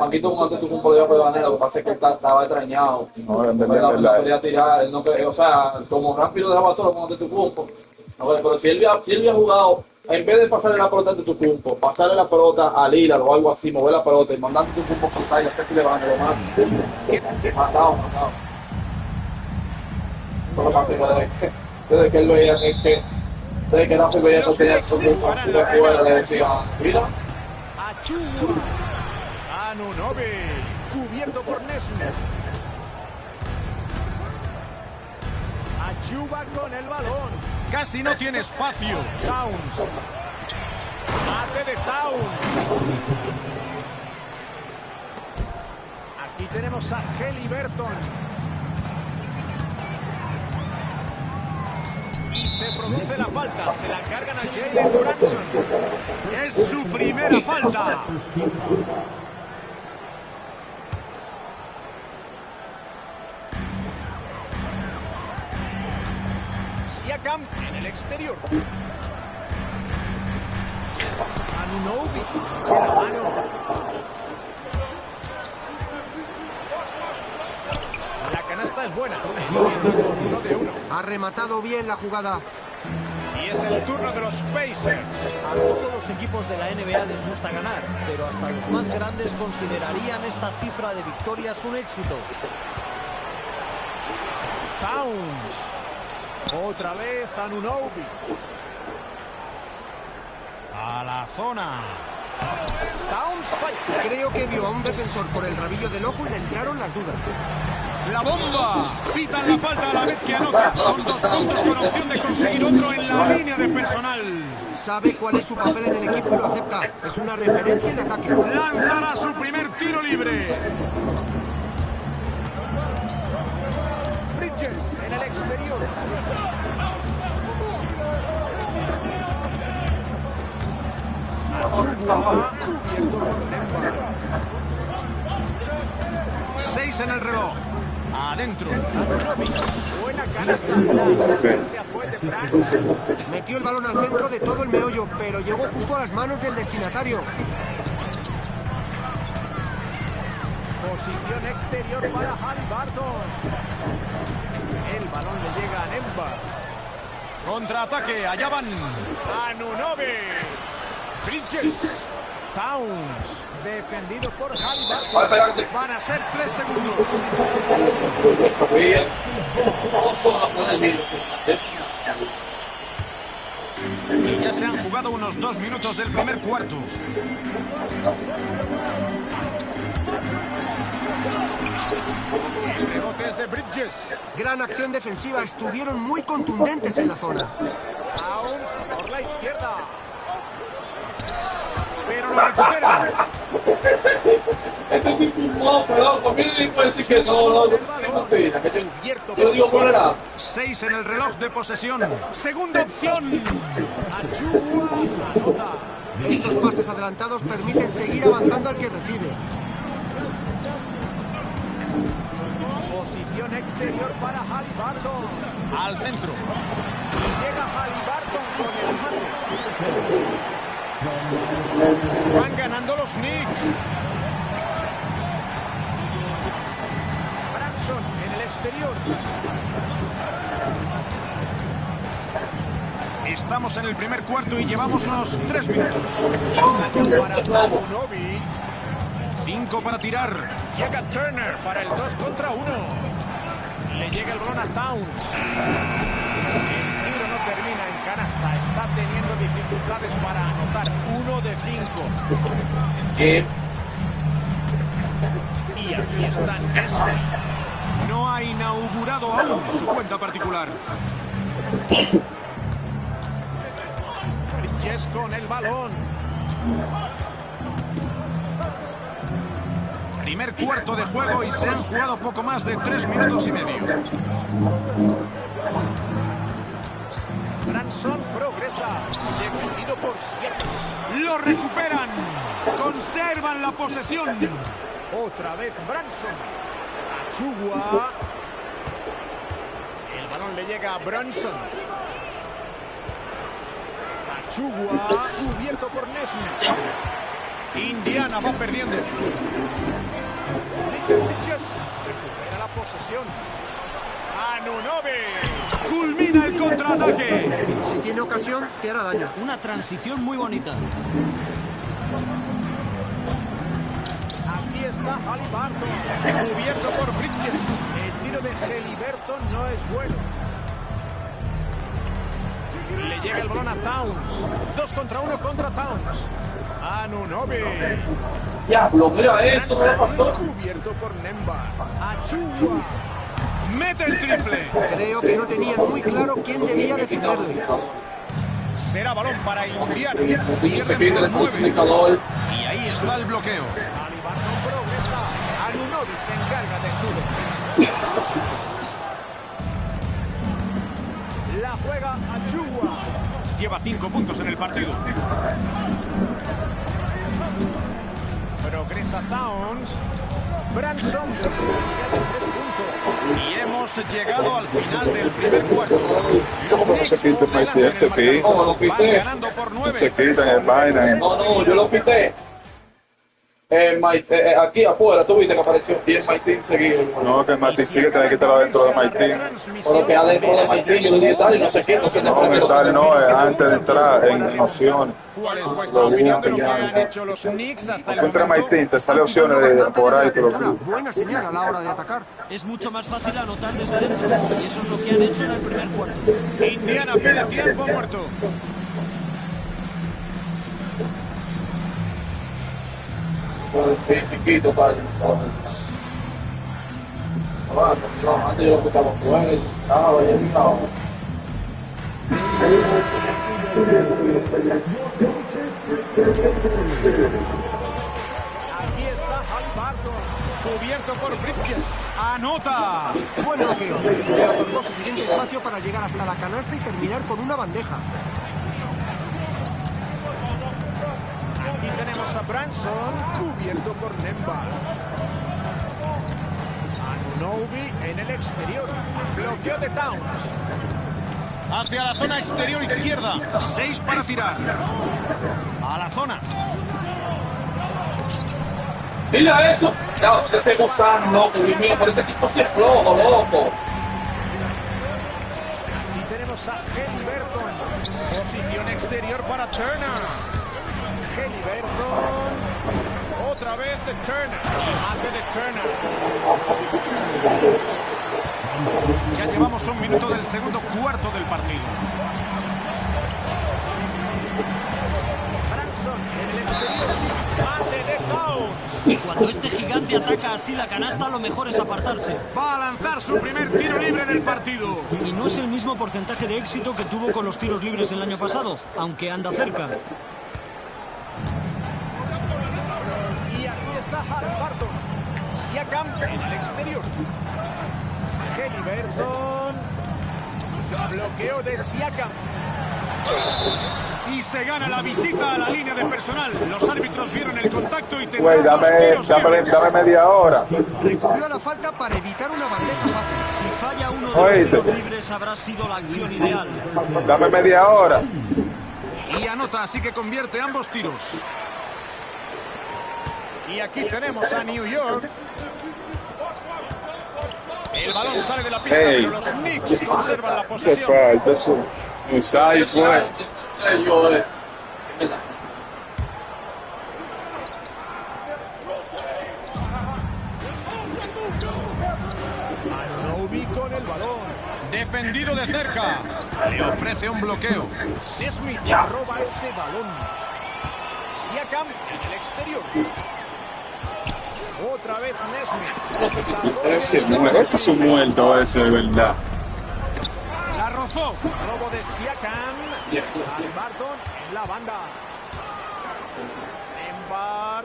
Paquito con Antetokounmpo de manera, lo que pasa es que estaba extrañado. No, en No verdad. quería tirar, él no quería, o sea, como rápido dejaba solo con Antetokounmpo. No, pero si él había jugado, en vez de pasarle la pelota a Antetokounmpo, pasarle la pelota a Lillard o algo así, mover la pelota y mandar a Antetokounmpo a pasar y hacer que le van a lo más. Matado. Lo que pasa es que desde que él veía desde que Rafi veía que tenía que jugar, le decía, mira. Anunoby, cubierto por Nesmith. Achuba con el balón. Casi no tiene espacio. Towns. Mate de Towns. Aquí tenemos a Haliburton. Y se produce la falta. Se la cargan a Jalen Brunson. Es su primera falta. Siakam en el exterior. Anunoby. La mano. La canasta es buena. Con 1 de 1. Ha rematado bien la jugada. Y es el turno de los Pacers. A todos los equipos de la NBA les gusta ganar, pero hasta los más grandes considerarían esta cifra de victorias un éxito. Towns. Otra vez Anunoby. A la zona. Towns falla. Creo que vio a un defensor por el rabillo del ojo y le entraron las dudas. ¡La bomba! Pitan la falta a la vez que anota. Son 2 puntos con opción de conseguir otro en la línea de personal. Sabe cuál es su papel en el equipo y lo acepta. Es una referencia en ataque. Lanzará su primer tiro libre. Bridges en el exterior. Achuba, cubierto por Nemba. 6 en el reloj. Adentro. Anunoby. Buena canasta. Metió el balón al centro de todo el meollo, pero llegó justo a las manos del destinatario. Posición exterior para Haliburton. El balón le llega a Nemba. Contraataque, allá van. Anunoby. Bridges. Towns. Defendido por Haliburton. Van a ser 3 segundos. Y ya se han jugado unos 2 minutos del primer cuarto. El rebote es de Bridges. Gran acción defensiva, estuvieron muy contundentes en la zona. Towns por la izquierda. Pero lo recuperan. No, perdón, conmigo le puede decir que no, yo digo por era. 6 en el reloj de posesión. Segunda opción. Achuba anota. Estos pases adelantados permiten seguir avanzando al que recibe. Posición exterior para Haliburton. Al centro. Y llega Haliburton con el mate. Van ganando los Knicks. Brunson en el exterior. Estamos en el primer cuarto y llevamos unos 3 minutos. Para Anunoby. 5 para tirar. Llega Turner para el 2 contra 1. Le llega el balón a Towns. El tiro no termina en canasta. Está teniendo dificultades para anotar. 1 de 5. Y aquí están estos. No ha inaugurado aún su cuenta particular. Bridges con el balón. Primer cuarto de juego y se han jugado poco más de 3 minutos y medio. Brunson progresa, defendido por 7. Lo recuperan, conservan la posesión. Otra vez Brunson. Achuba. El balón le llega a Brunson. Achuba, cubierto por Nesmith. Indiana va perdiendo. Bridges recupera la posesión. Anunoby culmina el contraataque. Si tiene ocasión, te hará daño. Una transición muy bonita. Aquí está Haliburton, cubierto por Bridges. El tiro de Haliburton no es bueno. Le llega el balón a Towns. 2 contra 1 contra Towns. Anunoby. Diablo, mira eso, se pasó. Cubierto por Nemba. Achua. Mete el triple. Creo que no tenían muy claro quién debía defenderle. Será balón para Indiana. Se pide el multiplicador. Y ahí está el bloqueo. Haliburton progresa. Anunoby se encarga de su defensa. La juega Achua. Lleva 5 puntos en el partido. Progresa Towns. Branson. Y hemos llegado al final del primer cuarto. Los Knicks se quita el Martín, se pide. No, lo van quité. ganando por 9. Se quitan el vaina. No, yo lo quité. Aquí afuera, tú viste que apareció 10 Martín seguido. No, que el Martín sigue, tiene que quitarlo adentro de Martín. Pero que adentro de Martín yo le dije tal y no se quita, se No, mental, no, antes de entrar en opciones. ¿Cuál es vuestra opinión de lo que han hecho los Knicks hasta el Contra momento? Martín, te sale opciones de por ahí, te lo Una buena señal a la hora de atacar. Es mucho más fácil anotar desde dentro. Y eso es lo que han hecho en el primer cuarto. Indiana pide tiempo muerto. Sí, chiquito, padre. No, antes yo lo quitaba fuera, estaba ya estaba. Aquí está Haliburton, cubierto por Bridges. ¡Anota! Buen bloqueo. Le otorgó suficiente espacio para llegar hasta la canasta y terminar con una bandeja. Aquí tenemos a Branson, cubierto por Nemba. Anunoby en el exterior. Bloqueo de Towns. Hacia la zona exterior izquierda. 6 para tirar. A la zona. Mira eso. Ya, ese gusano, loco, Dios mío, por este tipo se flojo, loco. Aquí tenemos a Haliburton. Posición exterior para Turner. Haliburton. Otra vez Turner. Hace de Turner. Ya llevamos 1 minuto del segundo cuarto del partido. Branson en el exterior. Mate de Towns. Cuando este gigante ataca así la canasta, lo mejor es apartarse. Va a lanzar su primer tiro libre del partido. Y no es el mismo porcentaje de éxito que tuvo con los tiros libres el año pasado, aunque anda cerca. Y aquí está Haliburton. Siakam en el exterior. Haliburton. Bloqueo de Siakam. Y se gana la visita a la línea de personal. Los árbitros vieron el contacto y Güey, tendrán 2 tiros libres. dame media hora. Recurrió a la falta para evitar una bandeja fácil. Si falla uno de los Oíste. tiros libres, habrá sido la acción ideal. Dame media hora. Y anota, así que convierte ambos tiros. Y aquí tenemos a New York. El balón sale de la pista, Ey. pero los Knicks conservan la Qué posesión. falta, eso. Usai fue. Yo es. Anunoby con el balón. Defendido de cerca. Le ofrece un bloqueo. Smith roba ese balón. Siakam en el exterior. Otra vez Nesmith. Ese es un muerto, ese, de verdad. La rozó. Robo de Siakam. Haliburton en la banda. Embar.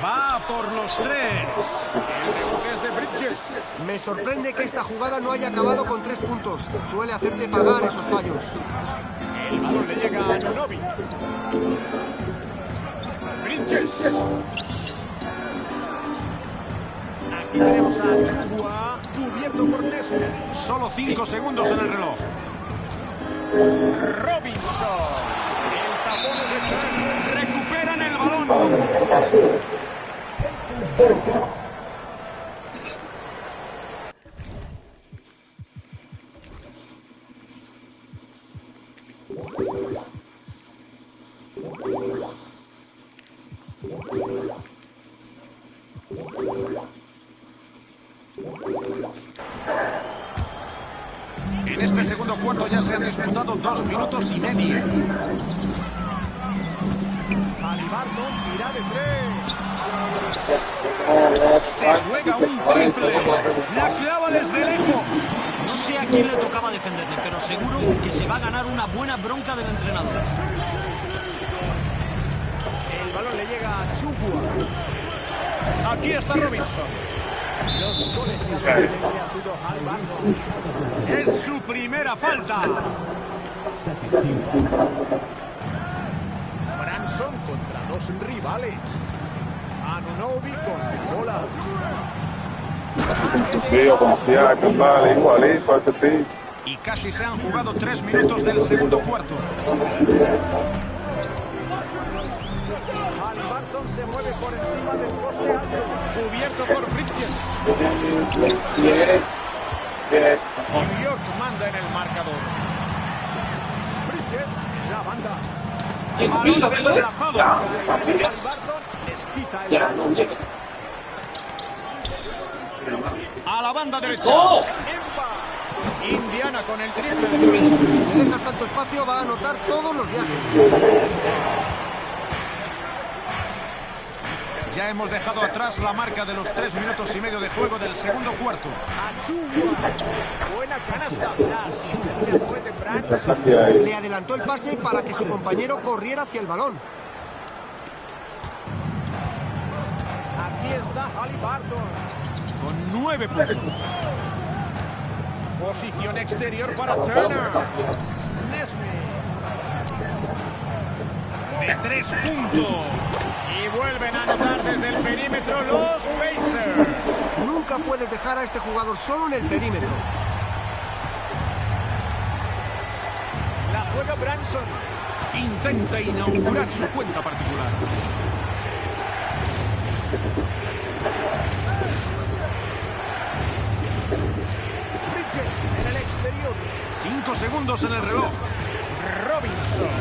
Va por los 3. El rebote es de Bridges. Me sorprende que esta jugada no haya acabado con 3 puntos. Suele hacerte pagar esos fallos. El balón le llega a Anunoby. Bridges. Aquí tenemos a Achua, cubierto por Nesmith. Solo 5 segundos en el reloj. Robinson. El tapón es de Turner. Recuperan el balón. En este segundo cuarto ya se han disputado 2 minutos y medio. Haliburton tira de 3. Se juega un triple. La clava desde lejos. No sé a quién le tocaba defenderle, pero seguro que se va a ganar una buena bronca del entrenador. El balón le llega a Chugua. Aquí está Robinson. Los goles que ha sido Haliburton. Es su primera falta. Branson contra 2 rivales. Anunoby con la bola. Tío, con Siakam, vale, igualito a este tío. Y casi se han jugado 3 minutos del segundo cuarto. Haliburton se mueve por encima del poste alto. Cubierto por Bridges. New York manda en el marcador. Bridges en la banda. Balón desplazado. Haliburton les quita el balón. A la banda derecha. Indiana con el triple de New York. Si le dejas tanto espacio, va a anotar todos los viajes. Ya hemos dejado atrás la marca de los 3 minutos y medio de juego del segundo cuarto. Achua. Buena canasta. La asistencia fue de Branson. Le adelantó el pase para que su compañero corriera hacia el balón. Aquí está Haliburton. Con 9 puntos. Posición exterior para Turner. Nesmith. De 3 puntos. Y vuelven a anotar desde el perímetro los Pacers. Nunca puedes dejar a este jugador solo en el perímetro. La juega Branson. Intenta inaugurar su cuenta particular. Bridges en el exterior. 5 segundos en el reloj. Robinson.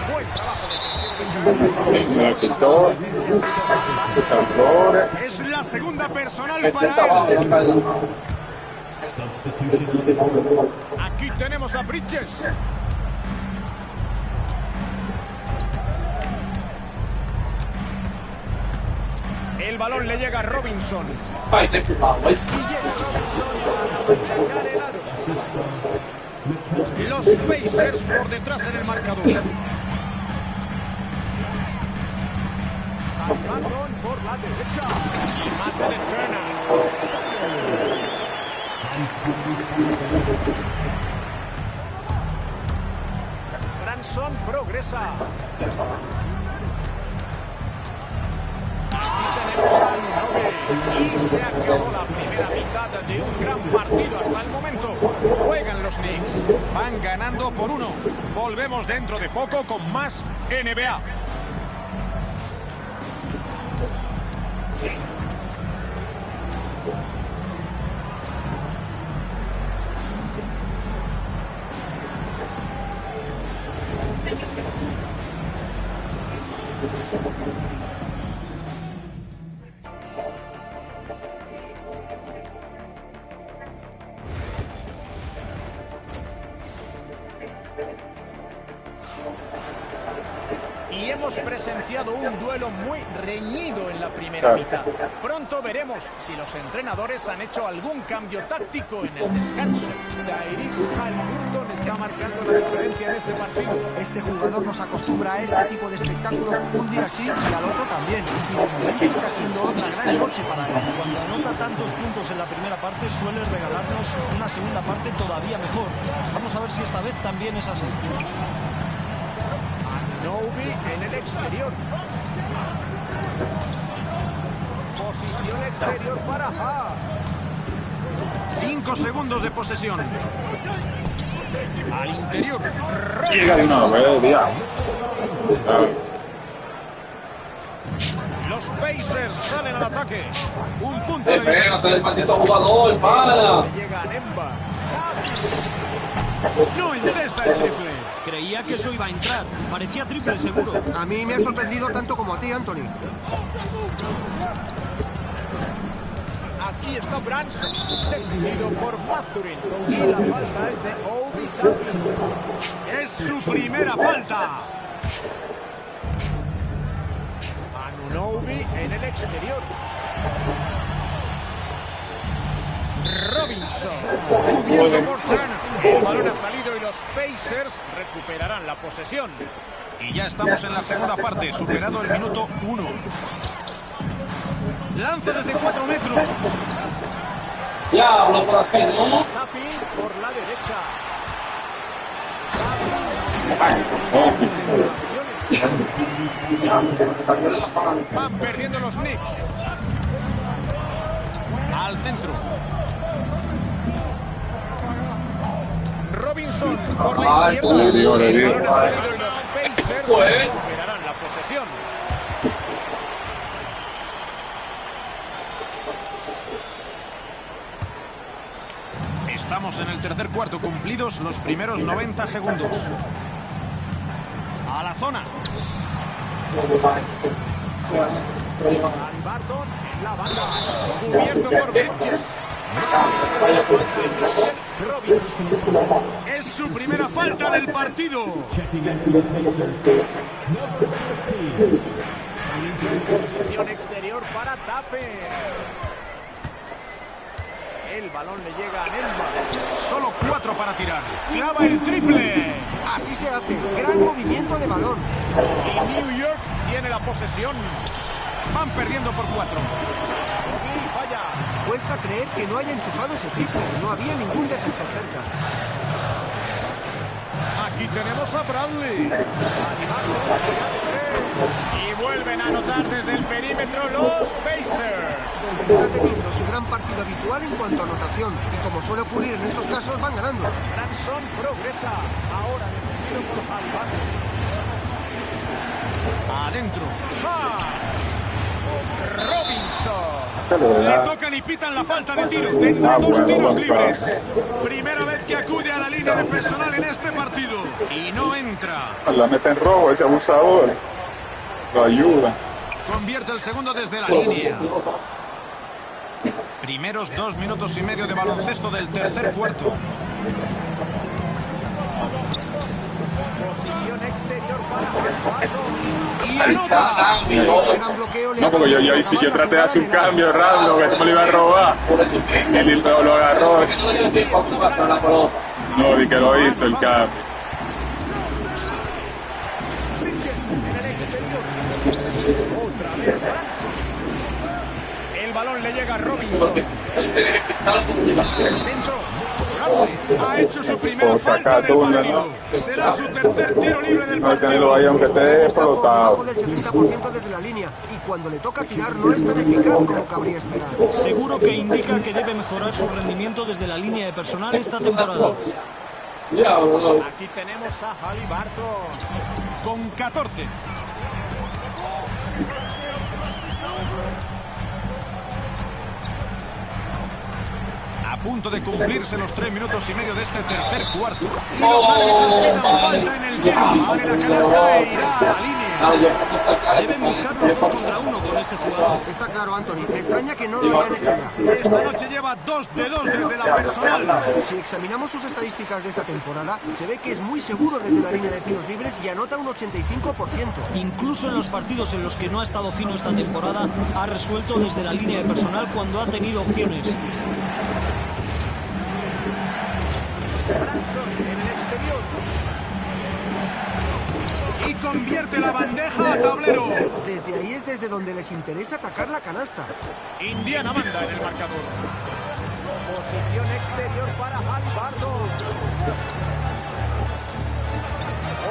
Buen trabajo defensivo. Es la segunda personal para él. Aquí tenemos a Bridges. El balón le llega a Robinson. Los Pacers por detrás en el marcador. Balón por la derecha. Mate de Turner. Branson progresa. Y se acabó la primera mitad de un gran partido hasta el momento. Juegan los Knicks. Van ganando por 1. Volvemos dentro de poco con más NBA. Y hemos presenciado un duelo muy reñido en la primera mitad. Pronto veremos si los entrenadores han hecho algún cambio táctico en el descanso. Tyrese Haliburton está marcando la diferencia en este partido. Este jugador nos acostumbra a este tipo de espectáculos un día sí y al otro también. Y de momento está siendo otra gran noche para él. Cuando anota tantos puntos en la primera parte, suele regalarnos una segunda parte todavía mejor. Vamos a ver si esta vez también es así. Anunoby en el exterior. Posición exterior para Ha. 5 segundos de posesión. Al interior. Llega de una vez, diablo. Los Pacers salen al ataque. Un punto de Pégate del maldito jugador, pana. Llega Nemba. No encesta el triple. Creía que eso iba a entrar. Parecía triple seguro. A mí me ha sorprendido tanto como a ti, Anthony. Aquí está Branson, defendido por Mathurin. Y la falta es de Obi. Es su primera falta. Anunoby en el exterior. Robinson, cubierto por Turner. El balón ha salido y los Pacers recuperarán la posesión. Y ya estamos en la segunda parte, superado el minuto 1. Lanza desde 4 metros. Diablo, por así, ¿no? Tapping por la derecha. Van perdiendo los Knicks. Al centro. Robinson por la izquierda. Le dio. El balón ha salido y los Pacers recuperarán la posesión. Estamos en el tercer cuarto, cumplidos los primeros 90 segundos. A la zona. Barton en la banda. Cubierto por Bridges. Es su primera falta del partido. Posición exterior para Tape. El balón le llega a Nemba. Solo 4 para tirar. Clava el triple. Así se hace. Gran movimiento de balón. Y New York tiene la posesión. Van perdiendo por 4. Y falla. Cuesta creer que no haya enchufado ese triple. No había ningún defensor cerca. Aquí tenemos a Bradley. Y vuelven a anotar desde el perímetro los Pacers. Está teniendo su gran partido habitual en cuanto a anotación. Y como suele ocurrir en estos casos, van ganando. Branson progresa. Ahora defendido por Haliburton. Adentro. Robinson. Le tocan y pitan la falta de tiro. Tendrá 2 tiros libres. Primera vez que acude a la línea de personal en este partido. Y no entra. La mete en robo ese abusador. Lo ayuda. Convierte el segundo desde la línea. Primeros 2 minutos y medio de baloncesto del tercer cuarto. Posición exterior para y anota. No, porque yo traté de hacer un cambio rápido, que me lo iba a robar. Él lo agarró. No, di que lo hizo el cambio. El balón le llega a Robinson. Dentro. Ha hecho su primera falta del partido. Será su tercer tiro libre del partido. Aunque esté explotado. Bajo del 70% desde la línea. Y cuando le toca tirar no es tan eficaz como cabría esperar. Seguro que indica que debe mejorar su rendimiento desde la línea de personal esta temporada. Aquí tenemos a Haliburton con 14. A punto de cumplirse los 3 minutos y medio de este tercer cuarto. Y los árbitros pitan falta en el tiro. Abre la canasta e irá a la línea. Deben buscar los 2 contra 1 con este jugador. Está claro, Anthony. Me extraña que no lo hayan hecho ya. Esta noche lleva 2 de 2 desde la personal. Si examinamos sus estadísticas de esta temporada, se ve que es muy seguro desde la línea de tiros libres y anota un 85%. Incluso en los partidos en los que no ha estado fino esta temporada, ha resuelto desde la línea de personal cuando ha tenido opciones. Branson en el exterior. Y convierte la bandeja a tablero. Desde ahí es desde donde les interesa atacar la canasta. Indiana manda en el marcador. Posición exterior para Haliburton.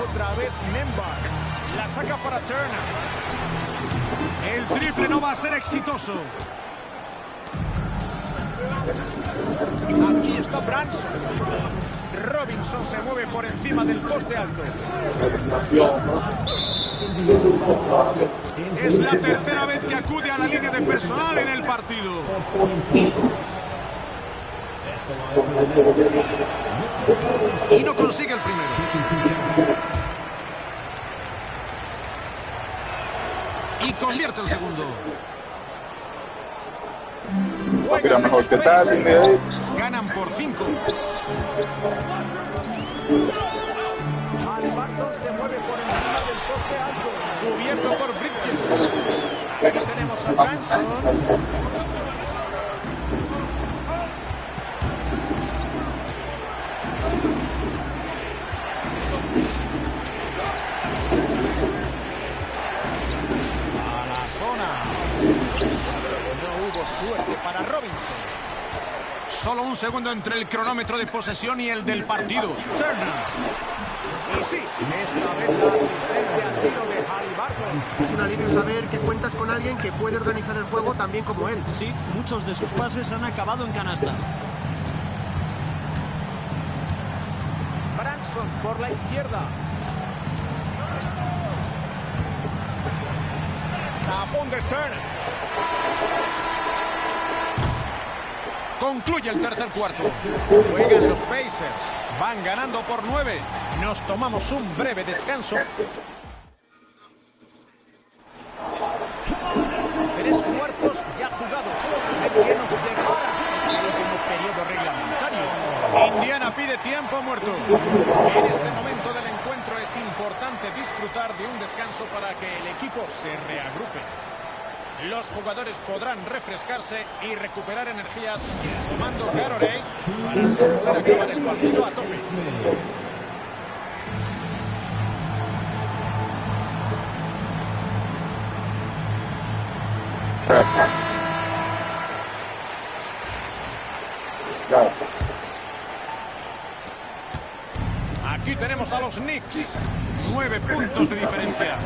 Otra vez Nemba. La saca para Turner. El triple no va a ser exitoso. Aquí está Branson. Robinson se mueve por encima del poste alto. Es la tercera vez que acude a la línea de personal en el partido. Y no consigue el primero. Y convierte el segundo. Mira, mejor que tal. Ganan por 5. Barton se mueve por encima del poste alto. Cubierto por Bridges. Aquí tenemos a Branson. A la zona. No hubo suerte para Robinson. Solo un segundo entre el cronómetro de posesión y el del partido. Turner. Y sí, esta vez la asistencia ha sido de Haliburton. Es un alivio saber que cuentas con alguien que puede organizar el juego tan bien como él. Sí, muchos de sus pases han acabado en canasta. Branson por la izquierda. Tapón de Turner. Concluye el tercer cuarto. Juegan los Pacers. Van ganando por 9. Nos tomamos un breve descanso. 3 cuartos ya jugados. ¿Qué nos depara este último periodo reglamentario? Indiana pide tiempo muerto. En este momento del encuentro es importante disfrutar de un descanso para que el equipo se reagrupe. Los jugadores podrán refrescarse y recuperar energías tomando Gatorade para así poder acabar el partido a tope. Aquí tenemos a los Knicks. 9 puntos de diferencia.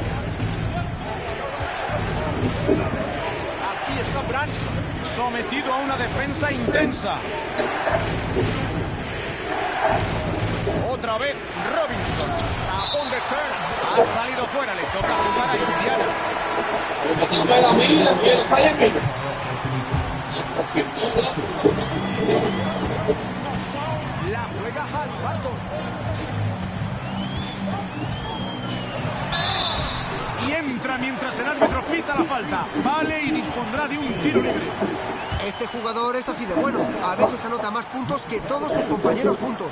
Aquí está Branson, sometido a una defensa intensa. Otra vez Robinson. Tapón de Turner. Ha salido fuera, le toca jugar a Indiana. La juega Haliburton. Y entra mientras el árbitro pita la falta. Vale y dispondrá de un tiro libre. Este jugador es así de bueno. A veces anota más puntos que todos sus compañeros juntos.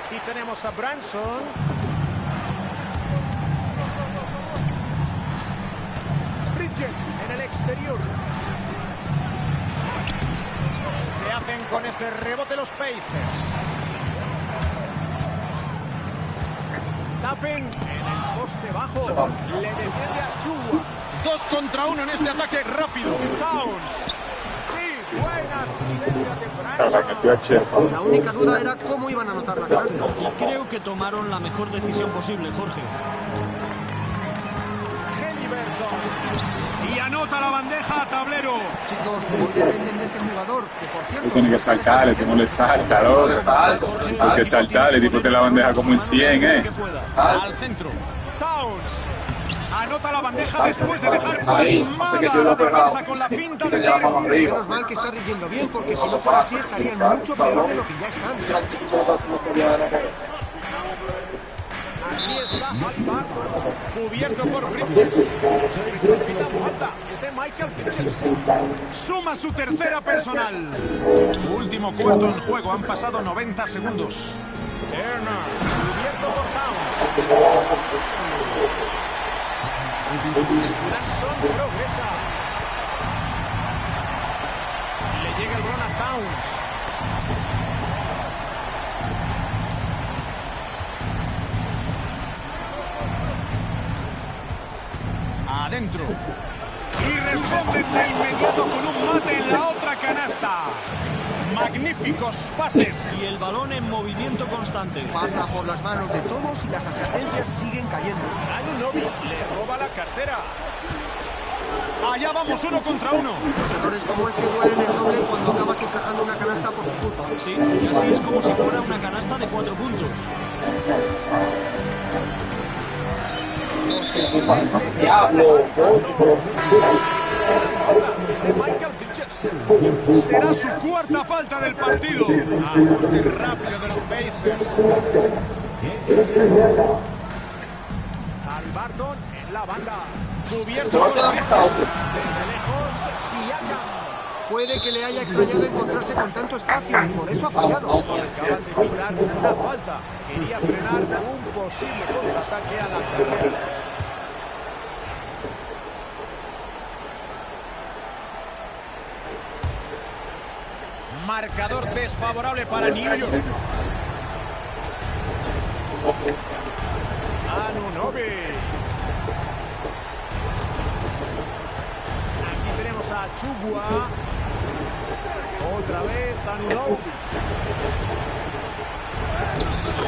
Aquí tenemos a Branson. Bridges en el exterior. Se hacen con ese rebote los Pacers. Tapen en el poste bajo. Le defiende a Chua. 2 contra 1 en este ataque rápido. Towns. Sí, buena asistencia de Branson. La única duda era cómo iban a anotar la canasta. Y creo que tomaron la mejor decisión posible, Jorge. Y anota la bandeja a tablero. Chicos, hoy dependen de este jugador, que por cierto... Tiene que saltarle, que no le salta, ¿no? Hay que saltarle, tipo que la bandeja como en 100, Al centro. Towns. Anota la bandeja después de dejar Ahí, pasmada sé que a yo lo la he pegado. defensa con la finta de Ya vamos tiro. arriba. Menos mal que está rindiendo bien, porque si no fuera así estarían mucho peor de lo que ya están. Aquí está Haliburton, cubierto por Bridges. Pitan falta, es de Michael Bridges. Suma su tercera personal. Último cuarto en juego, han pasado 90 segundos. Turner, cubierto por Towns. Branson progresa. Le llega el balón a Towns. Adentro. Y responden de inmediato con un mate en la otra canasta. Magníficos pases. Y el balón en movimiento constante. Pasa por las manos de todos y las asistencias siguen cayendo. Anunoby le roba la cartera. Allá vamos, 1 contra 1. Los errores como este duelen el doble cuando acabas encajando una canasta por su culpa. Sí, y así es como si fuera una canasta de 4 puntos. Diablo, Será su cuarta falta del partido. Ajuste rápido de los Pacers. Barton en la banda. Cubierto por Richards. Desde lejos, Siakam. Puede que le haya extrañado encontrarse con tanto espacio y por eso ha fallado. Acaban de cobrar una falta. Quería frenar un posible contraataque a la carrera. Marcador desfavorable para New York. Anunoby. Aquí tenemos a Chugua. Otra vez Anunoby.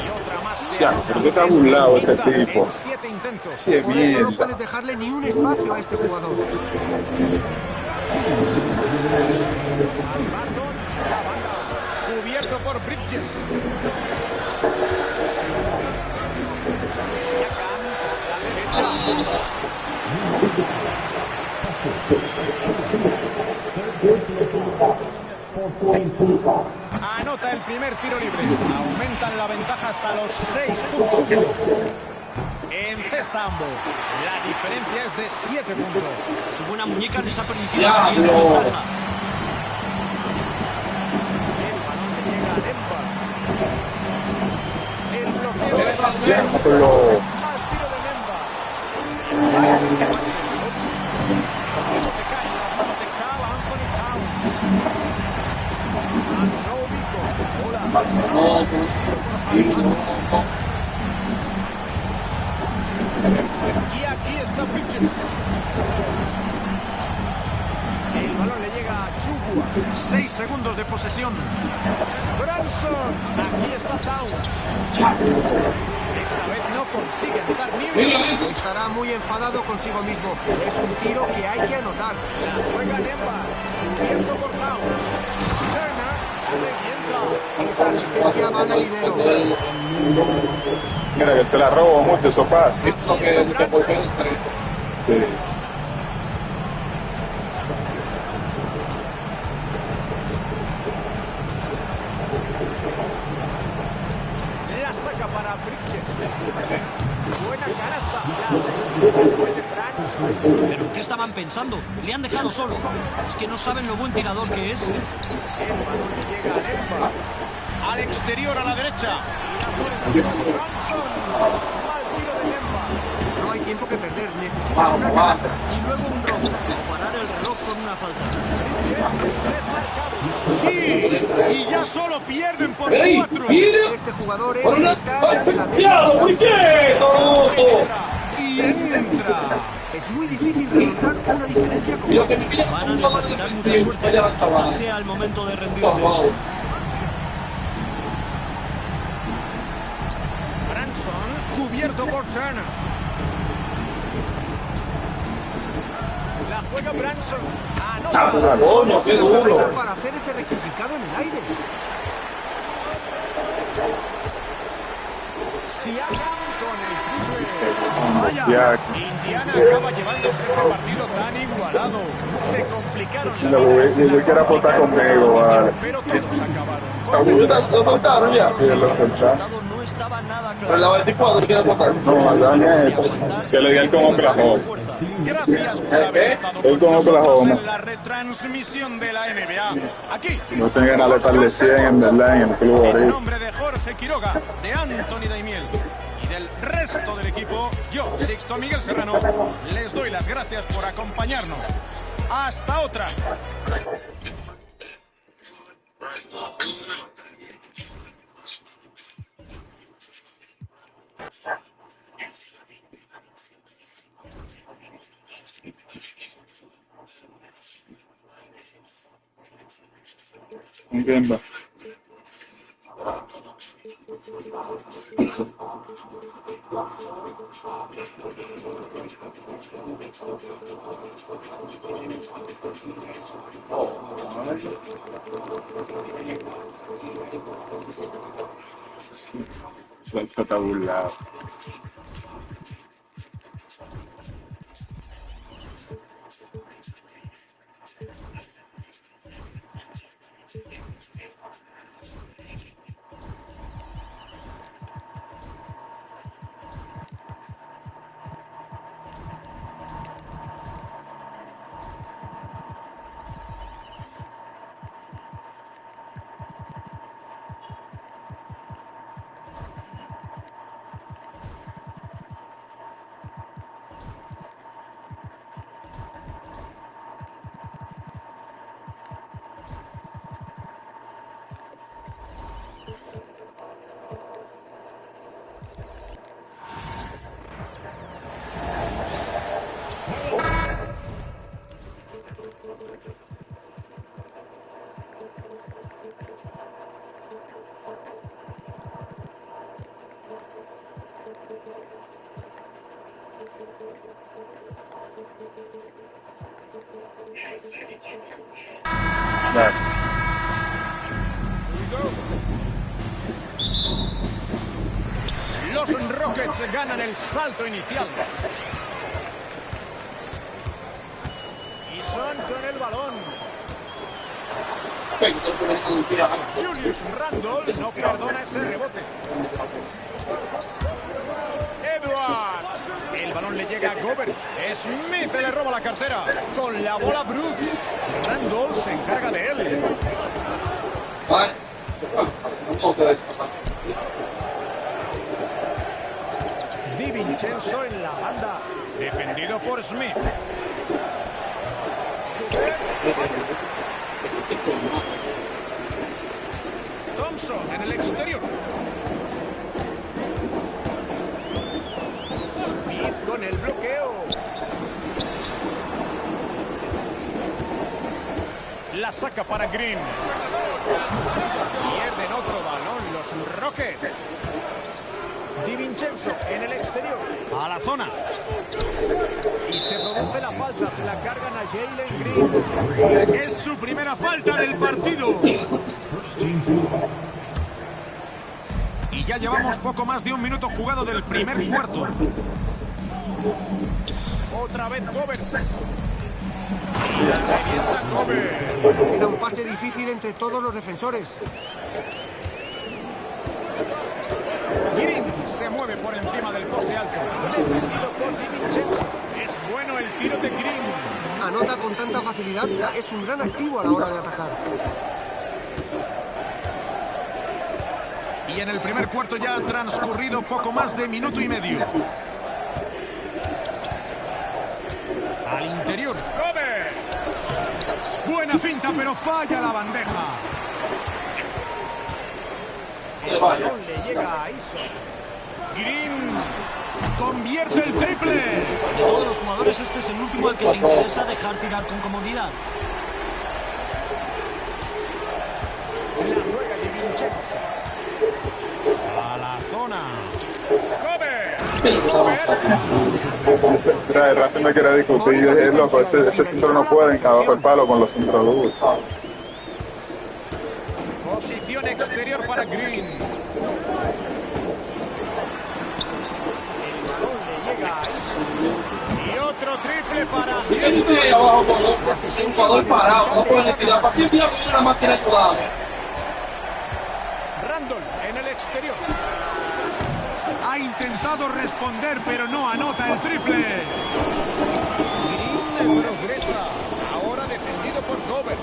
Y otra más. ¿Por qué está burlado este tipo? 7 intentos. Sí, Por eso no mierda. puedes dejarle ni un espacio a este jugador. Barton, la banda. Cubierto por Bridges. Siakam, la derecha. Anota el primer tiro libre. Aumentan la ventaja hasta los 6 puntos. Encesta ambos. La diferencia es de 7 puntos. Su buena muñeca les ha permitido Ya, ampliar su no. ventaja. El balón le llega a Demba. El bloqueo de Van Diablo. Mal tiro de Demba. Te cae en las manos de Carl Anthony Towns. Anunoby controla. Y aquí está Bridges. El balón le llega a Chugua. 6 segundos de posesión. Branson. Aquí está Towns. Esta vez no consigue anotar New York. Estará muy enfadado consigo mismo. Es un tiro que hay que anotar. La juega Nemba. Cubierto por Towns. Turner. Revienta. Esa asistencia vale dinero. Mira que se la robo mucho esos pases. Sí. La saca para Bridges. Buena canasta. La sustitución de Branson. ¿Pero qué estaban pensando? Le han dejado solo. Es que no saben lo buen tirador que es. El balón le llega a Nemba. Al exterior, a la derecha. Y la pone Branson. Mal tiro de Nemba. No hay tiempo que perder. Necesita una canasta. Y luego un robo. O parar el reloj con una falta. Sí, y ya solo pierden por ¡Ey! 4. ¡Mira! Este jugador es ¡Por una... letal desde la media ¡Diablo, muy distancia. quieto! Y entra. Es muy difícil remontar una diferencia como Mira esta. que me pilla Van a un poco de necesitar mucha defensivo. suerte. Vaya Quizás chaval. sea el momento de rendirse. Salvado. Branson, cubierto por Turner. La juega Branson. Anota. ¡Coño, qué duro! Para hacer ese rectificado en el aire. Siakam con el Se triple. Vaya. Indiana acaba llevándose este partido tan igualado. Se complicaron la Lo vida voy- desde yo la quiero apostar cuarta conmigo, vale. pero todos acabaron. ¿Lo soltaron ya? Sí, lo soltaste. No estaba nada Pero en la claro. 24 quiere votar. No, Daniel, se le dio el como Oklahoma. Gracias por haber estado Él con con nosotros Oklahoma. en la retransmisión de la NBA. Aquí, No tengan a letal de 100 en verdad en el club en ahorita. nombre de Jorge Quiroga, de Anthony Daimiel y del resto del equipo, yo, Sixto Miguel Serrano, les doy las gracias por acompañarnos. Hasta otra. ¿Con quién va? Está burlado. Dale. Los Rockets ganan el salto inicial. Y son con el balón. Julius Randle no perdona ese rebote. Edwards. El balón le llega a Gobert. Smith le roba la cartera. Con la bola Brooks. Randle se encarga de él. Di Vincenzo en la banda. Defendido por Smith. Thompson en el exterior. Smith con el bloqueo. La saca para Green. Pierden otro balón los Rockets. Di Vincenzo en el exterior. A la zona. Y se produce la falta. Se la cargan a Jalen Green. Es su primera falta del partido. Y ya llevamos poco más de un minuto jugado del primer cuarto. Otra vez Gobert. Era un pase difícil entre todos los defensores. Green se mueve por encima del poste alto. Defendido por Di Vincenzo. Es bueno el tiro de Green. Anota con tanta facilidad. Es un gran activo a la hora de atacar. Y en el primer cuarto ya ha transcurrido poco más de minuto y medio. Al interior. ¡Gobert! Buena finta, pero falla la bandeja. El balón le llega a Iso. Green convierte el triple. De todos los jugadores, este es el último al que te interesa dejar tirar con comodidad. La juega Di Vincenzo. A la zona. ¡Gobert! Rafa no quiere discutir, es loco, ese centro no puede abajo el palo con los centros duros. Posición exterior para Green. El balón le llega a Iso. Y otro triple para Así que yo estoy ahí abajo con un jugador parado, no pueden tirar. ¿Para qué envía con una máquina ayudada? Randle en el exterior. Ha intentado responder, pero no anota el triple. Green progresa. Ahora defendido por Gobert.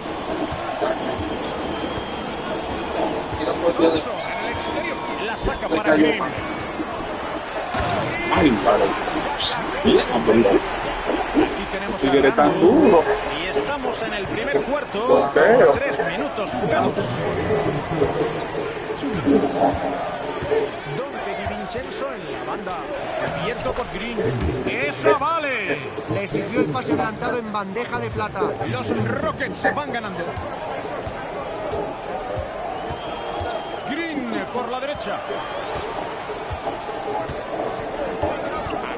Thompson en el exterior. La saca para Green. Ay, vale. Aquí tenemos a Tigre tan Randle. duro. Y estamos en el primer cuarto. Bloqueo. 3 minutos jugados. Di Vincenzo en la banda. Abierto por Green. ¡Esa vale! Le sirvió el pase adelantado en bandeja de plata. Los Rockets van ganando. Green por la derecha.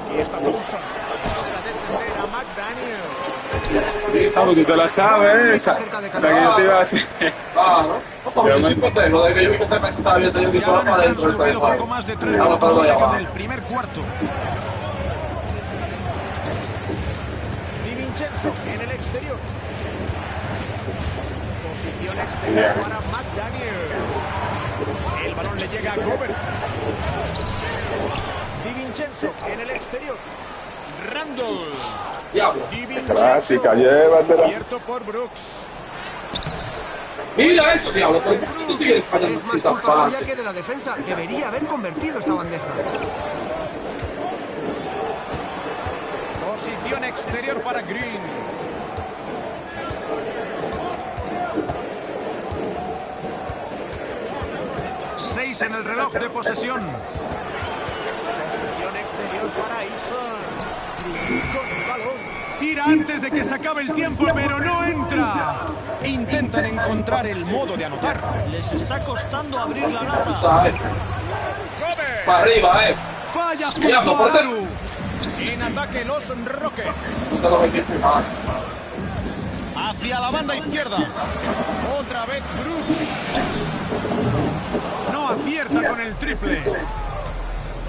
Aquí está Thompson. Para defender a McDaniel. Vamos, tú te la sabes, esa. La que yo te iba a decir. Claro. No, yo soy contento de que yo vi que se me estaba viendo yo Ya para han adentro. transcurrido poco más de 3 minutos y medio del primer cuarto. Di Vincenzo en el exterior. Posición exterior para McDaniel. El balón le llega a Gobert. Di Vincenzo en el exterior. Randall. Diablo. Di Vincenzo. Clásica, llévatela. Abierto por Brooks. Mira eso, diablo. Tú tienes fallando Es más esta culpa suya fase. que de la defensa. Debería haber convertido esa bandeja. Posición exterior para Green. Seis en el reloj de posesión. Posición exterior para Eason. Con el balón. Tira antes de que se acabe el tiempo, pero no entra. Intentan encontrar el modo de anotar. Les está costando abrir la Tú lata. sabes. Gobert. Para arriba, Falla Diablo, junto a por Daru. En ataque los Rockets. Tú te lo metiste mal. Hacia la banda izquierda. Otra vez Brooks. No acierta con el triple.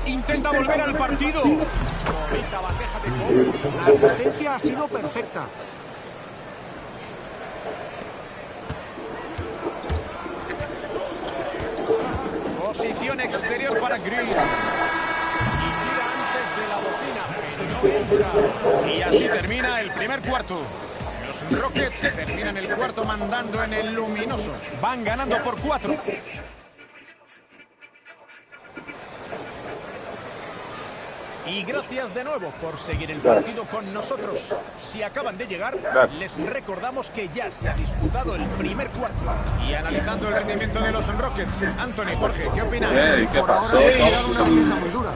Intenta volver al partido. Bonita bandeja de gol. La asistencia ha sido perfecta. Posición exterior para Green. Y tira antes de la bocina, pero no entra. Y así termina el primer cuarto. Los Rockets terminan el cuarto mandando en el luminoso. Van ganando por 4. Y gracias de nuevo por seguir el partido con nosotros. Si acaban de llegar, les recordamos que ya se ha disputado el primer cuarto. Y analizando el rendimiento de los Rockets, Anthony, Jorge, ¿qué opinan? ¿Qué Por ahora pasó? les queda una defensa muy dura.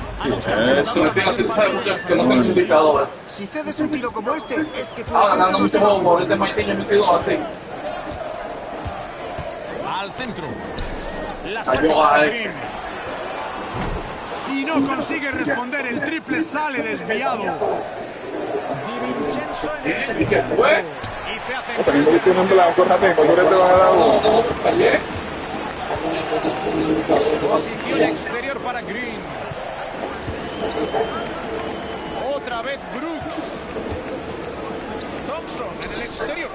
Eso. Tú sabes muchas que no son indicadores. Si cedes un tiro como este, es que tu Ahora defensa ganando no mucho se juego, por este Maitiño metido así. Al centro. La Ayuda saca a para ese. Green. Y no consigue responder, el triple sale desviado. Di Vincenzo en el ¿Y qué fue? y se hace También me diste un blanco, Ratenco, tú le te vas a dar uno. Fallé. posición exterior para Green. Otra vez Brooks. Thompson en el exterior.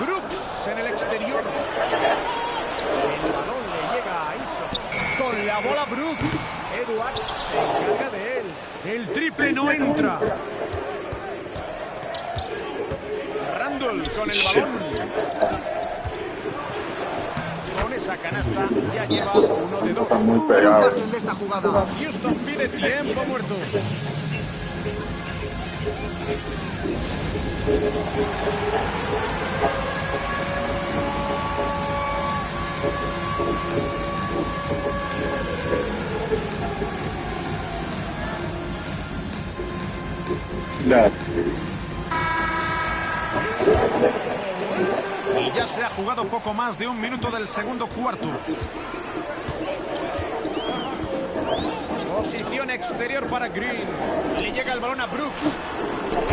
Brooks en el exterior. El balón le llega a Eason. Con la bola Brooks. Edwards se encarga de él. El triple no entra. Randall con el balón. Con esa canasta ya lleva 1 de 2. Está muy Un gran pegado. pase el de esta jugada. Houston pide tiempo muerto. Ya. Y ya se ha jugado poco más de un minuto del segundo cuarto. Posición exterior para Green. Le llega el balón a Brooks.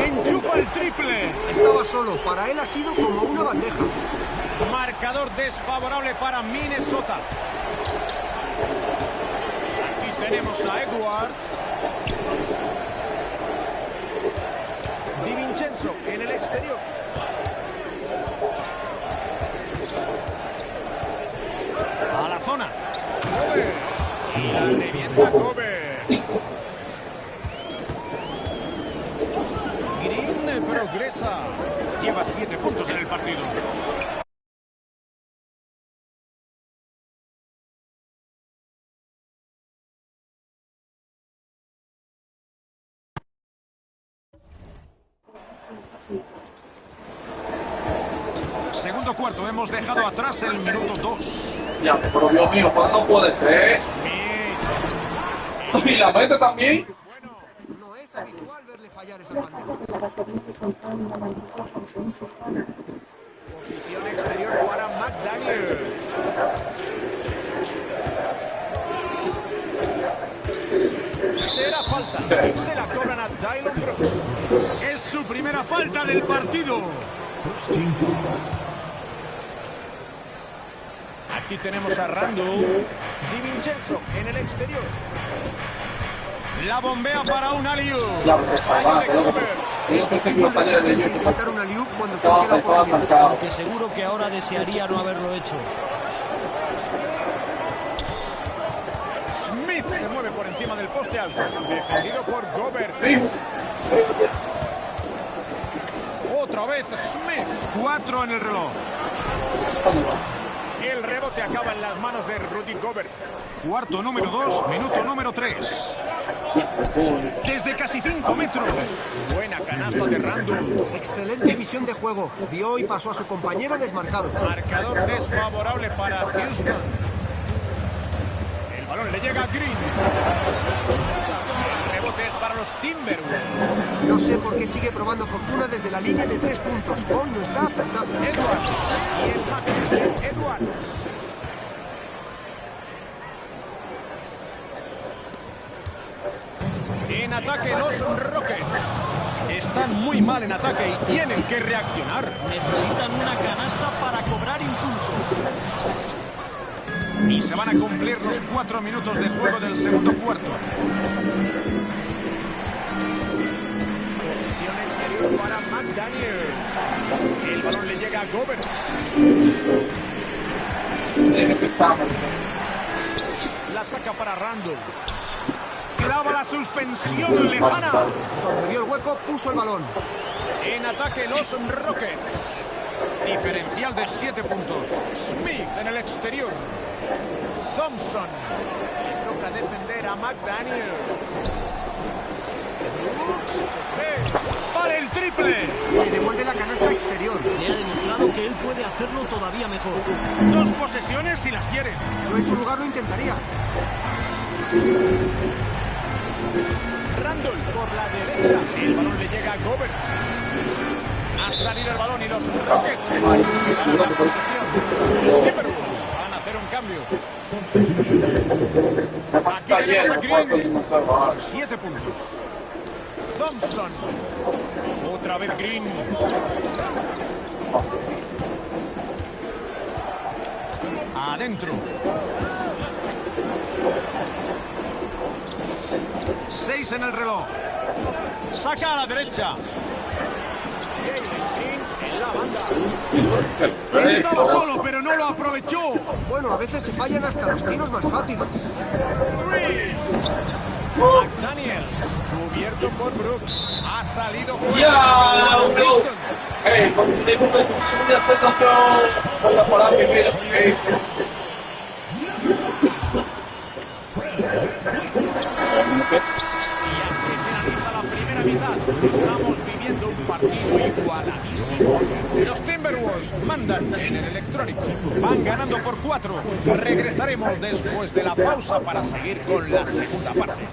Enchufa el triple. Estaba solo. Para él ha sido como una bandeja. Marcador desfavorable para Minnesota. Aquí tenemos a Edwards. Di Vincenzo en el exterior. A la zona. Gobert. Y la revienta Gobert. Green progresa. Lleva 7 puntos en el partido. Segundo cuarto, hemos dejado atrás el minuto 2. Ya, pero Dios mío, ¿cuándo no puede ser? Smith. ¿Y la mete también? No es habitual verle fallar esa bandeja. Posición exterior para McDaniel. Será falta. Sí. Se la cobran a Dylan Brooks. Es su primera falta del partido. Aquí tenemos a Randall. Di Vincenzo en el exterior. La bombea para un alley-oop. Ellos pensé que iba a salir de ellos. Intentar un alley-oop cuando surge la oportunidad. Estaba Aunque seguro que ahora desearía no haberlo hecho. Smith se mueve por encima del poste alto. Defendido por Gobert. Otra vez Smith. 4 en el reloj. El rebote acaba en las manos de Rudy Gobert. Cuarto número 2, minuto número 3. Desde casi 5 metros. Buena canasta de Randall. Excelente visión de juego. Vio y pasó a su compañero desmarcado. Marcador desfavorable para Houston. El balón le llega a Green. El rebote es para los Timberwolves. No sé por qué sigue probando fortuna desde la línea de 3 puntos. Hoy no está acertado. Edwards. Y el hacker. Edwards. En ataque los Rockets. Están muy mal en ataque y tienen que reaccionar. Necesitan una canasta para cobrar impulso. Y se van a cumplir los 4 minutos de juego del segundo cuarto. Posición exterior para McDaniel. El balón le llega a Gobert. La saca para Randall. Clava la suspensión lejana. Donde vio el hueco, puso el balón. En ataque los Rockets. Diferencial de 7 puntos. Smith en el exterior. Thompson. Le toca defender a McDaniel. ¡Para el triple! Le devuelve la canasta exterior. Le ha demostrado que él puede hacerlo todavía mejor. 2 posesiones si las quiere. Yo en su lugar lo intentaría. Randall por la derecha. El balón le llega a Gobert. Ha salido el balón y los Rockets ganan la posesión. Los Timberwolves van a hacer un cambio. Aquí tenemos a Green con 7 puntos. Thompson. Otra vez Green. Adentro. 6 en el reloj. Saca a la derecha. En la banda. Estaba solo, pero no lo aprovechó. Bueno, a veces se fallan hasta los tiros más fáciles. Green. McDaniels, cubierto por Brooks. Ha salido fuera. Houston. Hey, tenemos que ser campeón con la palabra primera. Y así finaliza la primera mitad. Estamos viviendo un partido igualadísimo. Los Timberwolves mandan en el electrónico. Van ganando por 4. Regresaremos después de la pausa para seguir con la segunda parte.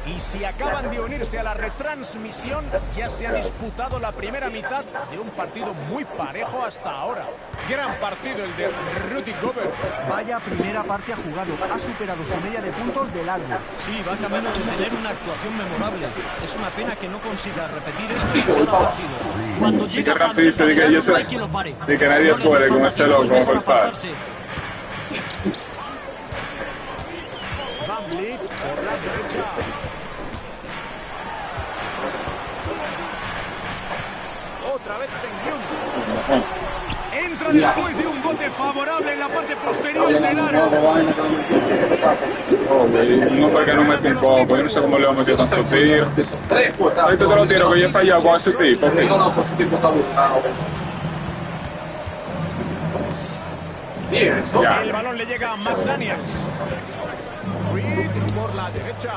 Y si acaban de unirse a la retransmisión, ya se ha disputado la primera mitad de un partido muy parejo hasta ahora. Gran partido el de Rudy Gobert. Vaya primera parte ha jugado. Ha superado su media de puntos de largo. Sí, va camino de tener una actuación memorable. Es una pena que no consiga repetir esto en cada partido. Cuando Sí, llega que Rafi dice de que yo sé no hay quien lo pare. de que nadie No le hace puede con falta ese tiempo, loco es mejor golpear. apartarse. Van Vliet por la derecha. Otra vez Sengun. Entra después de un bote favorable en la parte posterior del aro. No, porque no mete un poco. Yo no sé cómo le va a meter tanto tiro. Tres puertas. Ahorita te lo tiro que yo he fallado con ese tipo. No, pues ese tipo está buscado. Bien, eso. Ya. El balón le llega a McDaniels. Reed por la derecha.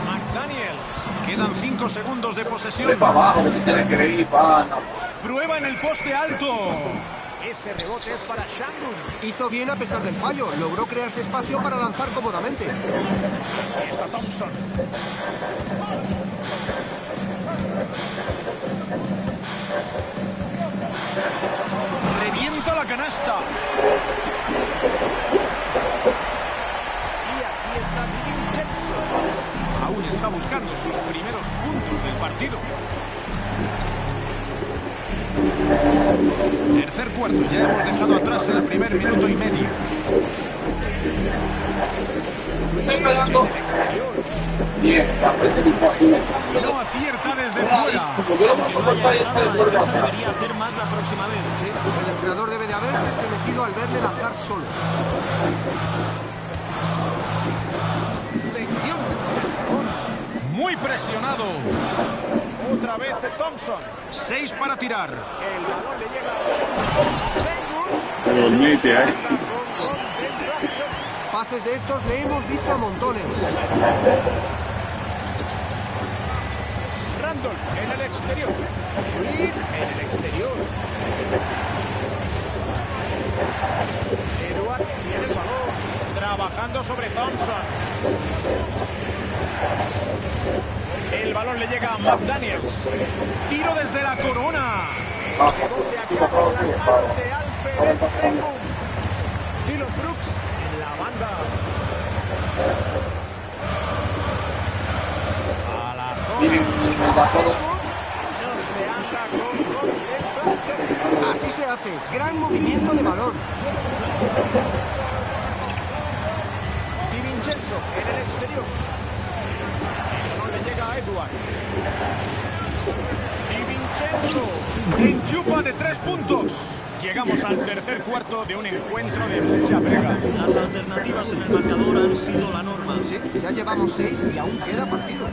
McDaniels. Quedan 5 segundos de posesión. De para abajo, que tienes que ir, pana. Prueba en el poste alto. Ese rebote es para Shandon. Hizo bien a pesar del fallo. Logró crearse espacio para lanzar cómodamente. Ahí está Thompson. Revienta la canasta. Y aquí está Vincenzo. Aún está buscando sus primeros puntos del partido. Tercer cuarto, ya hemos dejado atrás el primer minuto y medio. Estoy pegando. Bien, la frente es imposible. No acierta desde fuera. Yo lo que Vaya, falta es la el fuera. defensa debería hacer más la próxima vez. Sí, el entrenador debe de haberse estremecido al verle lanzar solo. Sección. Muy presionado. Otra vez Thompson. 6 para tirar. El balón le llega a Pero el mete, Pases de estos le hemos visto a montones. Randall en el exterior. Reed en el exterior. Edward tiene el balón. Trabajando sobre Thompson. El balón le llega a McDaniels. Tiro desde la corona. Donde acaba las manos de Alfred Sengun. Dylan Brooks en la banda. A la zona. No se asa con contemplación. Así se hace. Gran movimiento de balón. Di Vincenzo en el exterior. No le llega a Edwards. Di Vincenzo enchufa de 3 puntos. Llegamos al tercer cuarto de un encuentro de mucha brega. Las alternativas en el marcador han sido la norma. Sí, ya llevamos 6 y aún queda partido.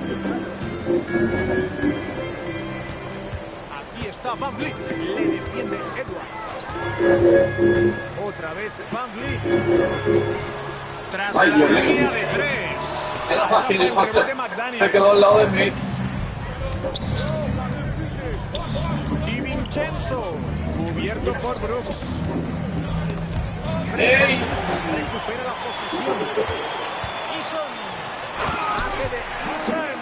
Aquí está Van Vliet. Le defiende Edwards. Otra vez Van Vliet. Tras la línea de 3. Era fácil, el rebote McDaniels. se quedó al lado de mí. Di Vincenzo, cubierto por Brooks. ¡Ey! Recupera la posición. Eason. Pase de Eason.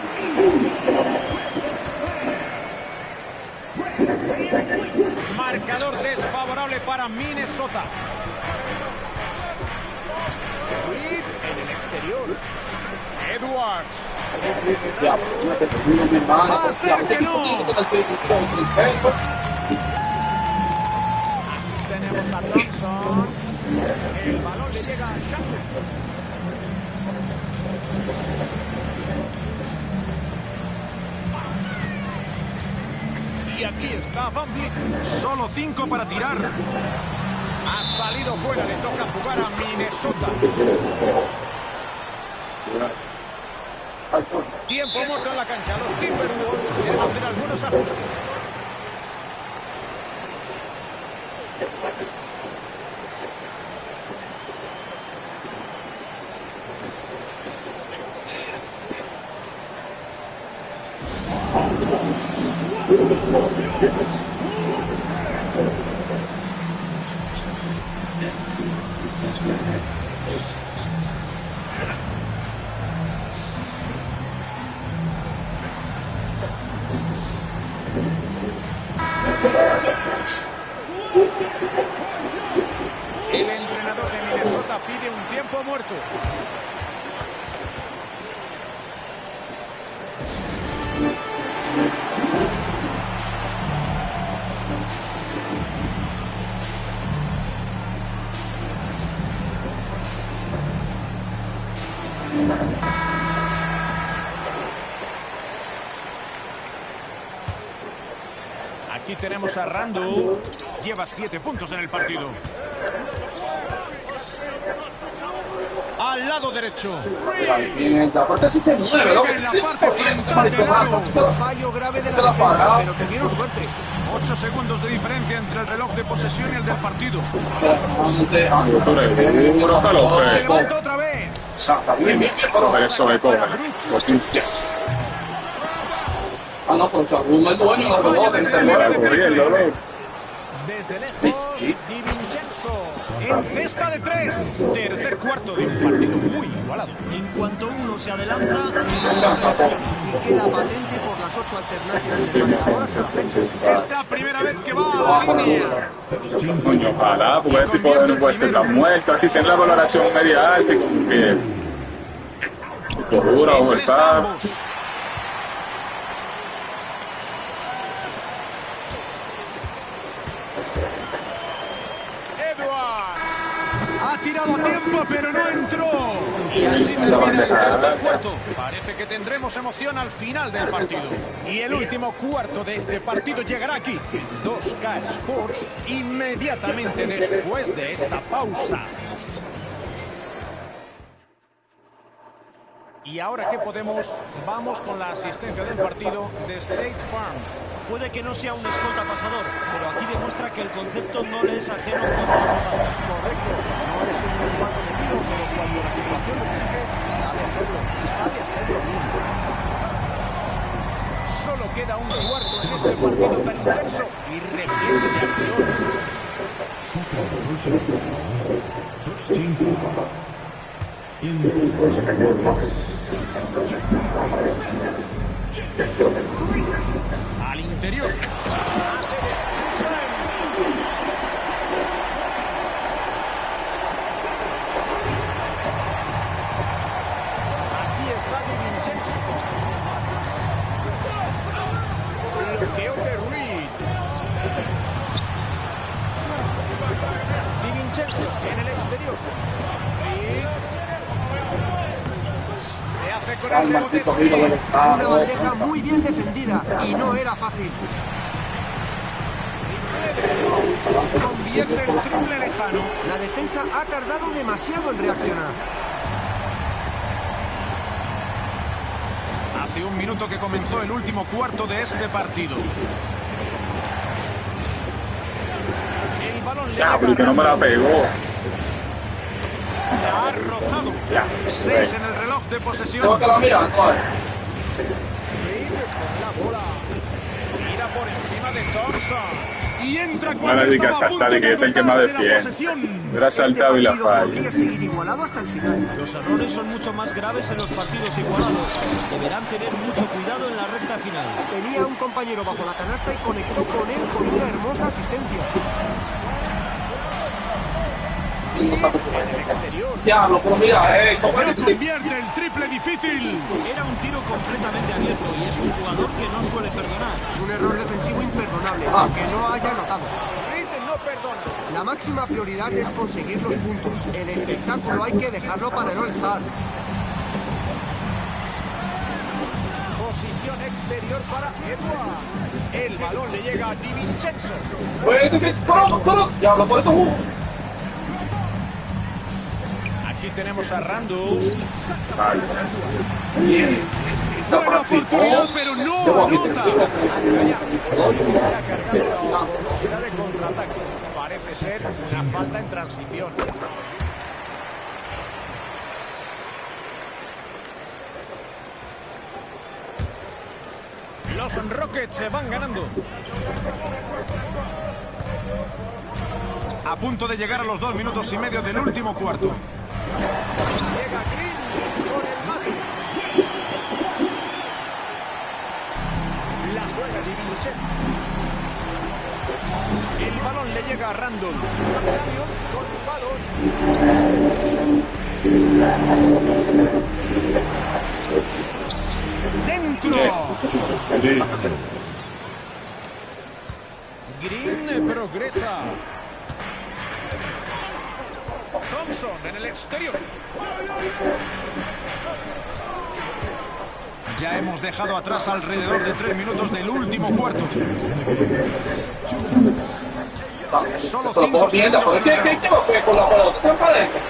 Marcador desfavorable para Minnesota. Reed en el exterior. Edwards. Ya, no te termino mi mano. Va a ser que no. Tenemos a Thompson. El balón le llega a Shandon. Y aquí está Van Vliet. Solo 5 para tirar. Ha salido fuera, le toca jugar a Minnesota. Tiempo muerto en la cancha. Los Timberwolves quieren hacer algunos ajustes. El entrenador de Minnesota pide un tiempo muerto. Aquí tenemos a Randall. Lleva 7 puntos en el partido. Al lado derecho. Aparte sí se mueve, ¿no? En la parte frontal del aro. Fallo grave de la defensa, pero tuvieron suerte. 8 segundos de diferencia entre el reloj de posesión y el del partido. Se levanta otra vez. Eso me coge. Ah, no, pero Chagún es dueño de los rebotes. Desde lejos, Di Vincenzo en cesta de 3. Tercer cuarto de un partido muy igualado. En cuanto uno se adelanta, Y queda patente por las 8 alternativas de marcadores a la fecha. Es la primera vez que va a la línea. Coño, ojalá, porque este tipo no puede ser tan muerto. Aquí tiene la valoración media alta y como que dura o está. Ha tirado a tiempo, pero no entró. Y así termina el tercer cuarto. Parece que tendremos emoción al final del partido. Y el último cuarto de este partido llegará aquí. 2K Sports inmediatamente después de esta pausa. Y ahora que podemos, vamos con la asistencia del partido de State Farm. puede que no sea un escolta pasador, pero aquí demuestra que el concepto no le es ajeno cuando hace falta. Correcto, no es un rival cometido, pero cuando la situación lo exige, sabe hacerlo y sabe hacerlo bien. Solo queda un cuarto en este partido tan intenso y repleto de acción. Al interior. Aquí está Di Vincenzo. Bloqueo de Reed. Di Vincenzo en el exterior. Reed. Se hace con el rebote. Una bandeja muy bien defendida y no era fácil. Convierte el triple lejano. La defensa ha tardado demasiado en reaccionar. Hace un minuto que comenzó el último cuarto de este partido. El balón le Ya, porque no me la pegó. La ha rozado. Ya. 6 en el reloj de posesión. Tengo que la mirar, ¿no? La bola. Mira por encima de Thompson. Y entra No cuando le digas estaba a punto saltar y que de es el que más agotarse la defiende. posesión. Hubiera saltado y la Este partido podría falla. seguir igualado hasta el final. Los errores son mucho más graves en los partidos igualados. Deberán tener mucho cuidado en la recta final. Tenía un compañero bajo la canasta y conectó con él con una hermosa asistencia. Diablo, pero mira, eso No convierte el triple difícil. Era un tiro completamente abierto y es un jugador que no suele perdonar. Un error defensivo imperdonable, aunque no haya anotado. Reed no perdona. La máxima prioridad es conseguir los puntos. El espectáculo hay que dejarlo para el All-Star. Posición exterior para Edward. El balón le llega a Di Vincenzo. pero, diablo, por esto Aquí tenemos a Randall. bien. Buena oportunidad, pero no anota. Se ha cargado la oportunidad de contraataque. Parece ser una falta en transición. Los Rockets se van ganando. A punto de llegar a los 2 minutos y medio del último cuarto. Llega Green con el mate. La juega Di Vincenzo. El balón le llega a Randall. Daniels con el balón. ¡Dentro! Green progresa. Thompson en el exterior. Ya hemos dejado atrás alrededor de 3 minutos del último cuarto. Solo 5 segundos. ¿Qué con la pelota? ¿Qué parece?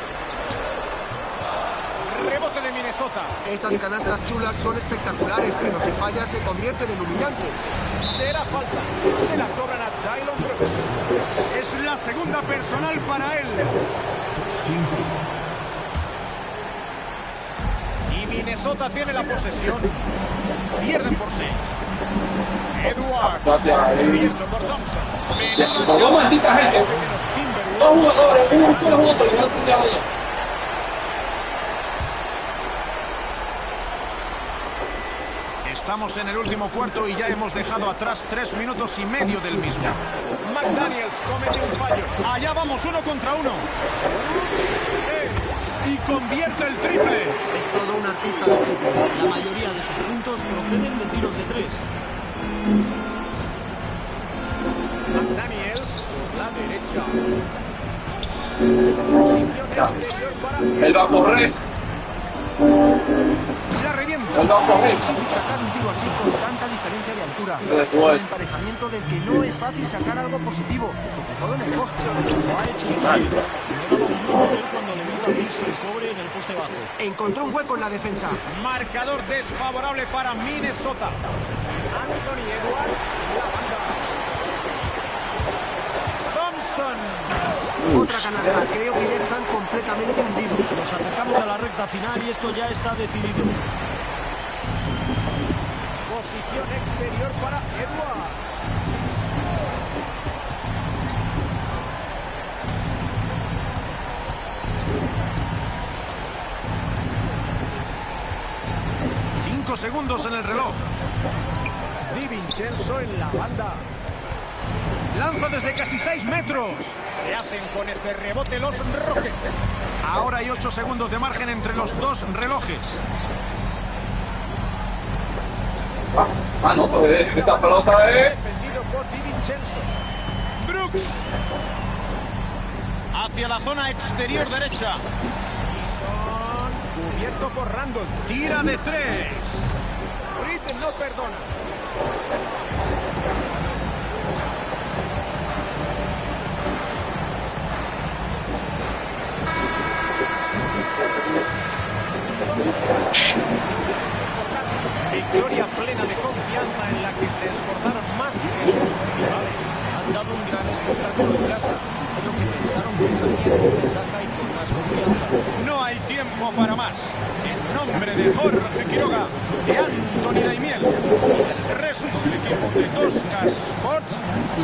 Rebote de Minnesota. Minnesota. Esas canastas chulas son espectaculares, pero si fallas se convierten en humillantes. Será falta. Se la cobran a Dylan Brooks. Es la segunda personal para él. Y Minnesota tiene la posesión. Pierden por 6. Edwards. Cubierto por Thompson. Por dos maldita gente. Dos jugadores, un solo jugador, y no se allá. Estamos en el último cuarto y ya hemos dejado atrás 3 minutos y medio del mismo. McDaniels comete un fallo. Allá vamos 1 contra 1. Y convierte el triple. Es todo un artista de triple. La mayoría de sus puntos proceden de tiros de 3. McDaniels por la derecha. Posición exterior para... Él va a correr. La revienta. Él va a correr. Es difícil sacar un tiro así con tanta diferencia de altura. Es Después. un emparejamiento del que no es fácil sacar algo positivo, sobre todo en el poste. Lo ha hecho increíble. Me daba un duro ver cuando le vi abrirse el cobre en el poste bajo. Encontró un hueco en la defensa. Marcador desfavorable para Minnesota. Anthony Edwards. La banda. Thompson. Otra canasta. Creo que ya están completamente hundidos. Nos acercamos a la recta final y esto ya está decidido. Posición exterior para Edwards. Cinco segundos en el reloj. DiVincenzo en la banda. Lanza desde casi 6 metros. Se hacen con ese rebote los Rockets. Ahora hay 8 segundos de margen entre los dos relojes. No, pues esta pelota es. Defendido por DiVincenzo. Brooks. Hacia la zona exterior derecha. Son cubierto por Randall. Tira de 3. Britten no perdona. Victoria plena de confianza en la que se esforzaron más que sus rivales. Han dado un gran espectáculo en casa. Creo que pensaron que salían con ventaja y con más confianza. No hay tiempo para más. En nombre de Jorge Quiroga, de Anthony Daimiel, el resto del equipo de 2K Sports,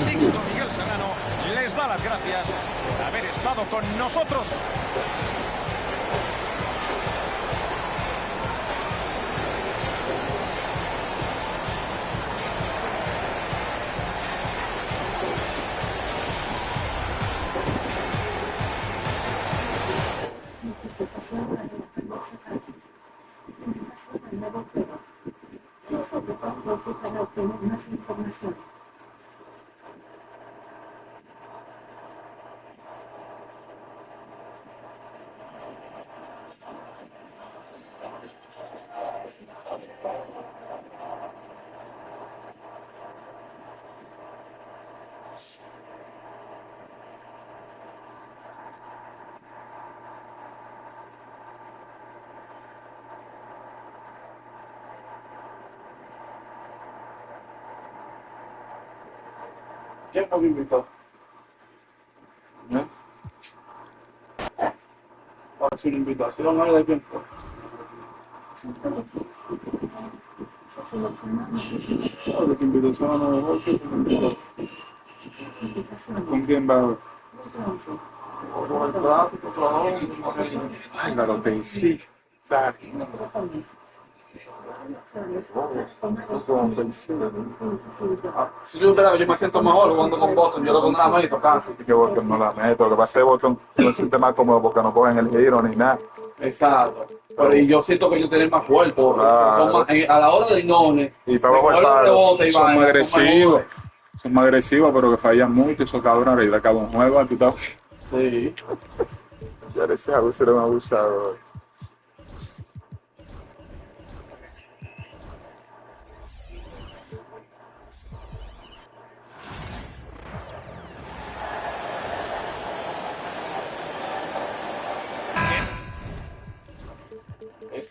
Sixto Miguel Serrano les da las gracias por haber estado con nosotros. Para obtener más información. ¿Quién nos invitó? Parece una invitación, ¿no? ¿De quién fue? ¿De qué invitación no me voy? ¿Con quién va? Por el clásico, claro. Ay, claro que sí. Si yo hubiera, yo me siento mejor jugando con Boston, yo lo con nada más y tocar. Que Boston no la meto. Lo que pasa es que Boston no se siente más cómodo porque no cogen el giro ni nada. Exacto. Pero y yo siento que ellos tienen más cuerpo. Claro. Son más, a la hora del nones, Y para abajo el palo. Son muy agresivos. Son más agresivos, pero que fallan mucho. Esos cabrones, y le acaba un juego. ¿Tú estás? Sí. Ya ese abuso era un abusador.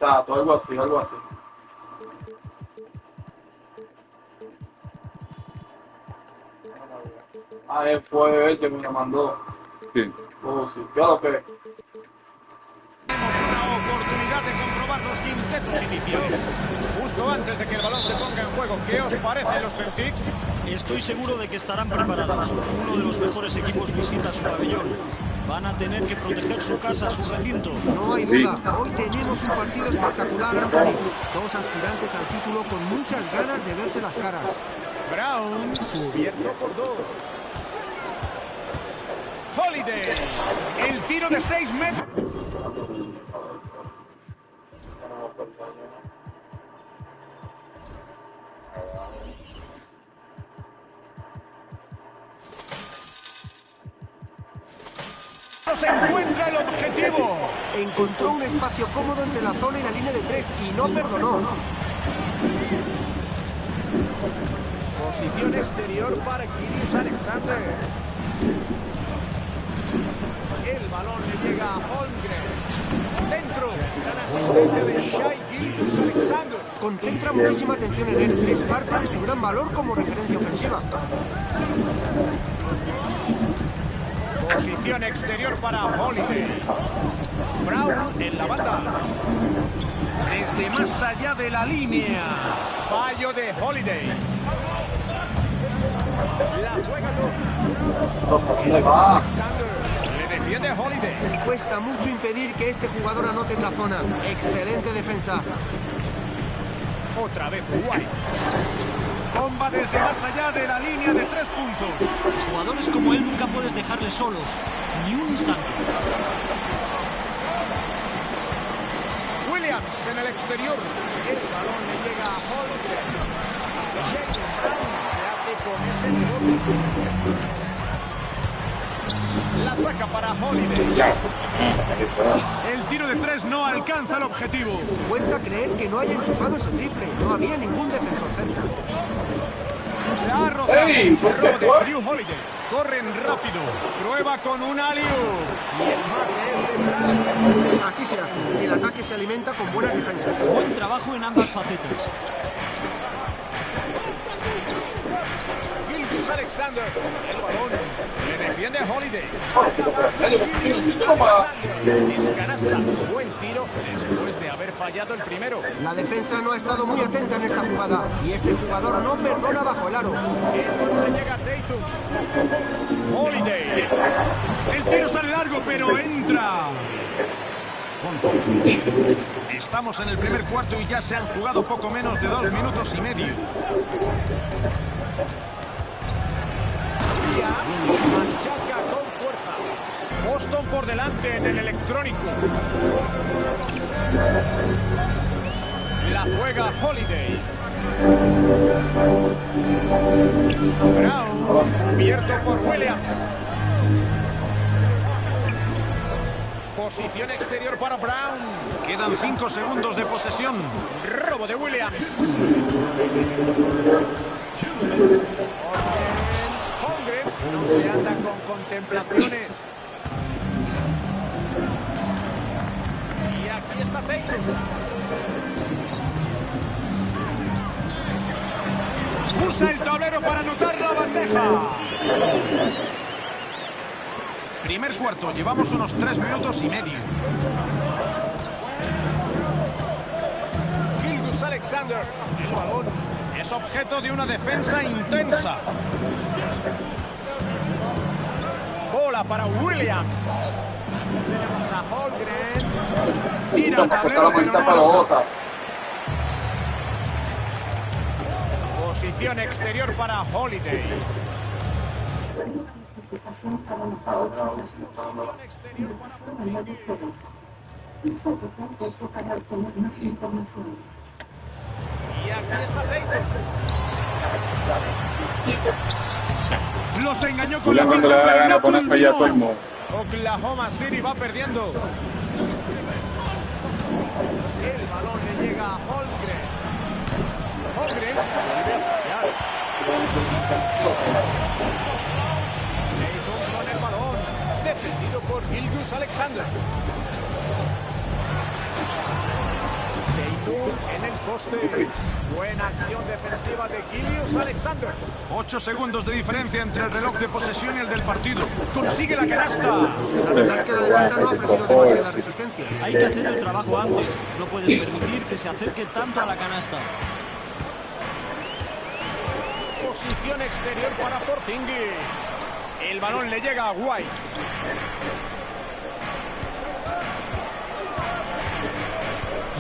Exacto, algo así, algo así. Ah, él fue el que me lo mandó. Sí. Oh, sí. Yo lo que. Tenemos una oportunidad de comprobar los quintetos iniciales. Justo antes de que el balón se ponga en juego, ¿qué os parecen los Celtics? Estoy seguro de que estarán preparados. Uno de los mejores equipos visita su pabellón. Van a tener que proteger su casa, su recinto. No hay duda, hoy tenemos un partido espectacular, Anthony. Dos aspirantes al título con muchas ganas de verse las caras. Brown, cubierto por dos. Holiday, el tiro de 6 metros. Se encuentra el objetivo. Encontró un espacio cómodo entre la zona y la línea de tres y no perdonó. Posición exterior para Gilius Alexander. El balón le llega a Holmgren. Dentro. Gran asistencia de Shai Gilius Alexander. Concentra muchísima atención en él. Es parte de su gran valor como referencia ofensiva. Posición exterior para Holiday. Brown en la banda. Desde más allá de la línea. Fallo de Holiday. La juega ¿Dónde va? Alexander. Le defiende Holiday. Cuesta mucho impedir que este jugador anote en la zona. Excelente defensa. Otra vez White. Bomba desde más allá de la línea de 3 puntos. Jugadores como él nunca puedes dejarles solos, ni un instante. Williams en el exterior. El balón le llega a Holmgren. Jalen Brown se hace con ese rebote. La saca para Holiday. El tiro de 3 no alcanza el objetivo. Cuesta creer que no haya enchufado ese triple. No había ningún defensor cerca. La rozado. ¡Ey! ¿Por qué Robo de fue? Drew Holiday. Corren rápido. Prueba con un alley-oop. Y el mate es de Brown. Así se hace. El ataque se alimenta con buenas defensas. Buen trabajo en ambas facetas. Gilius Alexander. El balón. Le defiende Holiday. Es canasta. Buen tiro después de haber fallado el primero. La defensa no ha estado muy atenta en esta jugada. Y este jugador no perdona bajo el aro. El balón le llega a Tatum. Holiday. El tiro sale largo, pero entra. Estamos en el primer cuarto y ya se han jugado poco menos de 2 minutos y medio. Machaca con fuerza. Boston por delante en el electrónico. La juega Holiday. Brown, cubierto por Williams. Posición exterior para Brown. Quedan 5 segundos de posesión. Robo de Williams. Holmgren no se anda con contemplaciones. Y aquí está Tatum. Usa el tablero para anotar la bandeja. Primer cuarto, llevamos unos 3 minutos y medio. Gilius Alexander, el balón es objeto de una defensa intensa. Bola para Williams. Tenemos a Holmgren. Tira el tablero, pero no anota. Posición exterior para Holiday. Exterior para y aquí está Tatum. Los engañó con la Cuando finta, le da la pero gana no pone a fallar todo el culminó. mundo. Oklahoma City va perdiendo. El balón le llega a Holmgren. Holmgren vuelve a fallar. Tatum con el balón. Defendido por Gilius Alexander. Tatum en el poste. Buena acción defensiva de Gilius Alexander. 8 segundos de diferencia entre el reloj de posesión y el del partido. Consigue la canasta. La verdad es que la defensa no ha ofrecido demasiada resistencia. Hay que hacer el trabajo antes. No puedes permitir que se acerque tanto a la canasta. Posición exterior para Porzingis. El balón le llega a White.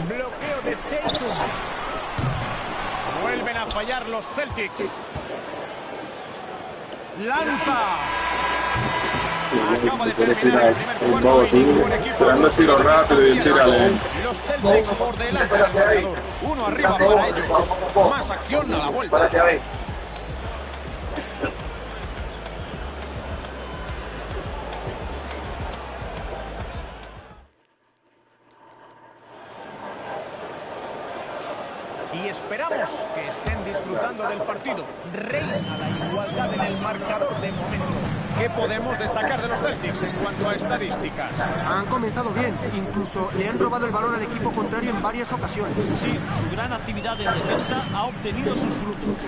Bloqueo de Tatum. Vuelven a fallar los Celtics. Lanza. Acaba de terminar el primer cuarto y ningún equipo. Tirando tiro rápido y tírale. Los Celtics por delante del marcador. Uno arriba para ellos. Más acción a la vuelta. Y esperamos que estén disfrutando del partido. Reina la igualdad en el marcador de momento. ¿Qué podemos destacar de los Celtics en cuanto a estadísticas? Han comenzado bien, incluso le han robado el balón al equipo contrario en varias ocasiones. Sí, su gran actividad en defensa ha obtenido sus frutos.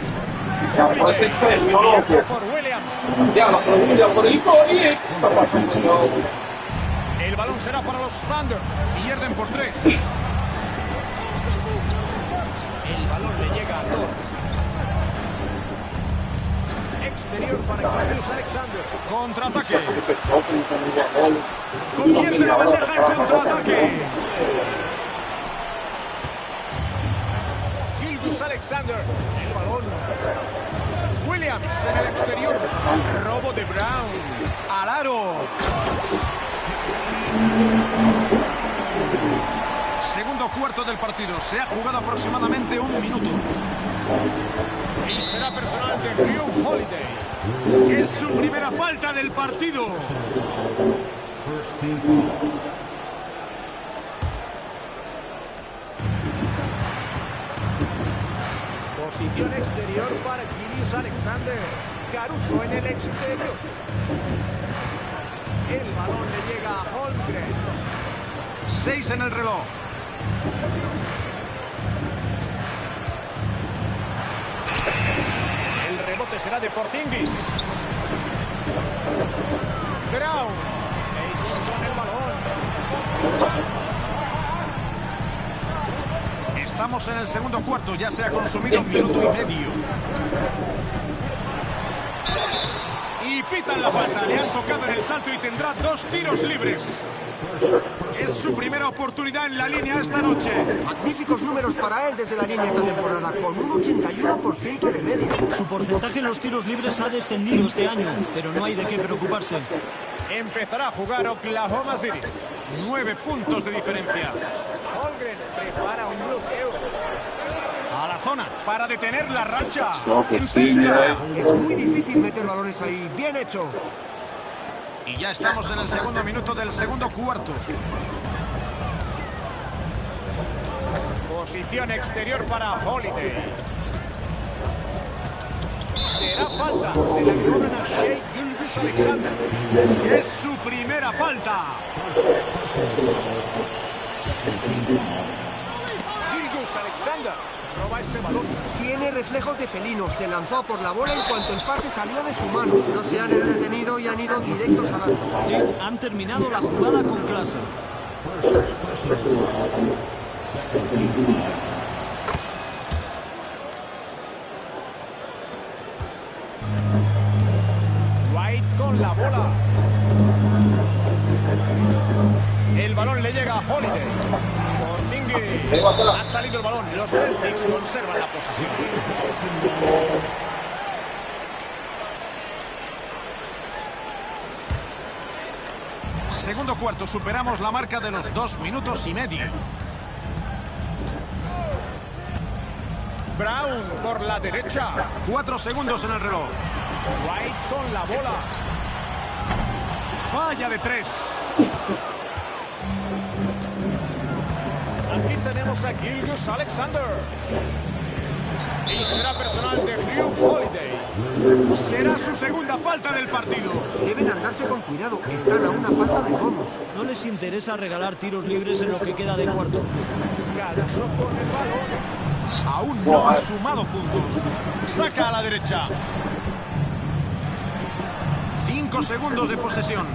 Por Williams. ¿Qué está pasando? El balón será para los Thunder. Pierden por 3. El balón le llega a Thor. Exterior para Gilius Alexander. Contraataque. Convierte la bandeja en contraataque. Gilius Alexander. El balón. Williams en el exterior. Robo de Brown. Al aro. Segundo cuarto del partido. Se ha jugado aproximadamente 1 minuto. Y será personal de Drew Holiday. Es su primera falta del partido. Posición exterior para Gilius Alexander. Caruso en el exterior. El balón le llega a Holmgren. 6 en el reloj. El rebote será de Porzingis. Brown. Tatum con el balón. Estamos en el segundo cuarto. Ya se ha consumido 1 minuto y medio. Y pitan la falta. Le han tocado en el salto y tendrá 2 tiros libres. Es su primera oportunidad en la línea esta noche. Magníficos números para él desde la línea esta temporada, con un 81% de media. Su porcentaje en los tiros libres ha descendido este año, pero no hay de qué preocuparse. Empezará a jugar Oklahoma City. 9 puntos de diferencia. Holmgren prepara un bloqueo. A la zona para detener la racha. Encesta. Es muy difícil meter balones ahí. Bien hecho. Y ya estamos en el segundo minuto del segundo cuarto. Posición exterior para Holiday. Será falta. Se la cobran a Shea Gilgeous Alexander. Es su primera falta. Gilgeous Alexander roba ese balón. Tiene reflejos de felino. Se lanzó por la bola en cuanto el pase salió de su mano. No se han entretenido y han ido directos al arco. Sí, han terminado la jugada con clase. White con la bola. El balón le llega a Holiday. Porzingis. Ha salido el balón. Los Celtics conservan la posesión. Segundo cuarto, superamos la marca de los 2 minutos y medio. Brown por la derecha. 4 segundos en el reloj. White con la bola. Falla de 3. Aquí tenemos a Gilgeous Alexander. Y será personal de Drew Holiday. Será su segunda falta del partido. Deben andarse con cuidado. Están a una falta de bonus. No les interesa regalar tiros libres en lo que queda de cuarto. Caruso con el balón. Aún no ha sumado puntos. Saca a la derecha. 5 segundos de posesión.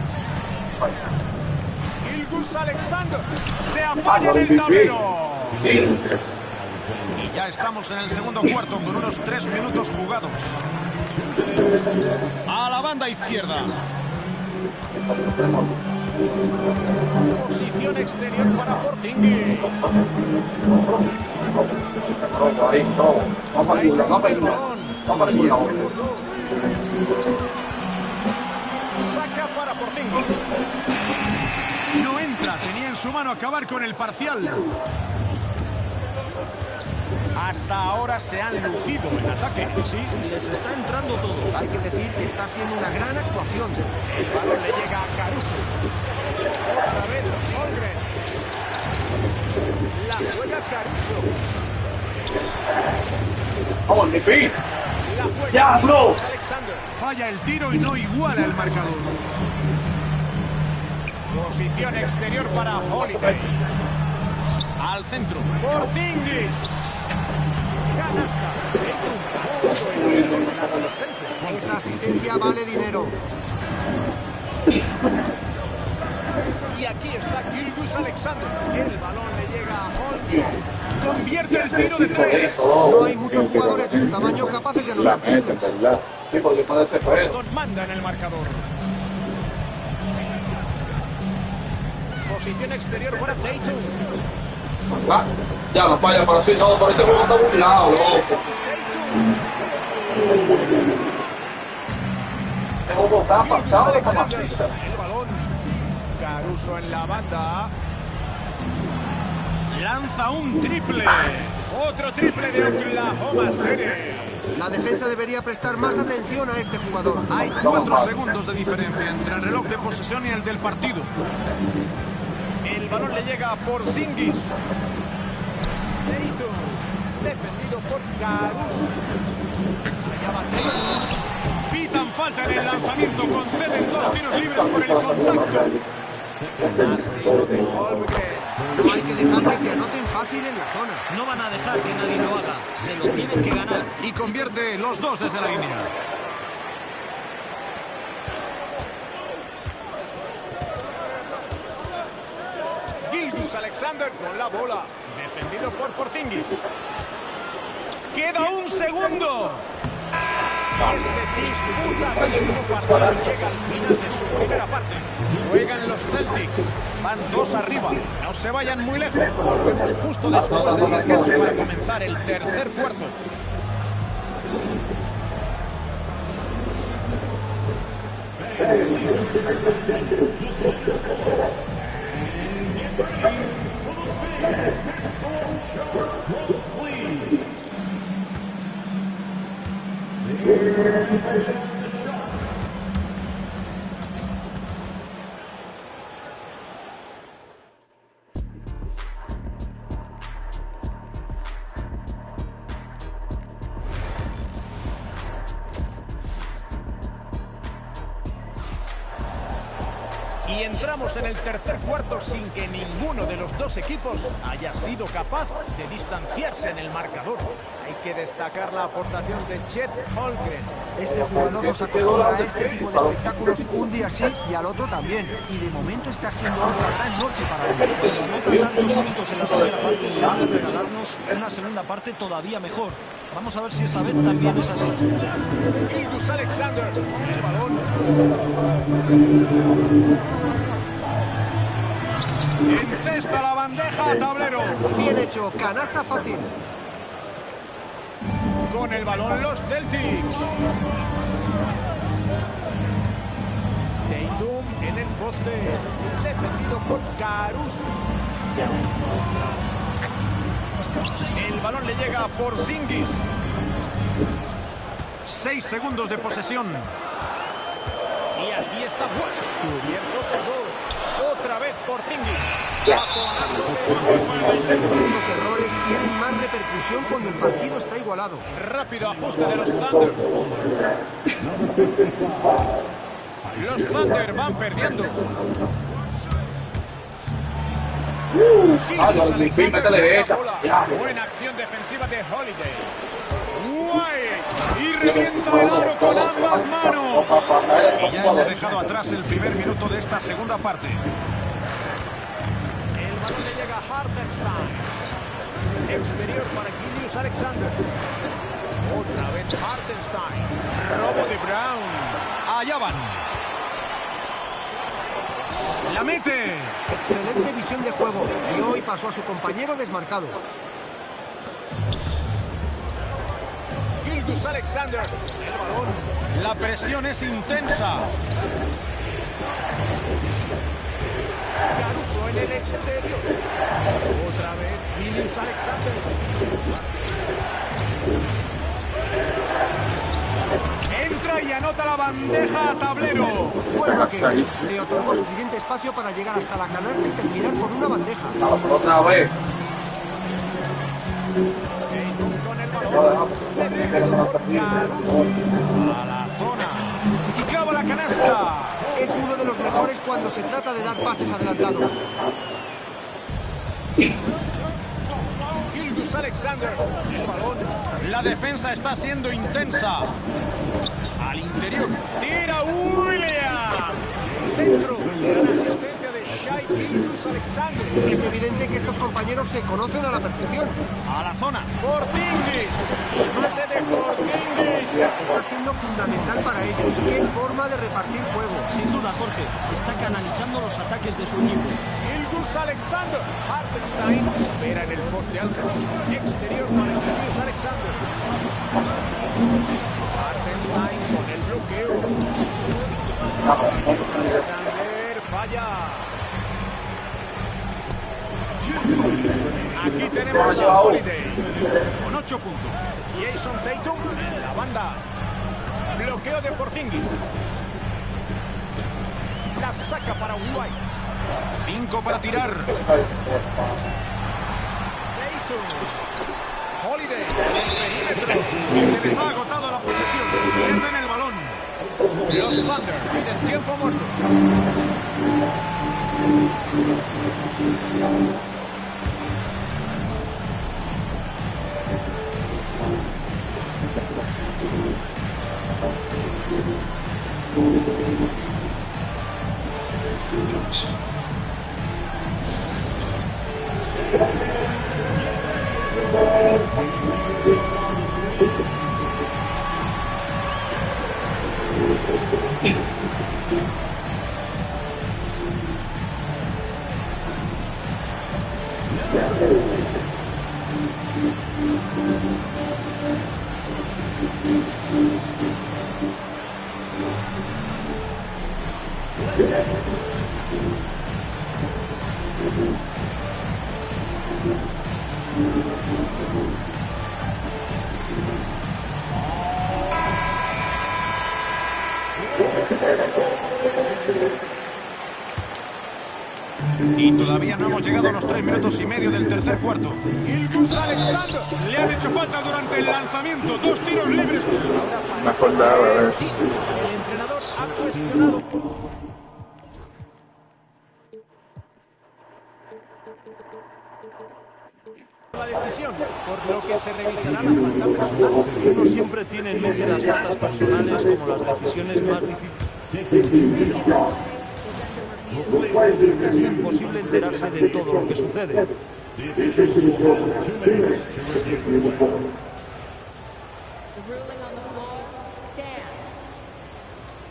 Gilgeous Alexander se apoya en el tablero. Sí. Y ya estamos en el segundo cuarto con unos 3 minutos jugados. A la banda izquierda. Posición exterior para Porzingis. Ahí, todo. Vamos para el balón. Vamos para el balón. Saca para Porzingis. No entra, tenía en su mano acabar con el parcial. Hasta ahora se han lucido en ataque. Sí, les está entrando todo. Hay que decir que está haciendo una gran actuación. El balón le llega a Caruso. Otra vez Holmgren. La juega Caruso. Vamos, mi pin. La juega ¡Ya, no! Alexander. Falla el tiro y no iguala el marcador. Posición exterior para Holiday. Al centro. Porzingis. Canasta. Esa asistencia vale dinero. Y aquí está Gilgeous Alexander. El balón le llega a Holmgren. Convierte el tiro de 3. No hay muchos jugadores de su tamaño capaces de anotar triples. Sí, porque puede ser feo. Boston manda en el marcador. Posición exterior para Tatum. Ah, ya no falla, pero sí, no, por este juego está burlado, loco. Este juego está pasado de esta masita. El balón. Caruso en la banda. Lanza un triple. Otro triple de Oklahoma City. La defensa debería prestar más atención a este jugador. Hay 4 segundos de diferencia entre el reloj de posesión y el del partido. El balón le llega a Porzingis. Tatum, defendido por Caruso. Allá va Tatum. Pitan falta en el lanzamiento. Conceden 2 tiros libres por el contacto. No hay que dejar que te anoten fácil en la zona. No van a dejar que nadie lo haga. Se lo tienen que ganar. Y convierte los 2 desde la línea. Gilgeous Alexander con la bola. Defendido por Porzingis. Queda un segundo. Este disputadísimo partido llega al final de su primera parte. Juegan los Celtics. Van 2 arriba. No se vayan muy lejos. Volvemos justo después del descanso para comenzar el tercer cuarto. Y entramos en el tercer cuarto sin que ninguno de los 2 equipos haya sido capaz de distanciarse en el marcador. Hay que destacar la aportación de Chet Holmgren. Este jugador nos acostumbra a este tipo de espectáculos un día sí y al otro también. Y de momento está siendo otra gran noche para él. Cuando nota tantos minutos en la primera parte, suele regalarnos una segunda parte todavía mejor. Vamos a ver si esta vez también es así. Gilgeous Alexander, el balón. Encesta la bandeja a tablero. Bien hecho, canasta fácil. Con el balón los Celtics. Tatum en el poste. Defendido por Caruso. El balón le llega a Porzingis. 6 segundos de posesión. Y aquí está fuera. Cubierto por 2. Otra vez Porzingis. Estos errores tienen más repercusión cuando el partido está igualado. Rápido ajuste de los Thunder. Los Thunder van perdiendo. Al fin, métele esa. Ya. Buena acción defensiva de Holiday. White. Y revienta el aro con ambas manos. Y ya hemos dejado atrás el primer minuto de esta segunda parte. El balón le llega a Hartenstein. Exterior para Julius Alexander. Otra vez Hartenstein. Robo de Brown. Allá van. La mete. Excelente visión de juego. Y hoy pasó a su compañero desmarcado. Julius Alexander. El balón. La presión es intensa. Caruso en el exterior. Otra vez Julius Alexander. Entra y anota la bandeja a tablero. Buen bloqueo. Le otorgó suficiente espacio para llegar hasta la canasta y terminar con una bandeja. Otra vez. Tatum con el balón. A la zona. Y clava la canasta. Es uno de los mejores cuando se trata de dar pases adelantados. Julius Alexander. El balón. La defensa está siendo intensa. Al interior. Tira Williams. Dentro. Gran asistencia de Shai Julius Alexander. Es evidente que estos compañeros se conocen a la perfección. A la zona. Porzingis. Mete de Porzingis. Está siendo fundamental para ellos. Qué forma de repartir juego. Sin duda, Jorge, está canalizando los ataques de su equipo. Julius Alexander. Hartenstein opera en el poste alto. Exterior para Julius Alexander. Hartenstein con el bloqueo. Alexander falla. Aquí tenemos a Holiday. Con 8 puntos. Jason Tatum en la banda. Bloqueo de Porzingis. La saca para White. 5 para tirar. Tatum. Holiday. El perímetro. Y se les ha agotado la posesión. Pierden el balón. Los Thunder piden tiempo muerto. Y todavía no hemos llegado a los 3 minutos y medio del tercer cuarto. Julius Alexander. Le han hecho falta durante el lanzamiento. 2 tiros libres. Me acordaba, ¿ves? El entrenador ha cuestionado. La decisión, por lo que se revisará la falta personal. Uno siempre tiene en mente las faltas personales como las decisiones más difíciles. Es imposible enterarse de todo lo que sucede.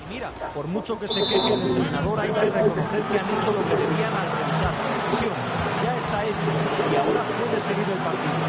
Mira, por mucho que se queje el entrenador, hay que reconocer que han hecho lo que debían al revisar la decisión. Ya está hecho y ahora puede seguir el partido.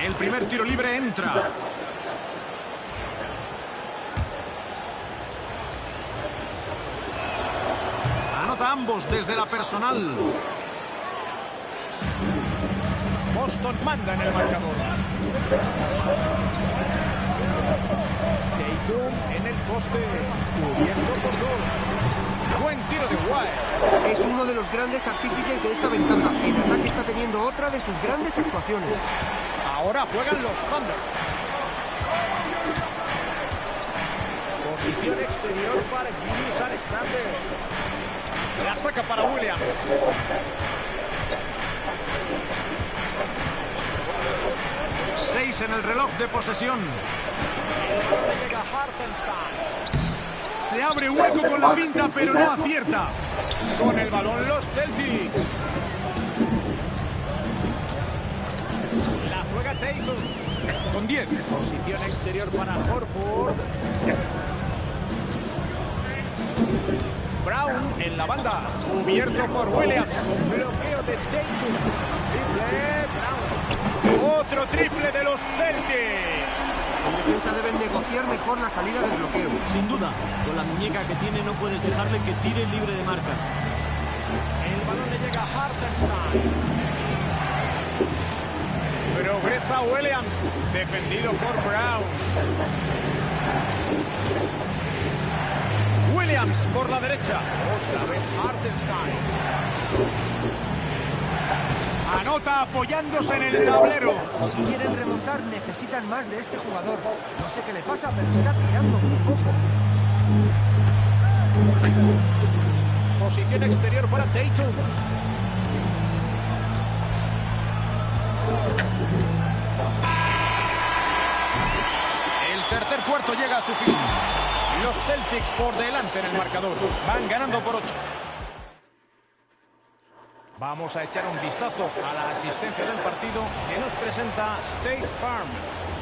El primer tiro libre entra. anota ambos desde la personal. Boston manda en el marcador. Tatum en el poste, cubierto por dos. Buen tiro de White. Es uno de los grandes artífices de esta ventaja. En ataque está teniendo otra de sus grandes actuaciones. Ahora juegan los Thunder. Posición exterior para Julius Alexander. La saca para Williams. Seis en el reloj de posesión. Se abre hueco con la finta, pero no acierta. Con el balón los Celtics. La juega Tatum. Con 10. Posición exterior para Horford. Brown en la banda. Cubierto por Williams. Bloqueo de Tatum. Triple Brown. Otro triple de los Celtics. En defensa deben negociar mejor la salida del bloqueo. Sin duda, con la muñeca que tiene no puedes dejarle que tire libre de marca. El balón le llega a Hartenstein. Progresa Williams, defendido por Brown. Williams por la derecha. Otra vez Hartenstein. Anota apoyándose en el tablero. Si quieren remontar, necesitan más de este jugador. No sé qué le pasa, pero está tirando muy poco. Posición exterior para Tatum. El tercer cuarto llega a su fin. Los Celtics por delante en el marcador. Van ganando por 8. Vamos a echar un vistazo a la asistencia del partido que nos presenta State Farm.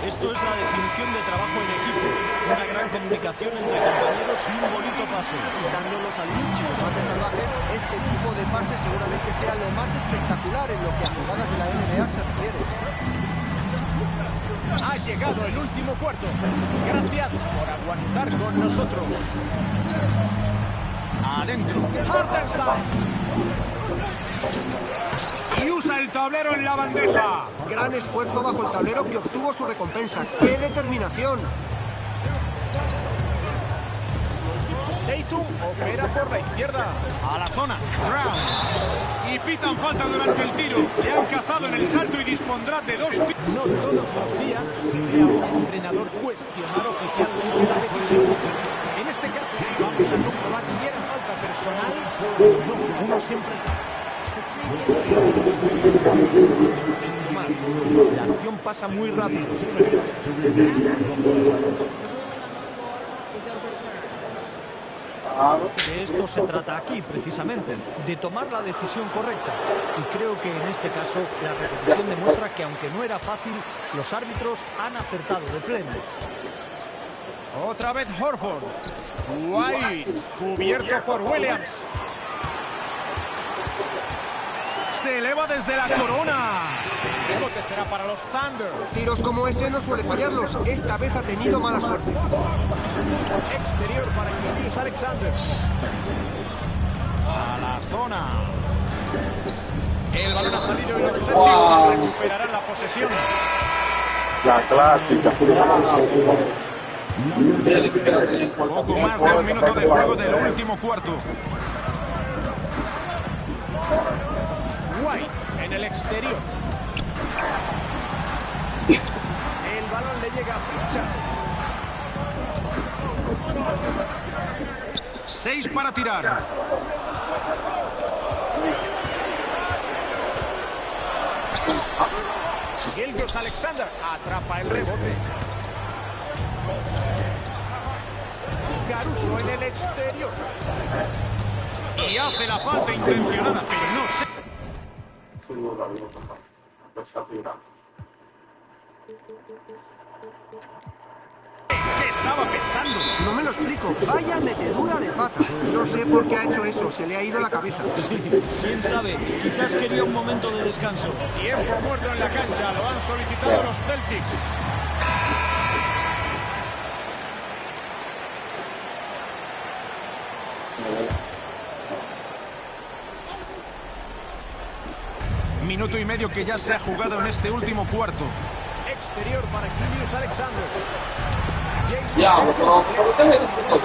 Esto es la definición de trabajo en equipo. Una gran comunicación entre compañeros y un bonito pase. Quitando los alineos y los mates salvajes, este tipo de pase seguramente sea lo más espectacular en lo que a jugadas de la NBA se refiere. Ha llegado el último cuarto. Gracias por aguantar con nosotros. Adentro, Hartenstein. Y usa el tablero en la bandeja. Gran esfuerzo bajo el tablero que obtuvo su recompensa. ¡Qué determinación! Tatum opera por la izquierda. A la zona. Brown. Y pitan falta durante el tiro. Le han cazado en el salto y dispondrá de 2 tiros. No todos los días se ve a un entrenador cuestionar oficialmente la decisión. En este caso vamos a comprobar si era falta personal o no. Uno siempre... La acción pasa muy rápido. De esto se trata aquí, precisamente, de tomar la decisión correcta. Y creo que en este caso la repetición demuestra que aunque no era fácil, los árbitros han acertado de pleno. Otra vez Horford. White, cubierto por Williams. Se eleva desde la corona. El rebote será para los Thunder. Tiros como ese no suele fallarlos. Esta vez ha tenido mala suerte. Exterior para Julius Alexander. A la zona. El balón ha salido y los Celtics recuperarán la posesión. La clásica. Poco más de un minuto de juego del último cuarto. White en el exterior. El balón le llega a Pritchard. 6 para tirar. Julius Alexander atrapa el rebote. Caruso en el exterior. Y hace la falta intencionada, pero no sé. ¿Qué estaba pensando? No me lo explico. Vaya metedura de pata. No sé por qué ha hecho eso. Se le ha ido la cabeza. ¿Quién sabe? Quizás quería un momento de descanso. Tiempo muerto en la cancha. Lo han solicitado los Celtics. Minuto y medio que ya se ha jugado en este último cuarto. Exterior para Julius Alexander. Ya, pero ustedes dicen todo.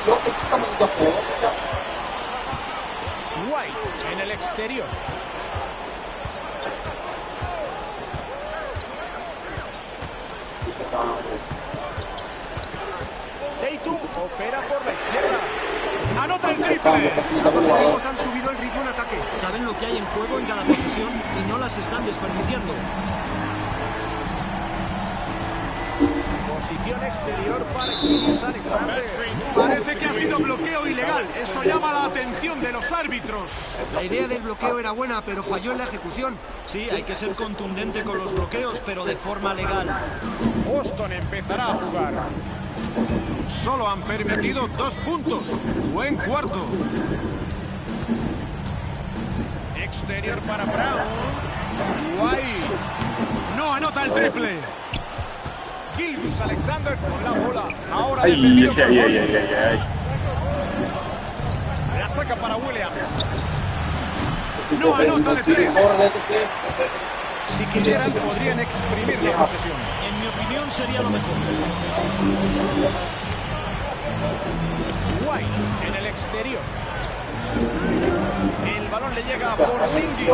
Yo que estamos en White en el exterior. Tatum opera por la izquierda. Anota el triple. Los equipos han subido el ritmo en ataque. Saben lo que hay en juego en cada posesión y no las están desperdiciando. Posición exterior para Julius Alexander. Parece que ha sido bloqueo ilegal. Eso llama la atención de los árbitros. La idea del bloqueo era buena, pero falló en la ejecución. Sí, hay que ser contundente con los bloqueos, pero de forma legal. Boston empezará a jugar. Solo han permitido 2 puntos. Buen cuarto. Exterior para Brown. White. No anota el triple. Julius Alexander con la bola. Ahora Ay, defendido por ay, Holmes. ay. La saca para Williams. No anota de 3. Si quisieran, podrían exprimir la posesión. En mi opinión sería lo mejor. White en el exterior. El balón le llega a Porzingis.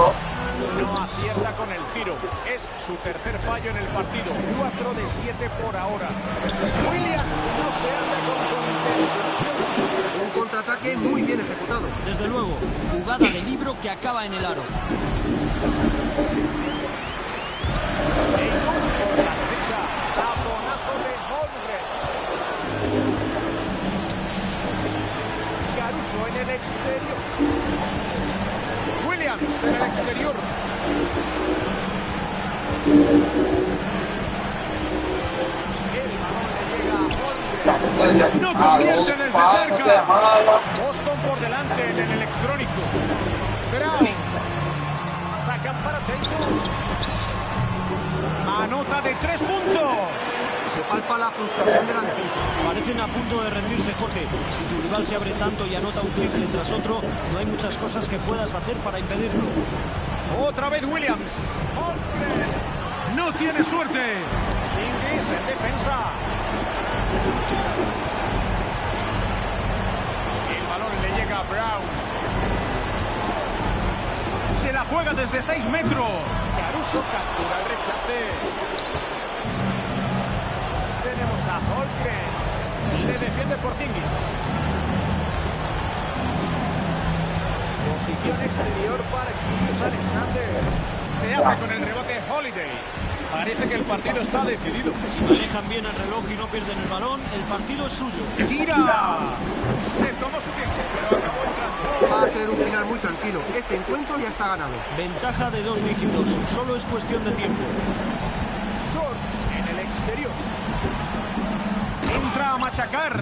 No acierta con el tiro. Es su tercer fallo en el partido. 4 de 7 por ahora. Williams no se anda con contemplación. Un contraataque muy bien ejecutado. Desde luego, jugada de libro que acaba en el aro. Tatum por la derecha. Taponazo de Holmgren. Caruso en el exterior. Williams en el exterior. El balón le llega a Holmgren. No convierte desde cerca. Boston por delante en el electrónico. Brown. Sacan para Tatum. Anota de 3 puntos. Se palpa la frustración de la defensa. Parecen a punto de rendirse, Jorge. Si tu rival se abre tanto y anota un triple tras otro, no hay muchas cosas que puedas hacer para impedirlo. Otra vez Williams. Holmgren. No tiene suerte. Inglis en defensa. El balón le llega a Brown. Se la juega desde 6 metros. Caruso captura el rechace. Tenemos a Holmgren. Le defiende Porzingis. Posición exterior para Julius Alexander. Se abre con el rebote Holiday. Parece que el partido está decidido. Si manejan bien el reloj y no pierden el balón, el partido es suyo. ¡Tira! Se tomó su tiempo, pero acabó entrando. Va a ser un final muy tranquilo. Este encuentro ya está ganado. Ventaja de 2 dígitos. Solo es cuestión de tiempo. Gord en el exterior. Entra a machacar.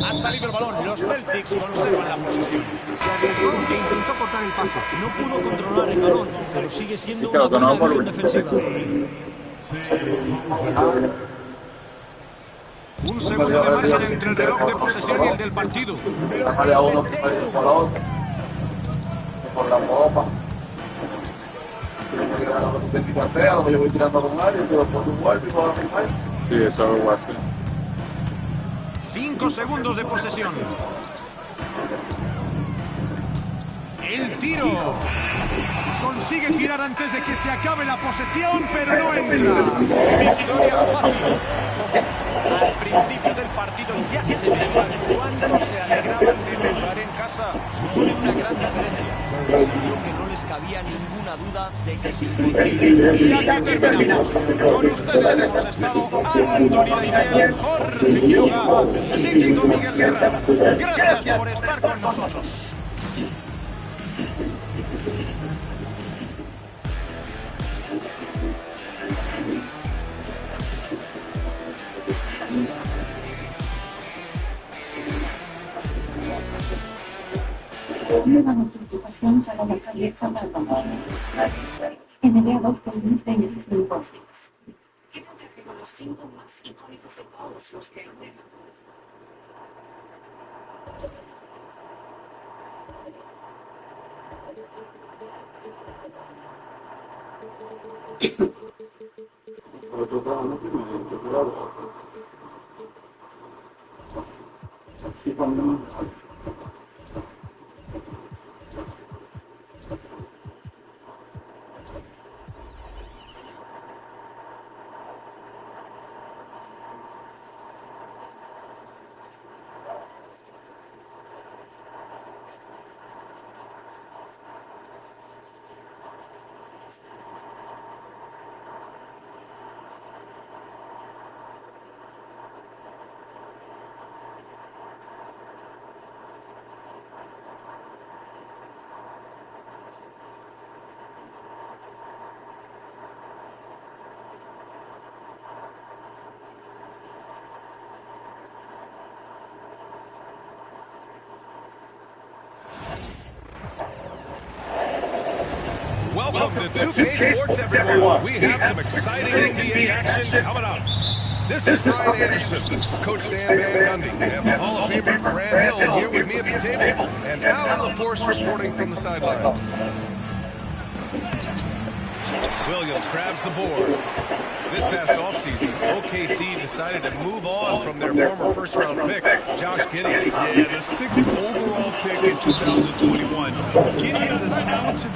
Ha salido el balón. Los Celtics conservan la posesión. Se arriesgó e intentó cortar el paso. No pudo controlar el balón, pero sigue siendo Claro, una buena no, acción defensiva. Un segundo de margen entre el reloj de posesión y el del partido. Dale a uno por la otra. Por la copa. Sea lo que yo voy tirando con alguien, pero por tu cuerpo y por la mitad. Sí, eso es algo así. 5 segundos de posesión. El tiro. Consigue tirar antes de que se acabe la posesión, pero no entra. Victoria fácil. Al principio del partido ya se veía cuánto se alegraban de jugar en casa. Supone una gran diferencia. Decidió que no les cabía ninguna duda de que se encontrarían. Y aquí terminamos. Con ustedes hemos estado Antonio Dinel, Jorge Quiroga, Síndico Miguel Serra. Gracias por estar con nosotros. Nueva notificación para la cabeza NBA2K25. Quédate con los síntomas icónicos de todos los que juegan. Welcome to 2K Sports, everyone. We have some exciting NBA action coming up. This is Brian Anderson, Coach Stan Van Gundy, and the Hall of Famer Grant Hill here with me at the table, and Alan LaForce reporting from the sideline. Williams grabs the board. This past offseason, OKC decided to move on from their former first-round pick, Josh Giddey. Yeah, the 6th overall pick in 2021. Giddey is a talented...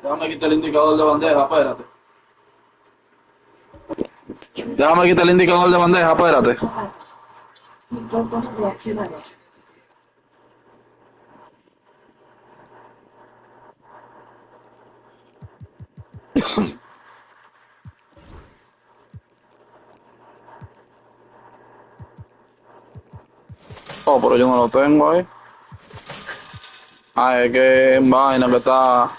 Déjame quitar el indicador de bandeja, espérate. Déjame quitar el indicador de bandeja, espérate. Oh, pero yo no lo tengo ahí. Ay, es que en vaina que está...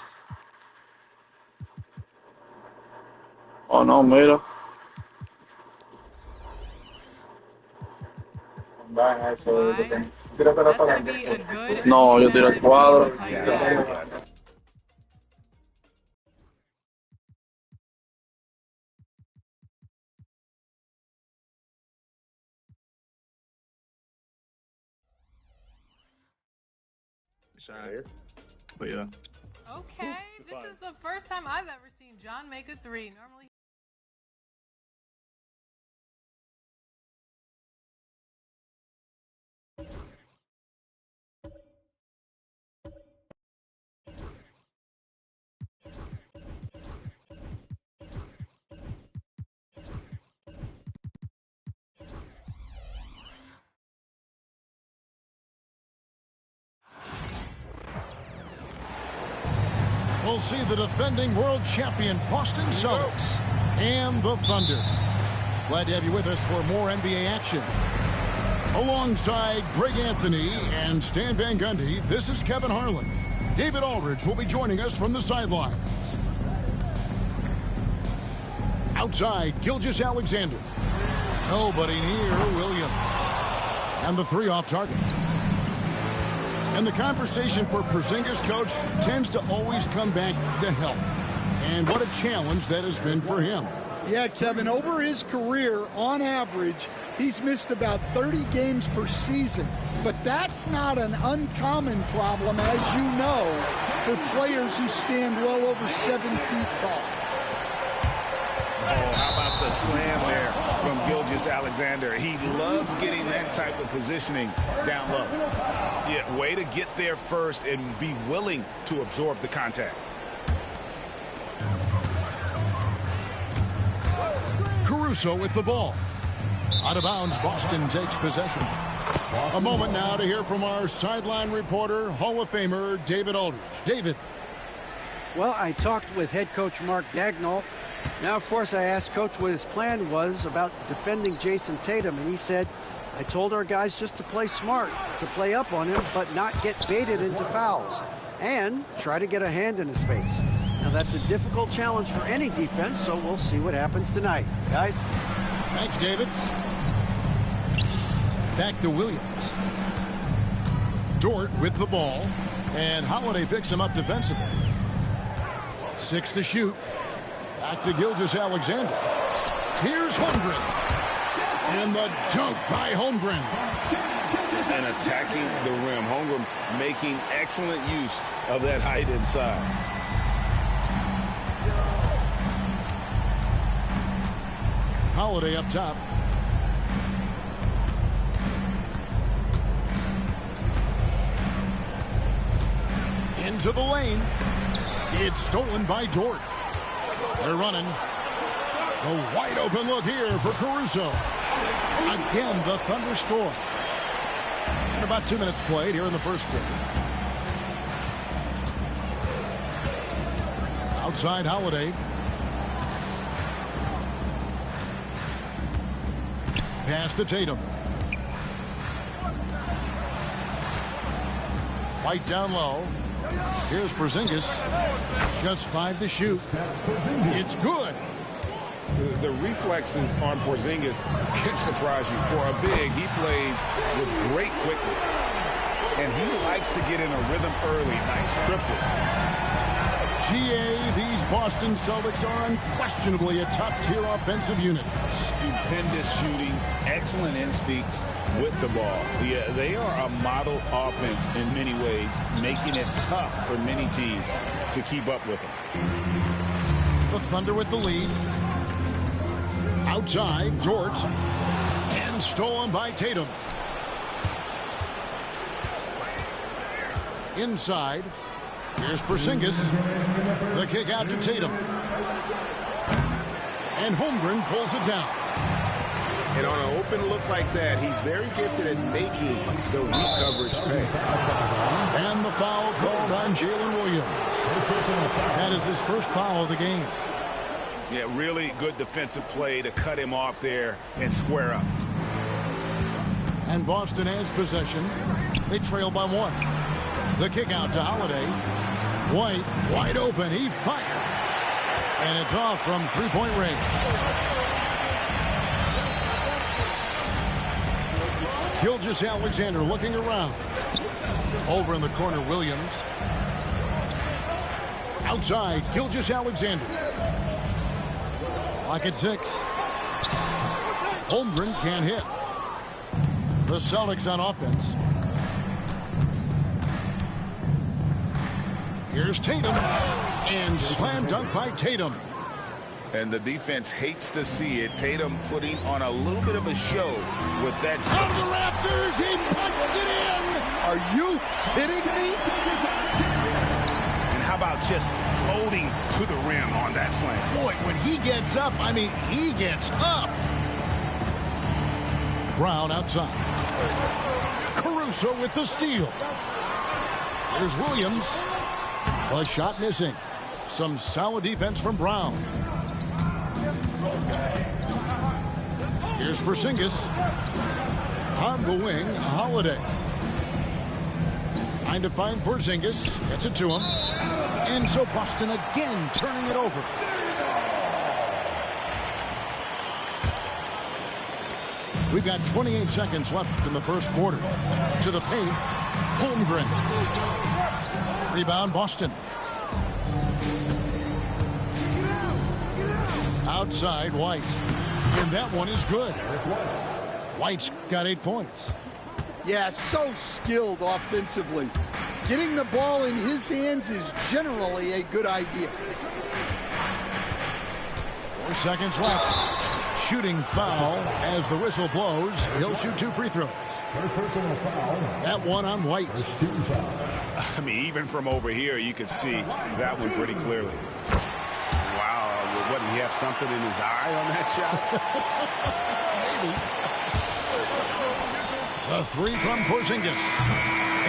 Oh, no, mira. No, yo tiro el cuadro. But yeah. Okay, this is the first time I've ever seen John make a three. Normally. We'll see the defending world champion Boston Celtics and the Thunder. Glad to have you with us for more NBA action. Alongside Greg Anthony and Stan Van Gundy, this is Kevin Harlan. David Aldridge will be joining us from the sidelines. Outside, Gilgeous-Alexander. Nobody near Williams. And the three off target. And the conversation for Porzingis, coach, tends to always come back to health. And what a challenge that has been for him. Yeah, Kevin, over his career, on average, he's missed about 30 games per season. But that's not an uncommon problem, as you know, for players who stand well over 7 feet tall. Oh, how about the slam there from Gilgeous-Alexander? He loves getting that type of positioning down low. Yeah, way to get there first and be willing to absorb the contact. Caruso with the ball. Out of bounds, Boston takes possession. A moment now to hear from our sideline reporter, Hall of Famer David Aldridge. David. Well, I talked with head coach Mark Dagnall. Now, of course, I asked Coach what his plan was about defending Jason Tatum, and he said, I told our guys just to play smart, to play up on him, but not get baited into fouls, and try to get a hand in his face. Now, that's a difficult challenge for any defense, so we'll see what happens tonight. Guys? Thanks, David. Back to Williams. Dort with the ball, and Holiday picks him up defensively. 6 to shoot. Back to Gilgeous-Alexander. Here's Holmgren. And the dunk by Holmgren. And attacking the rim. Holmgren making excellent use of that height inside. Holiday up top. Into the lane. It's stolen by Dort. They're running. The wide open look here for Caruso. Again, the Thunder score. And about 2 minutes played here in the first quarter. Outside Holiday. Pass to Tatum. White down low. Here's Porzingis. Just 5 to shoot. It's good. The reflexes on Porzingis can surprise you. For a big, he plays with great quickness. And he likes to get in a rhythm early. Nice triple. GA, these Boston Celtics are unquestionably a top-tier offensive unit. Stupendous shooting, excellent instincts with the ball. Yeah, they are a model offense in many ways, making it tough for many teams to keep up with them. The Thunder with the lead. Outside, Dort. And stolen by Tatum. Inside. Here's Porzingis. The kick out to Tatum. And Holmgren pulls it down. And on an open look like that, he's very gifted at making the weak coverage pay. And the foul called on Jalen Williams. That is his first foul of the game. Yeah, really good defensive play to cut him off there and square up. And Boston has possession. They trail by 1. The kick out to Holiday. White, wide open. He fires. And it's off from three-point range. Gilgeous-Alexander looking around. Over in the corner, Williams. Outside, Gilgeous-Alexander. Lock at 6. Holmgren can't hit. The Celtics on offense. Here's Tatum. And slam dunk by Tatum. And the defense hates to see it. Tatum putting on a little bit of a show with that. Out of the rafters, he punched it in. Are you kidding me? And how about just floating to the rim on that slam? Boy, when he gets up, I mean, he gets up. Brown outside. Caruso with the steal. Here's Williams. A shot missing. Some solid defense from Brown. Here's Porzingis. On the wing, Holiday. Trying to find Porzingis. Gets it to him. And so Boston again turning it over. We've got 28 seconds left in the first quarter. To the paint, Holmgren. Rebound, Boston. Outside, White. And that one is good. White's got 8 points. Yeah, so skilled offensively. Getting the ball in his hands is generally a good idea. 4 seconds left. Shooting foul as the whistle blows. He'll shoot 2 free throws. That one on White. I mean, even from over here, you can see that one pretty clearly. Wow, what, did he have something in his eye on that shot? Maybe. The 3 from Porzingis.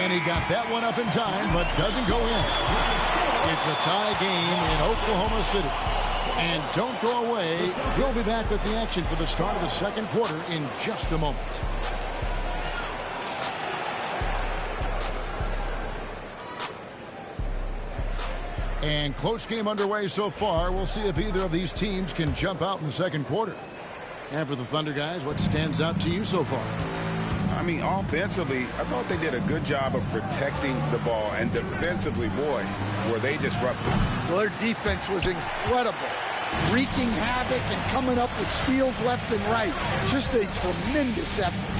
And he got that one up in time, but doesn't go in. It's a tie game in Oklahoma City. And don't go away. We'll be back with the action for the start of the second quarter in just a moment. And close game underway so far. We'll see if either of these teams can jump out in the second quarter. And for the Thunder guys, what stands out to you so far? I mean, offensively, I thought they did a good job of protecting the ball. And defensively, boy, were they disruptive. Well, their defense was incredible. wreaking havoc and coming up with steals left and right. Just a tremendous effort.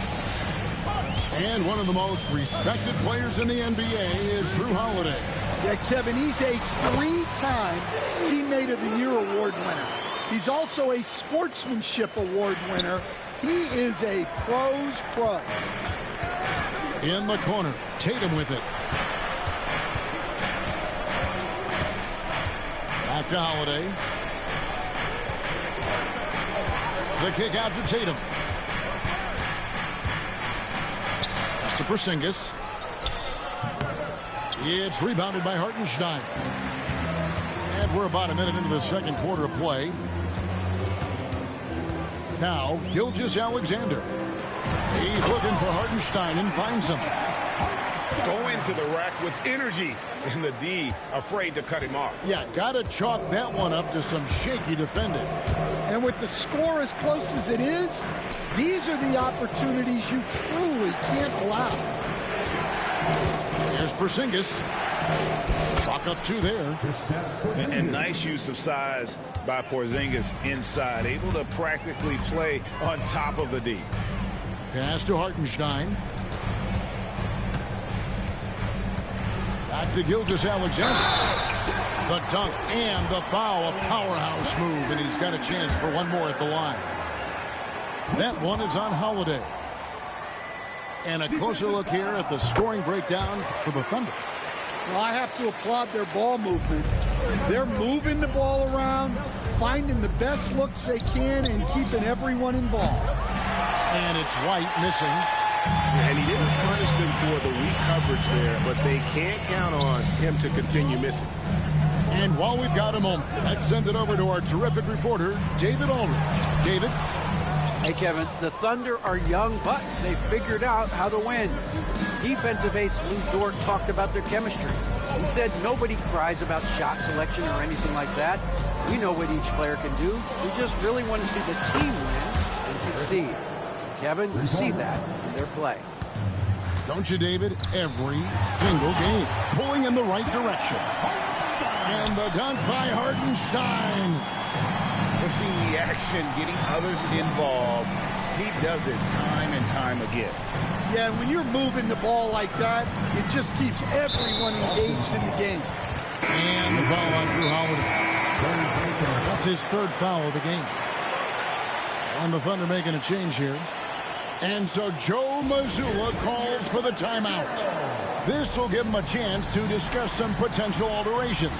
And one of the most respected players in the NBA is Drew Holiday. Yeah, Kevin, he's a 3-time Teammate of the Year award winner. He's also a Sportsmanship Award winner. He is a pro's pro. In the corner, Tatum with it. Back to Holiday. The kick out to Tatum. Pass to Porzingis. It's rebounded by Hartenstein. And we're about a minute into the second quarter of play. Now, Gilgeous-Alexander. He's looking for Hartenstein and finds him. Go into the rack with energy, and the D afraid to cut him off. Yeah, gotta chalk that one up to some shaky defending. And with the score as close as it is, these are the opportunities you truly can't allow. Here's Porzingis. Chalk up 2 there. And nice use of size by Porzingis inside, able to practically play on top of the D. Pass to Hartenstein. Back to Gilgeous-Alexander. The dunk and the foul, a powerhouse move, and he's got a chance for one more at the line. That one is on Holiday. And a closer look here at the scoring breakdown for the Thunder. Well, I have to applaud their ball movement. They're moving the ball around, finding the best looks they can, and keeping everyone involved. And it's White missing. And he didn't punish them for the weak coverage there, but they can't count on him to continue missing. And while we've got a moment, let's send it over to our terrific reporter, David Aldridge. David? Hey, Kevin, the Thunder are young, but they figured out how to win. Defensive ace Lou Dort talked about their chemistry. He said nobody cries about shot selection or anything like that. We know what each player can do. We just really want to see the team win and succeed. Kevin, you see that in their play. Don't you, David? Every single game. Pulling in the right direction. And the dunk by Hartenstein. We're seeing the action, getting others involved. He does it time and time again. Yeah, when you're moving the ball like that, it just keeps everyone engaged in the game. And the foul on Drew Holiday. That's his 3rd foul of the game. And the Thunder making a change here. And so Joe Mazzulla calls for the timeout. This will give him a chance to discuss some potential alterations.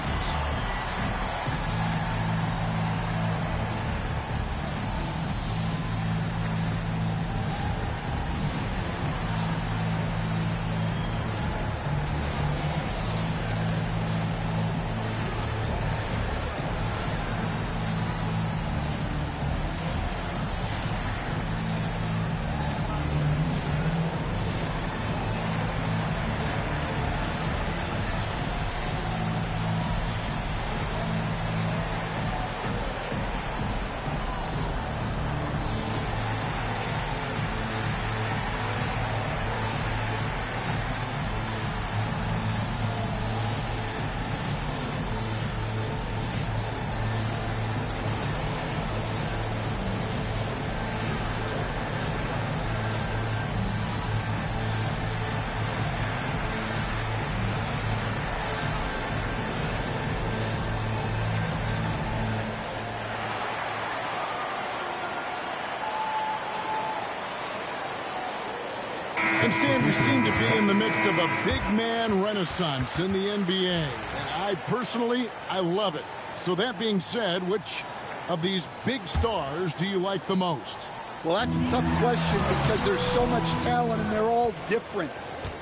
And Stan, we seem to be in the midst of a big man renaissance in the NBA. And I love it. So that being said, which of these big stars do you like the most? Well, that's a tough question because there's so much talent and they're all different.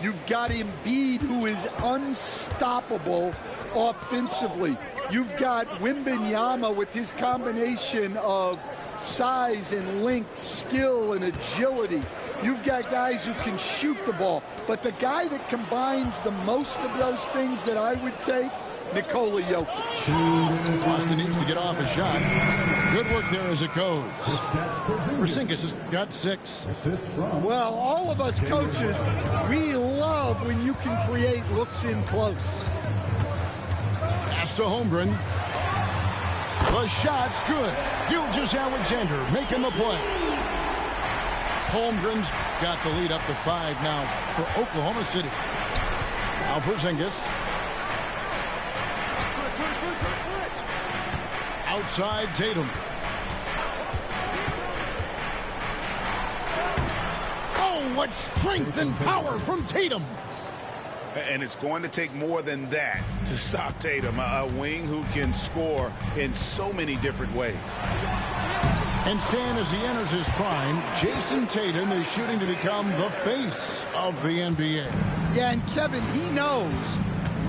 You've got Embiid, who is unstoppable offensively. You've got Wembanyama with his combination of size and length, skill and agility. You've got guys who can shoot the ball. But the guy that combines the most of those things that I would take, Nikola Jokic. Boston needs to get off a shot. Good work there as it goes. Porzingis has got 6. Well, all of us coaches, we love when you can create looks in close. Pass to Holmgren. The shot's good. Gilgeous-Alexander making the play. Holmgren's got the lead up to 5 now for Oklahoma City. Now Porzingis. Outside Tatum. Oh, what strength and power from Tatum. And it's going to take more than that to stop Tatum, a wing who can score in so many different ways. And Stan, as he enters his prime, Jason Tatum is shooting to become the face of the NBA. Yeah, and Kevin, he knows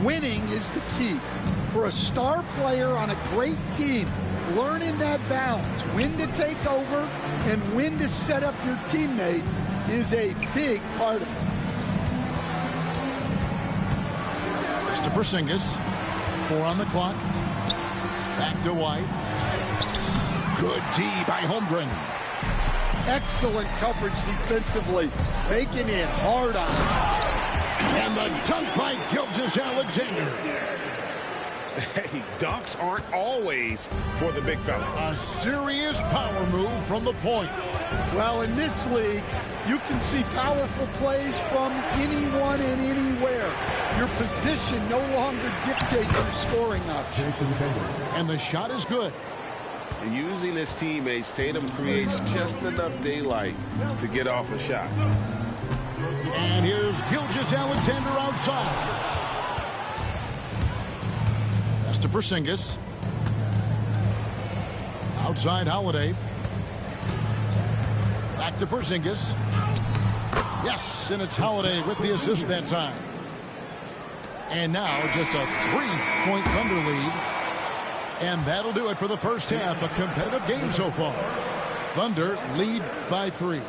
winning is the key. For a star player on a great team, learning that balance, when to take over and when to set up your teammates is a big part of it. To Porzingis. 4 on the clock. Back to White. Good D by Holmgren. Excellent coverage defensively. Making it hard on him. And the dunk by Gilgeous-Alexander. Hey, dunks aren't always for the big fella. A serious power move from the point. Well, in this league, you can see powerful plays from anyone and anywhere. Your position no longer dictates your scoring option. And the shot is good. Using his teammates, Tatum creates just enough daylight to get off a shot. And here's Gilgeous-Alexander outside. That's to Porzingis. Outside Holiday. Back to Porzingis. Yes, and it's Holiday with the assist that time. And now just a 3-point Thunder lead. And that'll do it for the first half. A competitive game so far. Thunder lead by 3.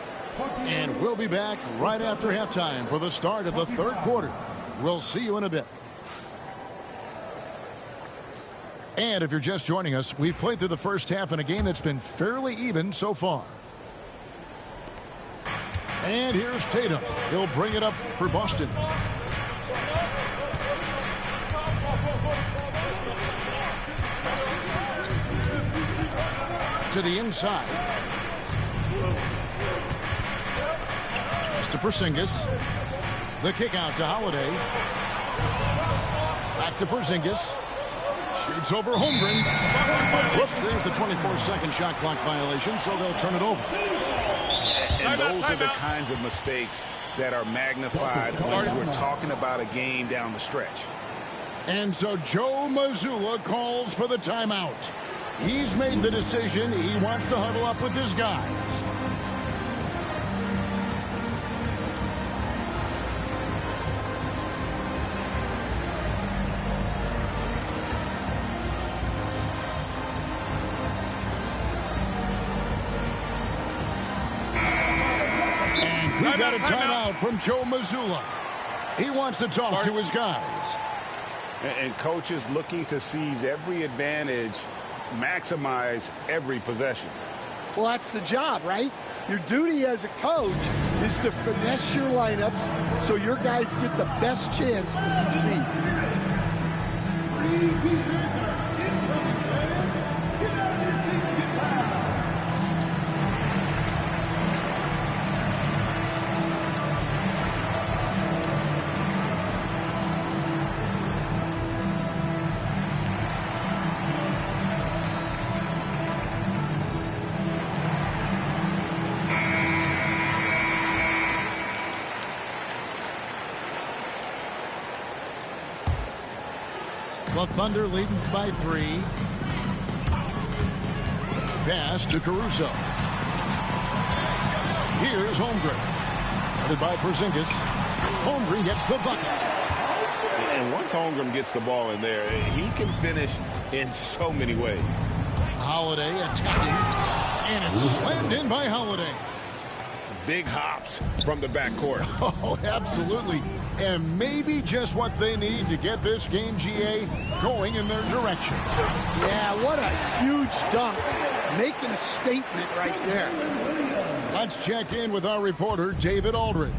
And we'll be back right after halftime for the start of the third quarter. We'll see you in a bit. And if you're just joining us, we've played through the first half in a game that's been fairly even so far. And here's Tatum. He'll bring it up for Boston. To the inside. That's to Porzingis. The kick out to Holiday. Back to Porzingis. Shoots over Holmgren. Whoops, there's the 24-second shot clock violation, so they'll turn it over. And those are the kinds of mistakes that are magnified when we're talking about a game down the stretch. And so Joe Mazzulla calls for the timeout. He's made the decision. He wants to huddle up with his guys. And we got a timeout from Joe Mazzulla. He wants to talk to his guys. And coach is looking to seize every advantage, maximize every possession. Well, that's the job, right? Your duty as a coach is to finesse your lineups so your guys get the best chance to succeed. The Thunder leading by 3. Pass to Caruso. Here's Holmgren. Headed by Porzingis. Holmgren gets the bucket. And once Holmgren gets the ball in there, he can finish in so many ways. Holiday attacking. And it's slammed in by Holiday. Big hops from the backcourt. Oh, absolutely. And maybe just what they need to get this game, GA, going in their direction. Yeah, what a huge dunk. Making a statement right there. Let's check in with our reporter, David Aldridge.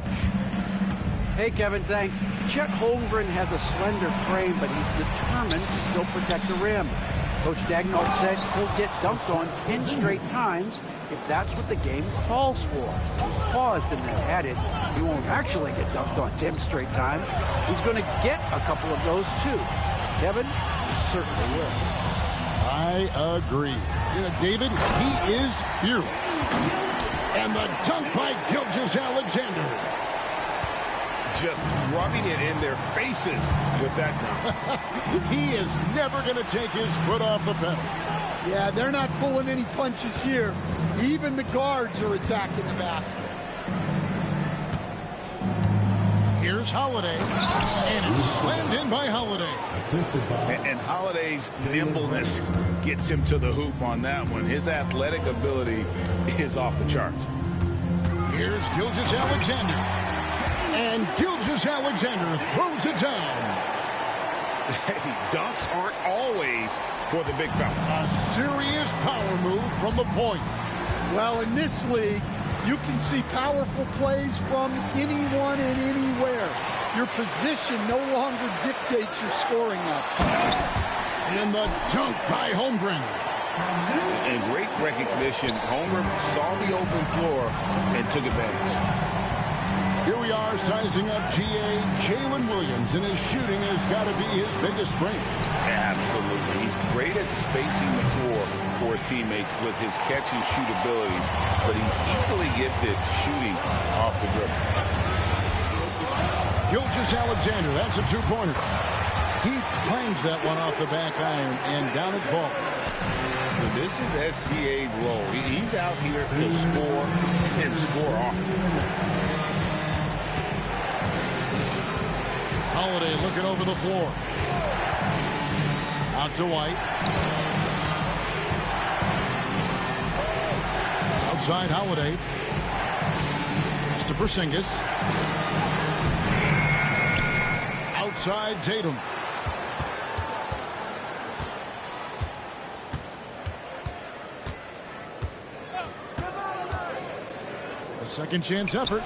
Hey, Kevin, thanks. Chet Holmgren has a slender frame, but he's determined to still protect the rim. Coach Dagnall said he'll get dunked on 10 straight times if that's what the game calls for. He paused and then added, he won't actually get dunked on 10 straight times. He's going to get a couple of those too. Kevin, he certainly will. I agree. David, he is fearless. And the dunk by Gilgeous-Alexander. Just rubbing it in their faces with that dunk. He is never going to take his foot off the pedal. Yeah, they're not pulling any punches here. Even the guards are attacking the basket. Here's Holiday, and it's slammed in by Holiday. And Holiday's nimbleness gets him to the hoop on that one. His athletic ability is off the charts. Here's Gilgeous-Alexander, and Gilgeous-Alexander throws it down. Dunks aren't always for the big fella. A serious power move from the point. Well, in this league, you can see powerful plays from anyone and anywhere. Your position no longer dictates your scoring option. And the dunk by Holmgren. And great recognition. Holmgren saw the open floor and took advantage. Here we are sizing up GA. Jalen Williams, and his shooting has got to be his biggest strength. Absolutely. He's great at spacing the floor for his teammates with his catch and shoot abilities, but he's equally gifted shooting off the dribble. Gilgeous-Alexander, that's a two-pointer. He clangs that one off the back iron, and down it falls. This is SGA's role. He's out here to score and score often. Holiday looking over the floor. Out to White. Outside Holiday. To Porzingis. Outside Tatum. A second chance effort.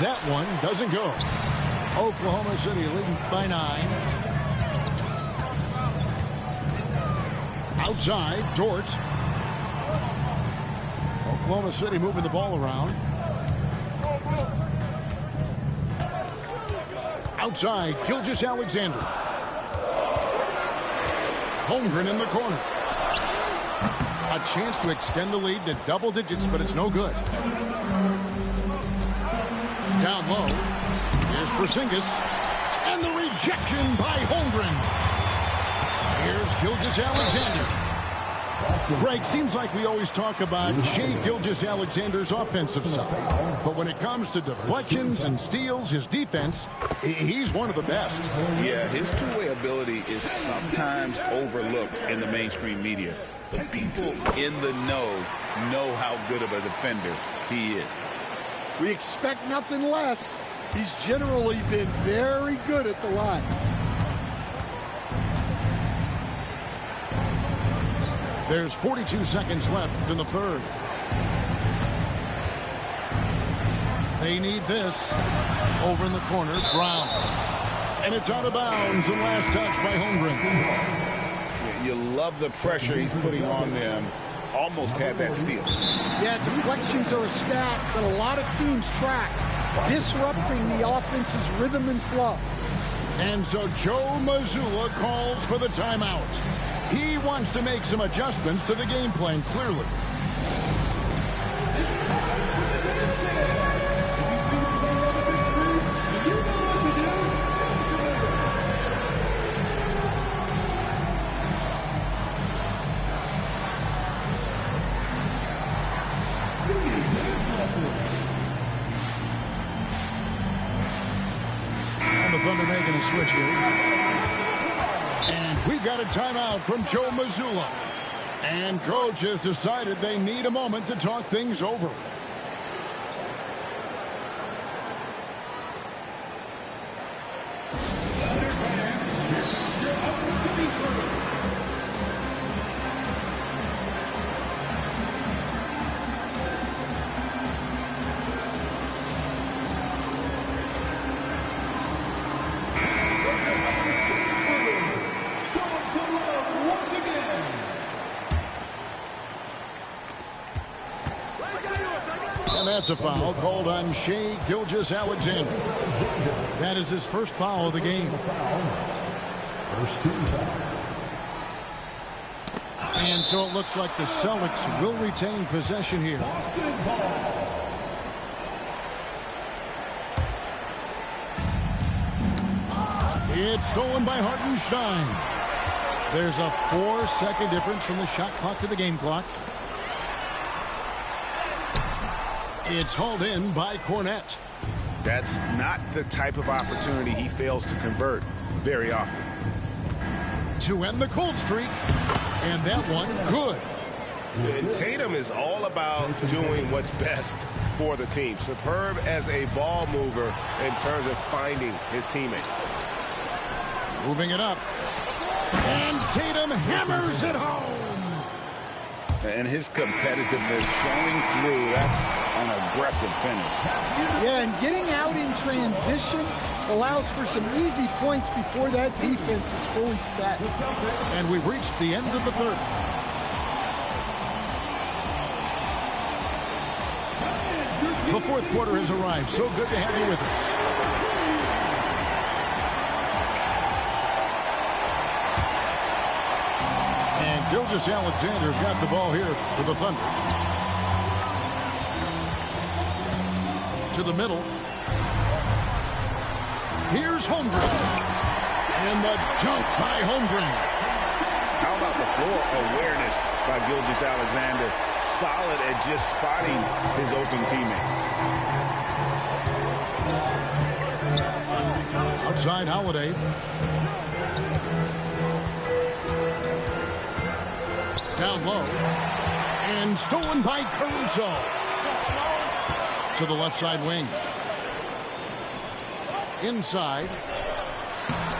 That one doesn't go. Oklahoma City leading by 9. Outside, Dort. Oklahoma City moving the ball around. Outside, Gilgeous-Alexander. Holmgren in the corner. A chance to extend the lead to double digits, but it's no good. Down low. Here's Porzingis, and the rejection by Holmgren. Here's Gilgeous-Alexander. Greg, seems like we always talk about Shai Gilgeous-Alexander's offensive side, but when it comes to deflections and steals, his defense, he's one of the best. Yeah, his two-way ability is sometimes overlooked in the mainstream media. The people in the know how good of a defender he is. We expect nothing less. He's generally been very good at the line. There's 42 seconds left in the third. They need this. Over in the corner, Brown. And it's out of bounds, and last touch by Holmgren. You love the pressure he's putting on them. Almost had that steal. Yeah, deflections are a stat that a lot of teams track, disrupting the offense's rhythm and flow. And so Joe Mazzulla calls for the timeout. He wants to make some adjustments to the game plan, clearly. Thunder making a switch here. And we've got a timeout from Joe Mazzulla. And coach has decided they need a moment to talk things over. That's a foul called on Shai Gilgeous-Alexander. That is his first foul of the game. First team foul. And so it looks like the Celtics will retain possession here. It's stolen by Hartenstein. There's a 4-second difference from the shot clock to the game clock. It's hauled in by Cornette. That's not the type of opportunity he fails to convert very often. To end the cold streak. And that one, good. And Tatum is all about doing what's best for the team. Superb as a ball mover in terms of finding his teammates. Moving it up. And Tatum hammers it home. And his competitiveness showing through. That's an aggressive finish. Yeah, and getting out in transition allows for some easy points before that defense is fully set. And we've reached the end of the third. The fourth quarter has arrived. So good to have you with us. And Gilgeous-Alexander's got the ball here for the Thunder. To the middle. Here's Holmgren. And the jump by Holmgren. How about the floor awareness by Gilgeous-Alexander? Solid at just spotting his open teammate. Outside Holiday. Down low. And stolen by Caruso. To the left side wing. Inside.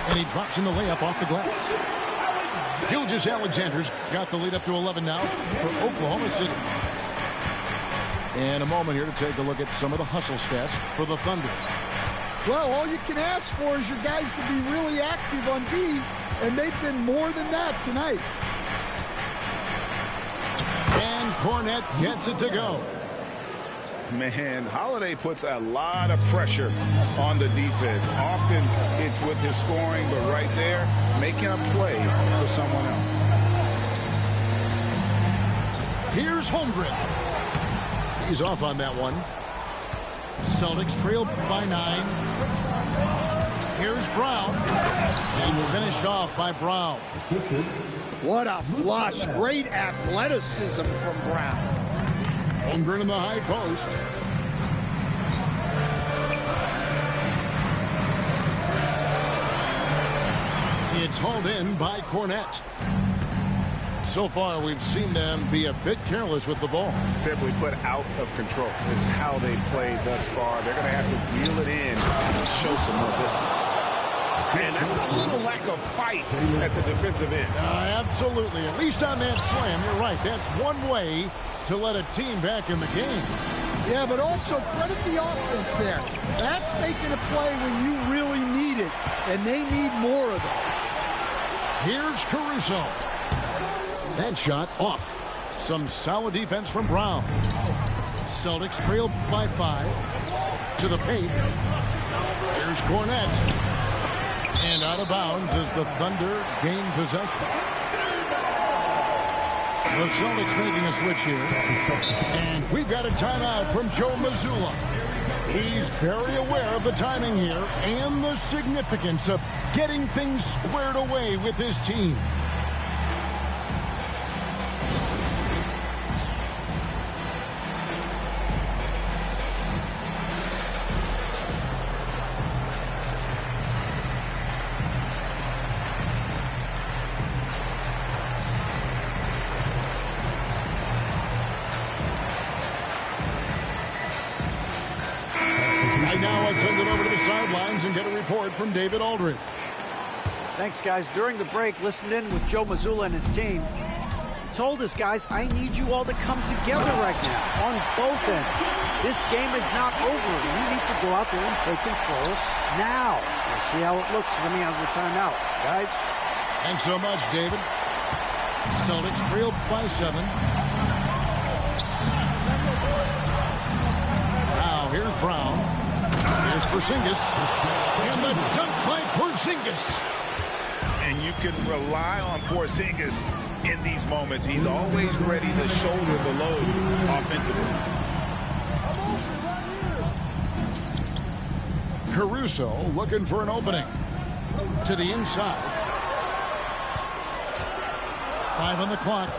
And he drops in the layup off the glass. Gilgeous-Alexander's got the lead up to 11 now for Oklahoma City. And a moment here to take a look at some of the hustle stats for the Thunder. Well, all you can ask for is your guys to be really active on D, and they've been more than that tonight. And Cornette gets it to go. Man, Holiday puts a lot of pressure on the defense. Often it's with his scoring, but right there, making a play for someone else. Here's Holmgren. He's off on that one. Celtics trail by 9. Here's Brown. And finished off by Brown. What a flush. Great athleticism from Brown. Holmgren in the high post. It's hauled in by Cornette. So far, we've seen them be a bit careless with the ball. Simply put, out of control is how they've played thus far. They're going to have to reel it in and show some more discipline. And that's a little lack of fight at the defensive end. Absolutely. At least on that slam, you're right. That's one way to let a team back in the game. Yeah, but also credit the offense there. That's making a play when you really need it, and they need more of it. Here's Caruso. That shot off. Some solid defense from Brown. Celtics trail by 5. To the paint. Here's Cornette. And out of bounds as the Thunder gain possession. The Celtics making a switch here. And we've got a timeout from Joe Mazzulla. He's very aware of the timing here and the significance of getting things squared away with his team. And get a report from David Aldridge. Thanks, guys. During the break, listened in with Joe Mazzulla and his team. He told us, guys, I need you all to come together right now on both ends. This game is not over. You need to go out there and take control now. We'll see how it looks coming out of the timeout. Guys? Thanks so much, David. Celtics trail by 7. Here's Brown. Here's Porzingis. And the dunk by Porzingis. And you can rely on Porzingis in these moments. He's always ready to shoulder the load offensively. Caruso looking for an opening. To the inside. 5 on the clock.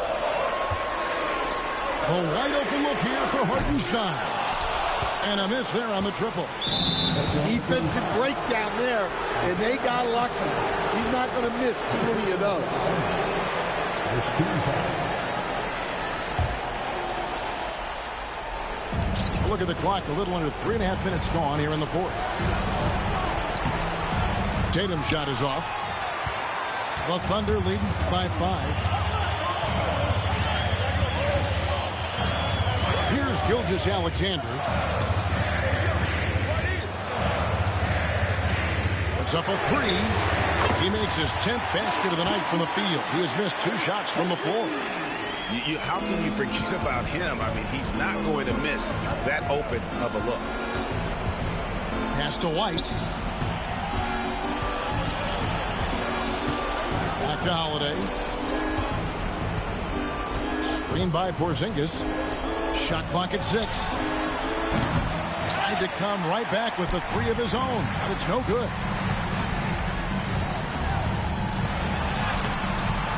A wide open look here for Hartenstein. And a miss there on the triple. Defensive breakdown there, and they got lucky. He's not going to miss too many of those. Look at the clock, a little under 3.5 minutes gone here in the fourth. Tatum's shot is off. The Thunder leading by 5. Here's Gilgeous-Alexander. It's up a 3. He makes his 10th basket of the night from the field. He has missed 2 shots from the floor. How can you forget about him? I mean, he's not going to miss that open of a look. Pass to White. Back to Holiday. Screen by Porzingis. Shot clock at 6. Tried to come right back with the 3 of his own, but it's no good.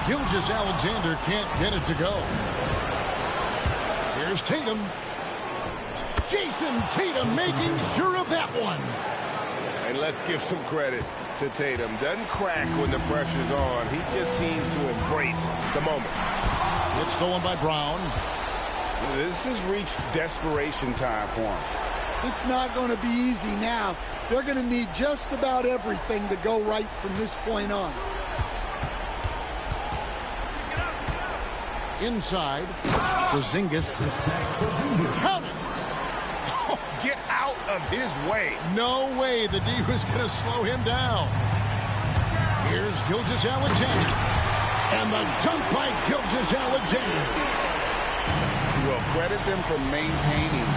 Gilgeous-Alexander can't get it to go. Here's Tatum. Jason Tatum making sure of that one. And let's give some credit to Tatum. Doesn't crack when the pressure's on. He just seems to embrace the moment. It's stolen by Brown. This has reached desperation time for him. It's not going to be easy now. They're going to need just about everything to go right from this point on. Inside, Porzingis. Count it! Oh, get out of his way. No way the D was going to slow him down. Here's Gilgeous-Alexander. And the dunk by Gilgeous-Alexander. Well, credit them for maintaining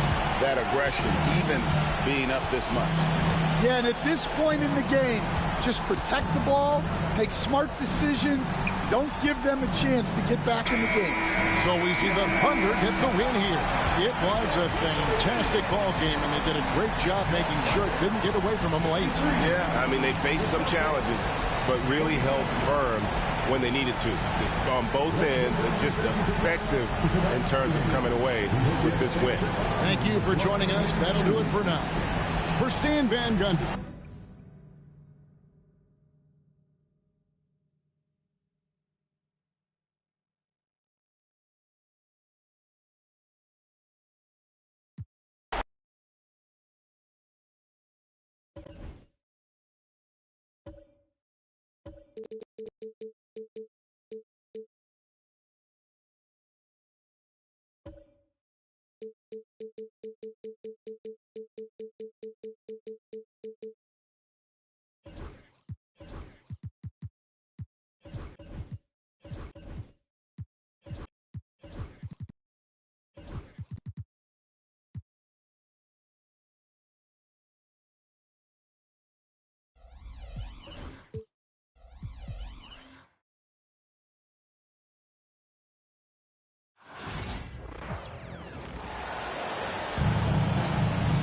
that aggression, even being up this much. Yeah, and at this point in the game, just protect the ball, make smart decisions, don't give them a chance to get back in the game. So we see the Thunder get the win here. It was a fantastic ball game, and they did a great job making sure it didn't get away from them late. Yeah, I mean, they faced some challenges, but really held firm when they needed to. On both ends, and just effective in terms of coming away with this win. Thank you for joining us. That'll do it for now. For Stan Van Gundy.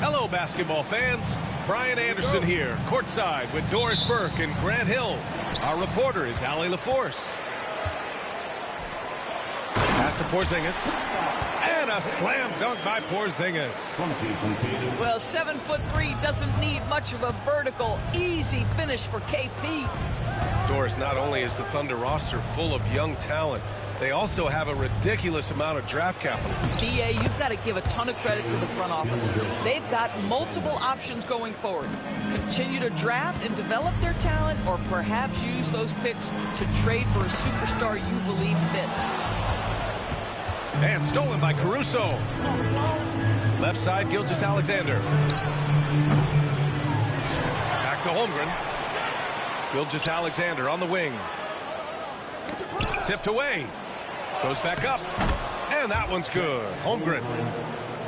Hello, basketball fans. Brian Anderson here, courtside with Doris Burke and Grant Hill. Our reporter is Allie LaForce. Pass to Porzingis. And a slam dunk by Porzingis. Well, 7'3" doesn't need much of a vertical, easy finish for KP. Doris, not only is the Thunder roster full of young talent, they also have a ridiculous amount of draft capital. BA, you've got to give a ton of credit to the front office. They've got multiple options going forward. Continue to draft and develop their talent, or perhaps use those picks to trade for a superstar you believe fits. And stolen by Caruso. Left side, Gilgeous-Alexander. Back to Holmgren. Gilgeous-Alexander on the wing. Tipped away. Goes back up. And that one's good. Holmgren.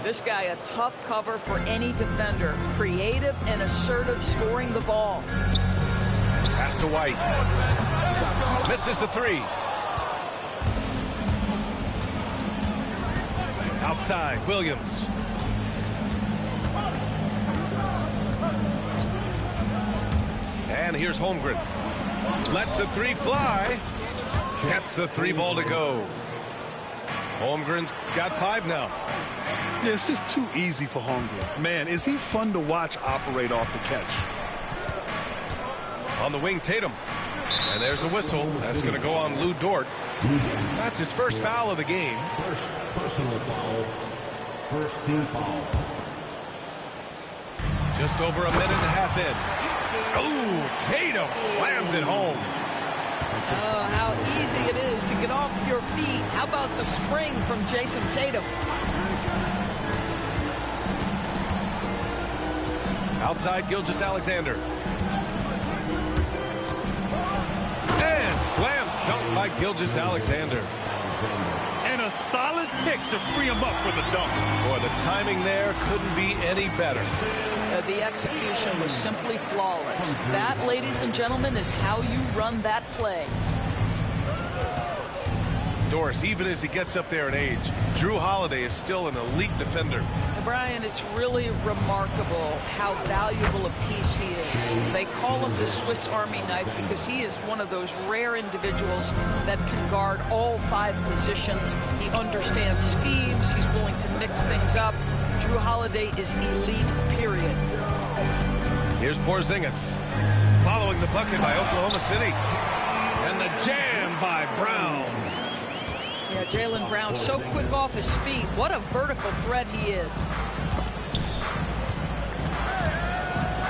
This guy, a tough cover for any defender. Creative and assertive scoring the ball. Pass to White. Misses the three. Outside, Williams. And here's Holmgren. Lets the three fly. Gets the three ball to go. Holmgren's got 5 now. Yeah, it's just too easy for Holmgren. Man, is he fun to watch operate off the catch. On the wing, Tatum. And there's a whistle. That's going to go on Lou Dort. That's his first foul of the game. First personal foul. First team foul. Just over a minute and a half in. Oh, Tatum slams it home. Oh, how easy it is to get off your feet. How about the spring from Jason Tatum? Outside, Gilgeous-Alexander. And slam dunk by Gilgeous-Alexander. And a solid pick to free him up for the dunk. Boy, the timing there couldn't be any better. The execution was simply flawless. That, ladies and gentlemen, is how you run that play. Doris, even as he gets up there in age, Drew Holiday is still an elite defender. Brian, it's really remarkable how valuable a piece he is. They call him the Swiss Army knife because he is one of those rare individuals that can guard all 5 positions. He understands schemes. He's willing to mix things up. Drew Holiday is elite, period. Here's Porzingis. Following the bucket by Oklahoma City. And the jam by Brown. Yeah, Jaylen Brown so quick off his feet. What a vertical threat he is.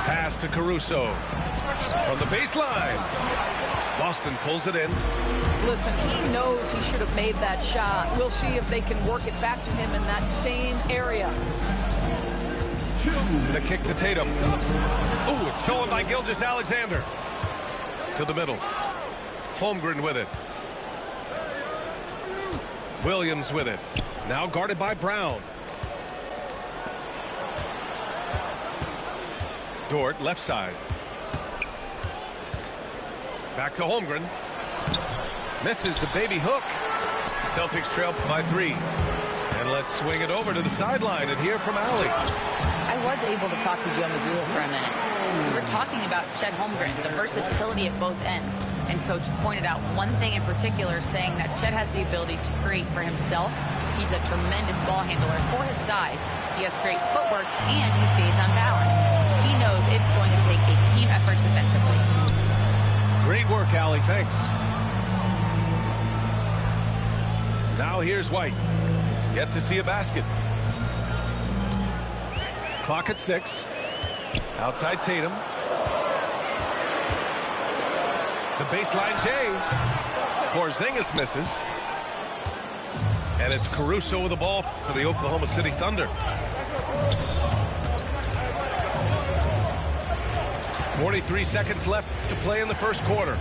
Pass to Caruso. From the baseline. Boston pulls it in. Listen, he knows he should have made that shot. We'll see if they can work it back to him in that same area. The kick to Tatum. Ooh, it's stolen by Gilgeous-Alexander. To the middle. Holmgren with it. Williams with it. Now guarded by Brown. Dort, left side. Back to Holmgren. Misses the baby hook. Celtics trail by 3. And let's swing it over to the sideline and hear from Allie. I was able to talk to Joe Mazzulla for a minute. We were talking about Chet Holmgren, the versatility at both ends. And Coach pointed out one thing in particular, saying that Chet has the ability to create for himself. He's a tremendous ball handler for his size. He has great footwork, and he stays on balance. He knows it's going to take a team effort defensively. Great work, Allie. Thanks. Now here's White. Yet to see a basket. Clock at 6. Outside Tatum. The baseline J. Porzingis misses. And it's Caruso with the ball for the Oklahoma City Thunder. 43 seconds left to play in the first quarter.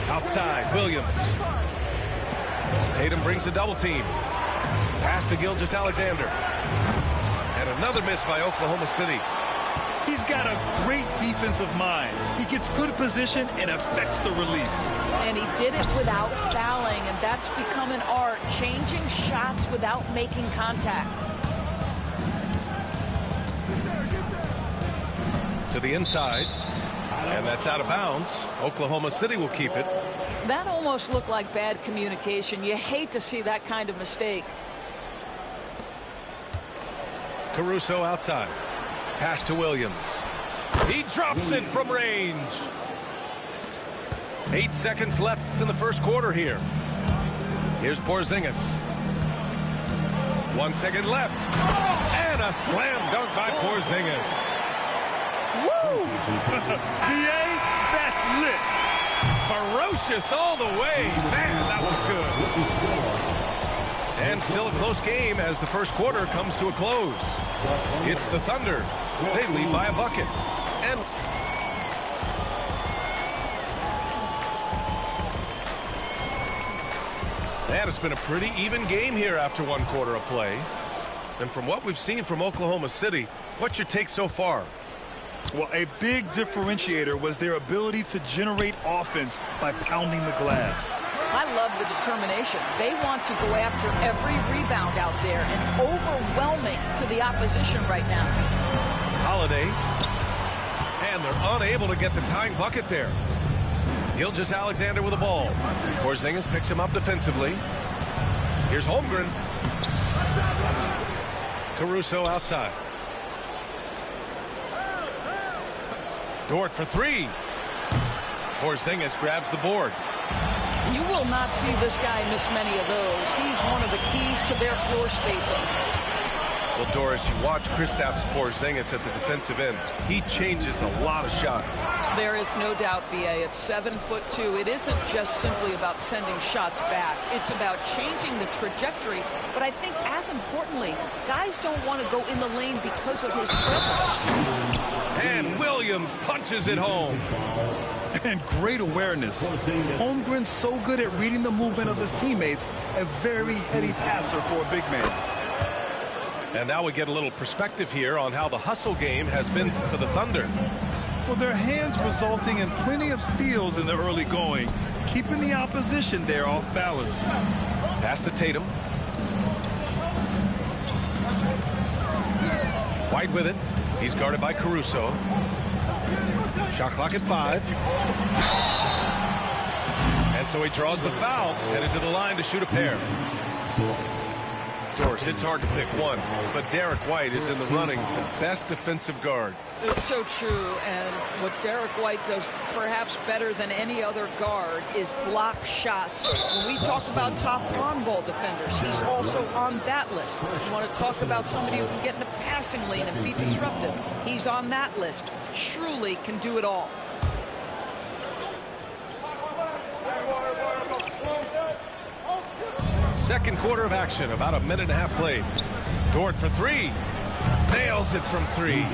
Outside, Williams. Tatum brings a double team. Pass to Gilgeous-Alexander. And another miss by Oklahoma City. He's got a great defensive mind. He gets good position and affects the release. And he did it without fouling, and that's become an art, changing shots without making contact. To the inside, and that's out of bounds. Oklahoma City will keep it. That almost looked like bad communication. You hate to see that kind of mistake. Caruso outside. Pass to Williams. He drops it from range. 8 seconds left in the first quarter here. Here's Porzingis. 1 second left. And a slam dunk by Porzingis. Woo! BA, that's lit. Ferocious all the way. Man, that was good. And still a close game as the first quarter comes to a close. It's the Thunder. They lead by a bucket. And it's been a pretty even game here after 1 quarter of play. And from what we've seen from Oklahoma City, what's your take so far? Well, a big differentiator was their ability to generate offense by pounding the glass. I love the determination. They want to go after every rebound out there and overwhelming to the opposition right now. Holiday. And they're unable to get the tying bucket there. Gilgeous-Alexander with the ball. Porzingis picks him up defensively. Here's Holmgren. Caruso outside. Dort for three. Porzingis grabs the board. You will not see this guy miss many of those. He's one of the keys to their floor spacing. Well, Doris, you watch Kristaps Porzingis at the defensive end. He changes a lot of shots. There is no doubt, B.A. At 7'2", it isn't just simply about sending shots back. It's about changing the trajectory. But I think, as importantly, guys don't want to go in the lane because of his presence. And Williams punches it home. And great awareness. Holmgren's so good at reading the movement of his teammates. A very heady passer for a big man. And now we get a little perspective here on how the hustle game has been for the Thunder. Well, their hands resulting in plenty of steals in the early going, keeping the opposition there off balance. Pass to Tatum. White with it. He's guarded by Caruso. Shot clock at 5. And so he draws the foul, headed to the line to shoot a pair. Of course, it's hard to pick one, but Derek White is in the running for best defensive guard. It's so true, and what Derek White does perhaps better than any other guard is block shots. When we talk about top on-ball defenders, he's also on that list. You want to talk about somebody who can get in a passing lane and be disruptive. He's on that list. Truly can do it all. Second quarter of action, about a minute and a half played. Dort for three. Nails it from 3.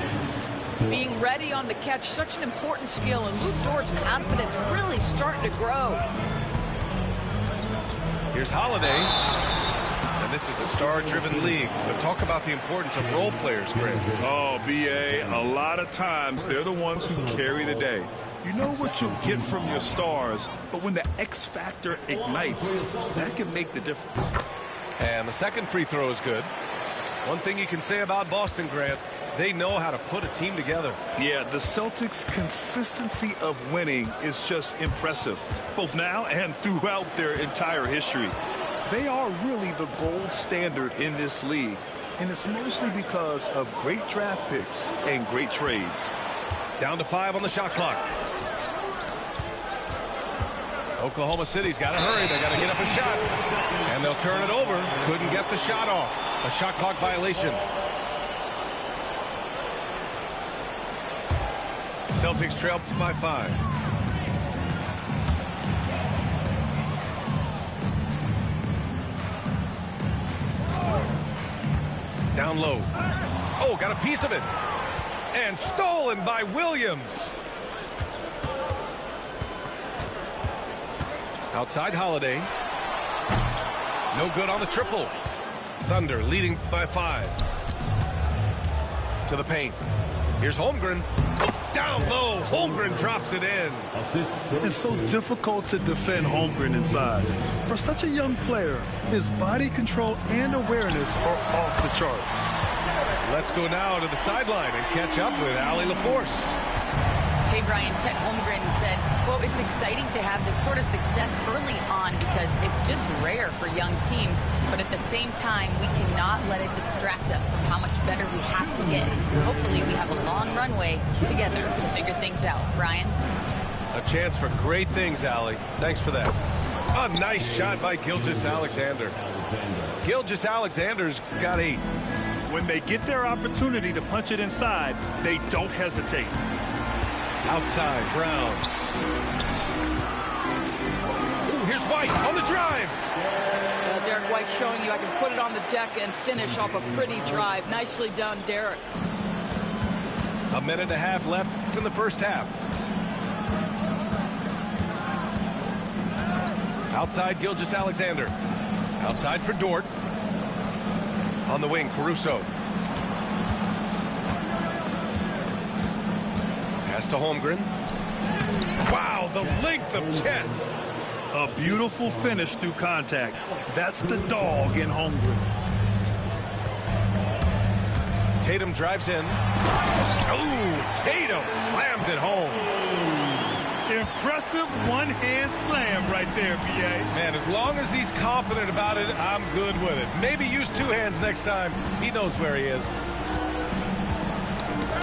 Being ready on the catch, such an important skill, and Luke Dort's confidence really starting to grow. Here's Holiday. And this is a star-driven league. But talk about the importance of role players, Grant. Oh, B.A., a lot of times they're the ones who carry the day. You know what you get from your stars, but when the X factor ignites, that can make the difference. And the second free throw is good. One thing you can say about Boston, Grant, they know how to put a team together. Yeah, the Celtics' consistency of winning is just impressive, both now and throughout their entire history. They are really the gold standard in this league, and it's mostly because of great draft picks and great trades. Down to 5 on the shot clock. Oklahoma City's got to hurry. They got to get up a shot. And they'll turn it over. Couldn't get the shot off. A shot clock violation. Celtics trail by 5. Down low. Oh, got a piece of it. And stolen by Williams. Outside Holiday. No good on the triple. Thunder leading by 5. To the paint. Here's Holmgren. Down low. Holmgren drops it in. It's so difficult to defend Holmgren inside. For such a young player, his body control and awareness are off the charts. Let's go now to the sideline and catch up with Allie LaForce. Hey, Brian, Chet Holmgren said, quote, "It's exciting to have this sort of success early on because it's just rare for young teams. But at the same time, we cannot let it distract us from how much better we have to get. Hopefully, we have a long runway together to figure things out." Brian? A chance for great things, Allie. Thanks for that. A nice shot by Gilgeous-Alexander. Gilgeous-Alexander's got 8. When they get their opportunity to punch it inside, they don't hesitate. Outside, Brown. Ooh, here's White on the drive. Derek White showing you I can put it on the deck and finish off a pretty drive. Nicely done, Derek. A minute and a half left in the first half. Outside, Gilgeous-Alexander. Outside for Dort. On the wing, Caruso. Pass to Holmgren. Wow, the length of Chet. A beautiful finish through contact. That's the dog in Holmgren. Tatum drives in. Oh, Tatum slams it home. Impressive one-hand slam right there, B.A. Man, as long as he's confident about it, I'm good with it. Maybe use two hands next time. He knows where he is.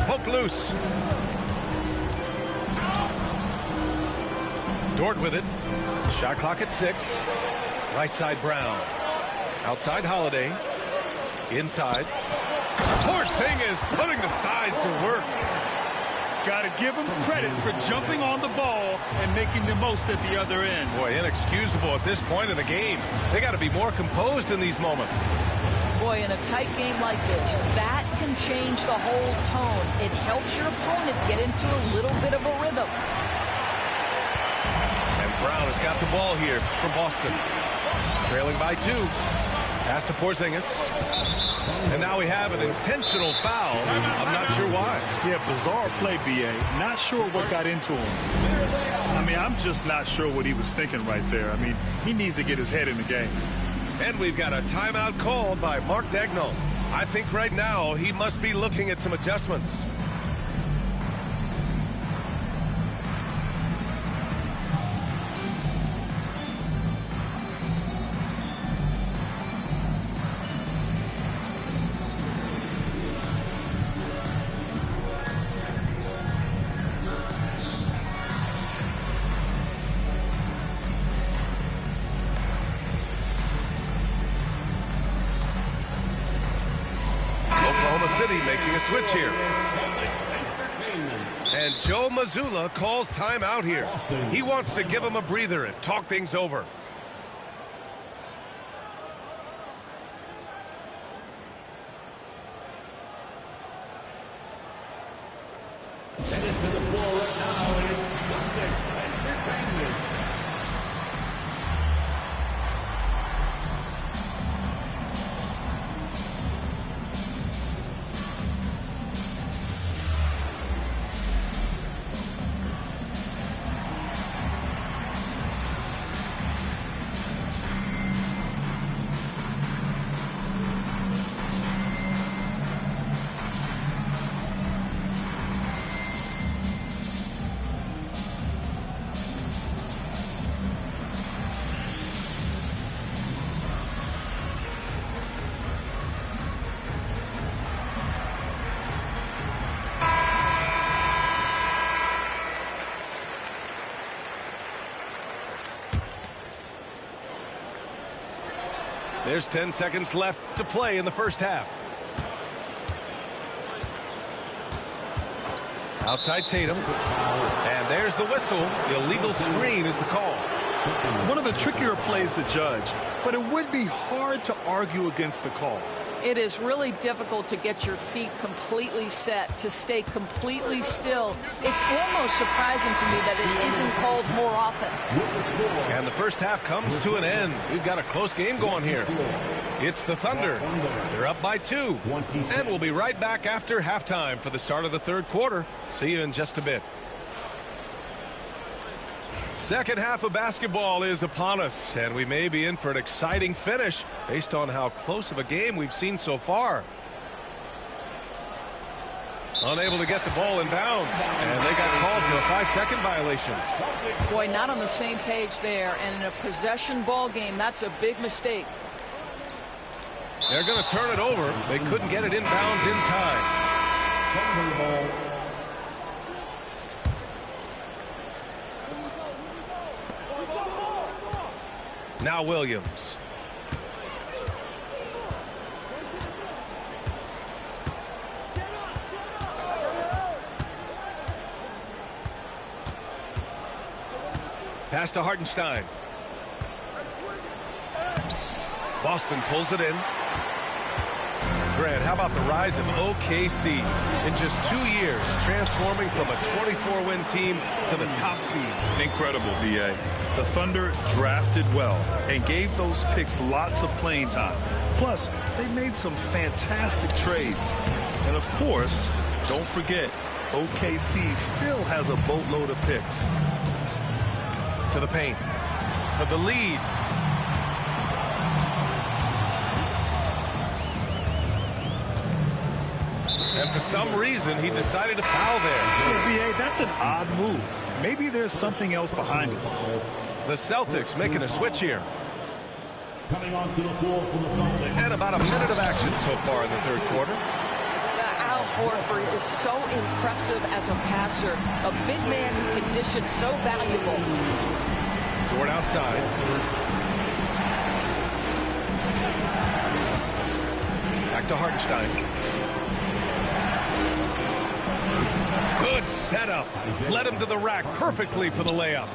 Poke loose. Dort with it. Shot clock at 6. Right side Brown. Outside Holiday. Inside. Porzingis putting the size to work. Got to give him credit for jumping on the ball and making the most at the other end. Boy, inexcusable at this point in the game. They got to be more composed in these moments. Boy, in a tight game like this, that can change the whole tone. It helps your opponent get into a little bit of a rhythm. And Brown has got the ball here for Boston. Trailing by 2. Pass to Porzingis. And now we have an intentional foul. I'm not sure why. Yeah, bizarre play, B.A. Not sure what got into him. I mean, I'm just not sure what he was thinking right there. I mean, he needs to get his head in the game. And we've got a timeout called by Mark Daigneault. I think right now he must be looking at some adjustments. Making a switch here. And Joe Mazzulla calls timeout here. He wants to give him a breather and talk things over. There's 10 seconds left to play in the first half. Outside Tatum. And there's the whistle. The illegal screen is the call. One of the trickier plays to judge, but it would be hard to argue against the call. It is really difficult to get your feet completely set, to stay completely still. It's almost surprising to me that it isn't called more often. And the first half comes to an end. We've got a close game going here. It's the Thunder. They're up by 2. And we'll be right back after halftime for the start of the third quarter. See you in just a bit. Second half of basketball is upon us, and we may be in for an exciting finish based on how close of a game we've seen so far. Unable to get the ball in bounds, and they got called for a 5-second violation. Boy, not on the same page there, and in a possession ball game, that's a big mistake. They're going to turn it over. They couldn't get it in bounds in time. Now Williams. Pass to Hartenstein. Boston pulls it in. Grant, how about the rise of OKC in just 2 years, transforming from a 24-win team to the top seed? Incredible, B.A. The Thunder drafted well and gave those picks lots of playing time. Plus, they made some fantastic trades. And of course, don't forget, OKC still has a boatload of picks. To the paint for the lead. And for some reason, he decided to foul there. NBA, that's an odd move. Maybe there's something else behind it. The Celtics making a switch here. Coming onto the floor for the Celtics. And about a minute of action so far in the third quarter. Al Horford is so impressive as a passer. A big man who can dish it so valuable. Dort outside. Back to Hartenstein. Good setup. Led him to the rack perfectly for the layup.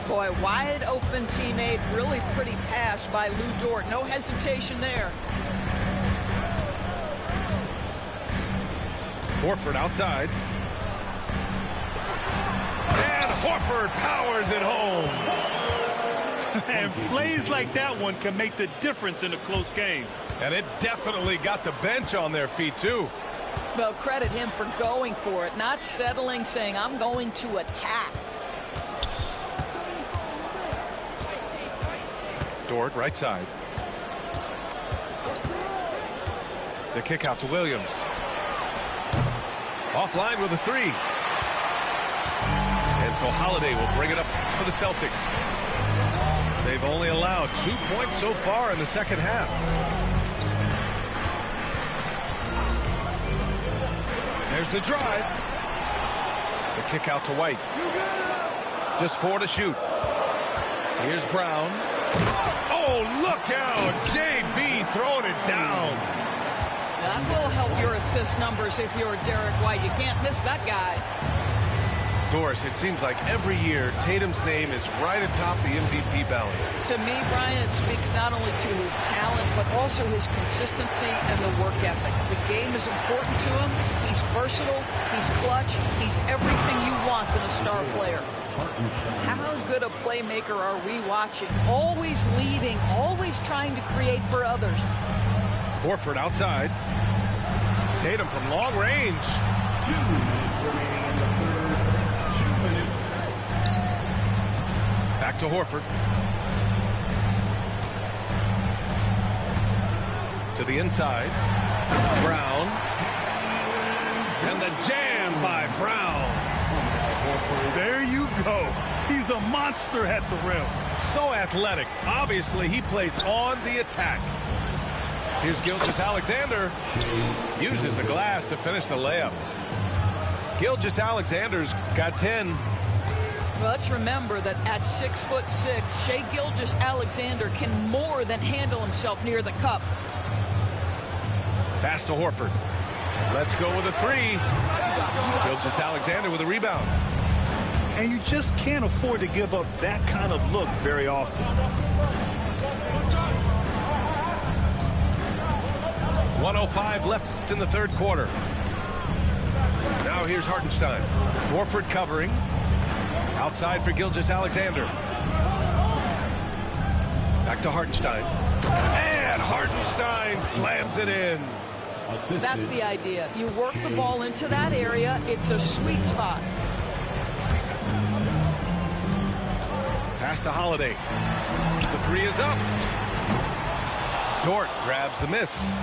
Boy, wide open teammate. Really pretty pass by Lou Dort. No hesitation there. Horford outside. And Horford powers it home. And plays like that one can make the difference in a close game. And it definitely got the bench on their feet, too. Well, credit him for going for it, not settling, saying, I'm going to attack. Dort, right side. The kick out to Williams. Offline with a three. And so Holiday will bring it up for the Celtics. They've only allowed 2 points so far in the second half. There's the drive. The kick out to White. Just 4 to shoot. Here's Brown. Oh, look out. JB throwing it down. That will help your assist numbers if you're Derek White. You can't miss that guy. Doris, it seems like every year Tatum's name is right atop the MVP ballot. To me, Brian, it speaks not only to his talent, but also his consistency and the work ethic. The game is important to him. He's versatile. He's clutch. He's everything you want in a star player. How good a playmaker are we watching? Always leading, always trying to create for others. Horford outside. Tatum from long range. 2 minutes remaining in the third. 2 minutes. Back to Horford. To the inside. Brown. And the jam by Brown. There you go. He's a monster at the rim. So athletic. Obviously, he plays on the attack. Here's Gilgeous-Alexander. Uses the glass to finish the layup. Gilgeous-Alexander's got 10. Well, let's remember that at 6'6", Shai Gilgeous-Alexander can more than handle himself near the cup. Pass to Horford. Let's go with a three. Gilgeous-Alexander with a rebound. And you just can't afford to give up that kind of look very often. 1:05 left in the third quarter. Now here's Hartenstein. Horford covering. Outside for Gilgeous-Alexander. Back to Hartenstein. And Hartenstein slams it in. That's the idea. You work the ball into that area. It's a sweet spot. Pass to Holiday. The three is up. Dort grabs the miss.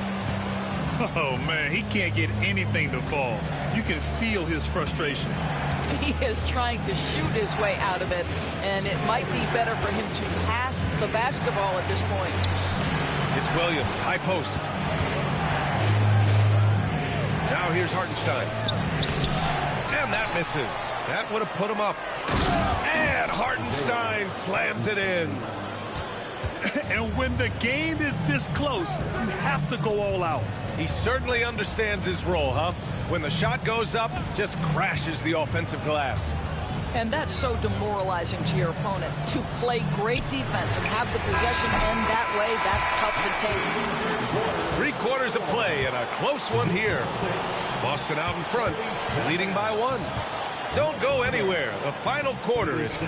Oh, man, he can't get anything to fall. You can feel his frustration. He is trying to shoot his way out of it, and it might be better for him to pass the basketball at this point. It's Williams, high post. Now here's Hartenstein. And that misses. That would have put him up. And Hartenstein slams it in. And when the game is this close, you have to go all out. He certainly understands his role, huh? When the shot goes up, just crashes the offensive glass. And that's so demoralizing to your opponent. To play great defense and have the possession end that way, that's tough to take. 3 quarters of play and a close one here. Boston out in front, leading by 1. Don't go anywhere. The final quarter is...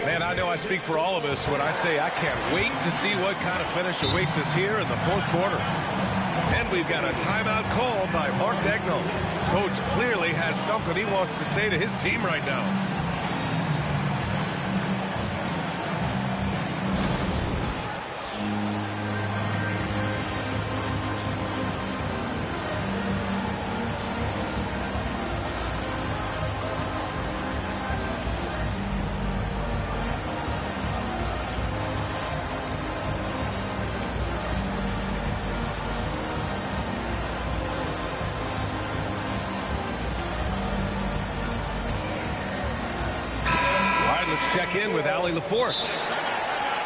Man, I know I speak for all of us when I say I can't wait to see what kind of finish awaits us here in the fourth quarter. And we've got a timeout called by Mark Dagnall. Coach clearly has something he wants to say to his team right now. Let's check in with Allie LaForce.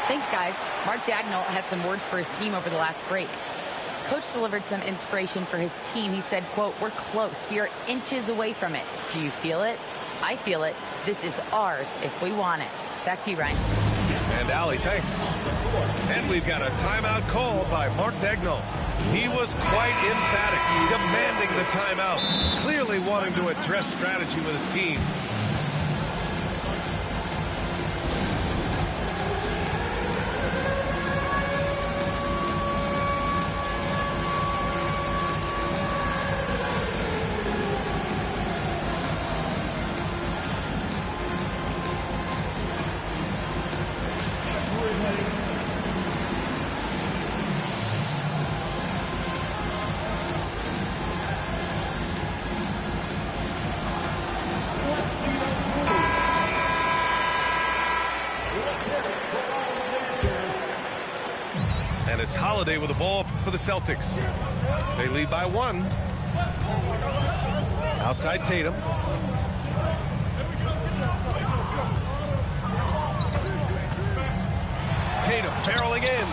Thanks, guys. Mark Dagnall had some words for his team over the last break. Coach delivered some inspiration for his team. He said, quote, "We're close. We are inches away from it. Do you feel it? I feel it. This is ours if we want it." Back to you, Ryan. And Allie, thanks. And we've got a timeout called by Mark Dagnall. He was quite emphatic, demanding the timeout, clearly wanting to address strategy with his team. And it's Holiday with the ball for the Celtics. They lead by 1. Outside Tatum. Tatum barreling in.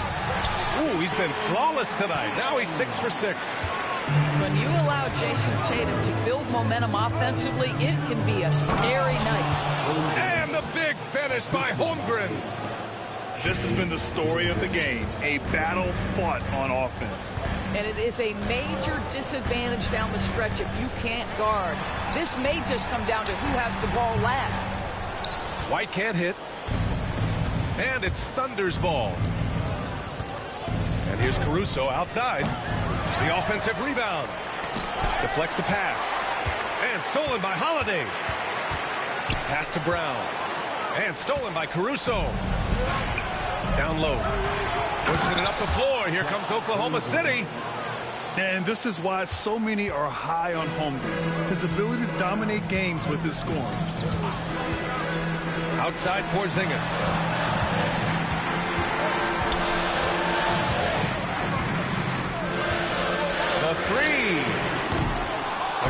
Ooh, he's been flawless tonight. Now he's 6 for 6. When you allow Jason Tatum to build momentum offensively, it can be a scary night. And the big finish by Holmgren. This has been the story of the game, a battle fought on offense. And it is a major disadvantage down the stretch if you can't guard. This may just come down to who has the ball last. White can't hit. And it's Thunder's ball. And here's Caruso outside. The offensive rebound. Deflects the pass. And stolen by Holiday. Pass to Brown. And stolen by Caruso. Down low. Pushing it up the floor. Here comes Oklahoma City. And this is why so many are high on Holmgren. His ability to dominate games with his scoring. Outside Porzingis. The three.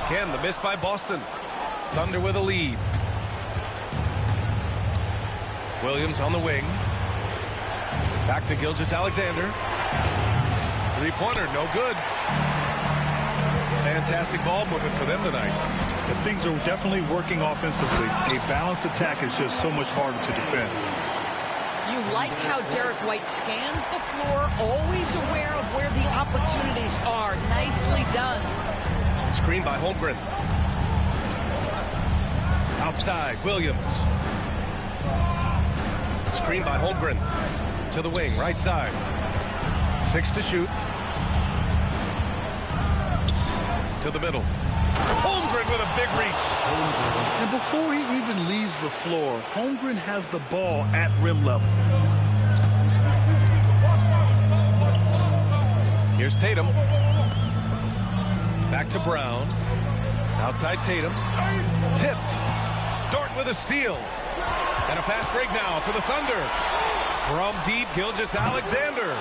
Again, the miss by Boston. Thunder with a lead. Williams on the wing. Back to Gilgeous-Alexander. Three-pointer, no good. Fantastic ball movement for them tonight. The things are definitely working offensively. A balanced attack is just so much harder to defend. You like how Derek White scans the floor, always aware of where the opportunities are. Nicely done. Screen by Holmgren. Outside, Williams. Screen by Holmgren. To the wing, right side. 6 to shoot. To the middle. Holmgren with a big reach. And before he even leaves the floor, Holmgren has the ball at rim level. Here's Tatum. Back to Brown. Outside Tatum. Tipped. Dort with a steal. And a fast break now for the Thunder. From deep, Gilgeous-Alexander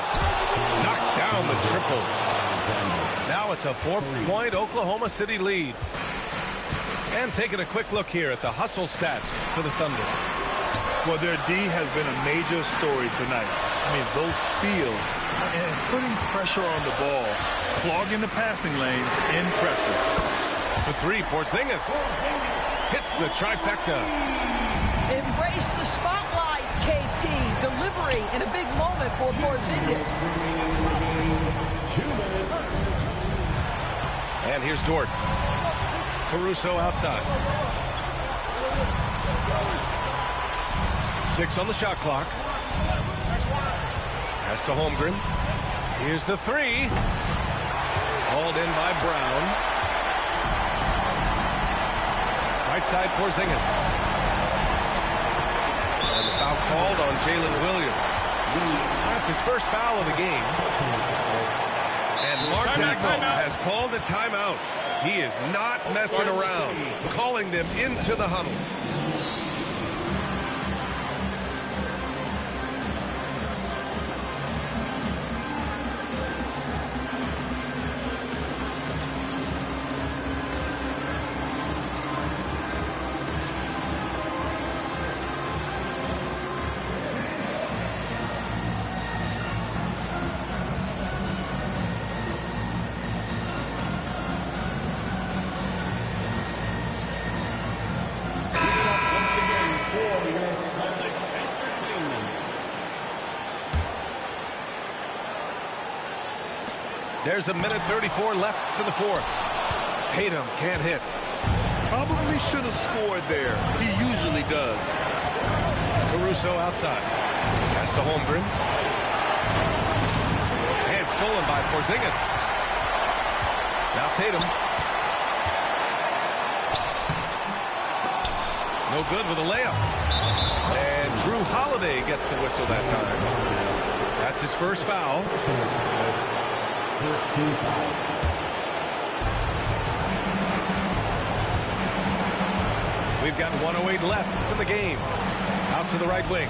knocks down the triple. Now it's a 4-point Oklahoma City lead. And taking a quick look here at the hustle stats for the Thunder. Well, their D has been a major story tonight. I mean, those steals and putting pressure on the ball, clogging the passing lanes, impressive. The three, Porzingis hits the trifecta. Embrace the spotlight, KP. Delivery in a big moment for Porzingis. And here's Dort. Caruso outside. 6 on the shot clock. Pass to Holmgren. Here's the three. Hauled in by Brown. Right side, Porzingis. And the foul called on Jalen Williams. That's his first foul of the game. And Mark Dagnall has called a timeout. He is not messing around, calling them into the huddle. There's a minute 34 left to the fourth. Tatum can't hit. Probably should have scored there. He usually does. Caruso outside. Pass to Holmgren. And stolen by Porzingis. Now Tatum. No good with a layup. And Drew Holiday gets the whistle that time. That's his first foul. We've got 1:08 left to the game. Out to the right wing.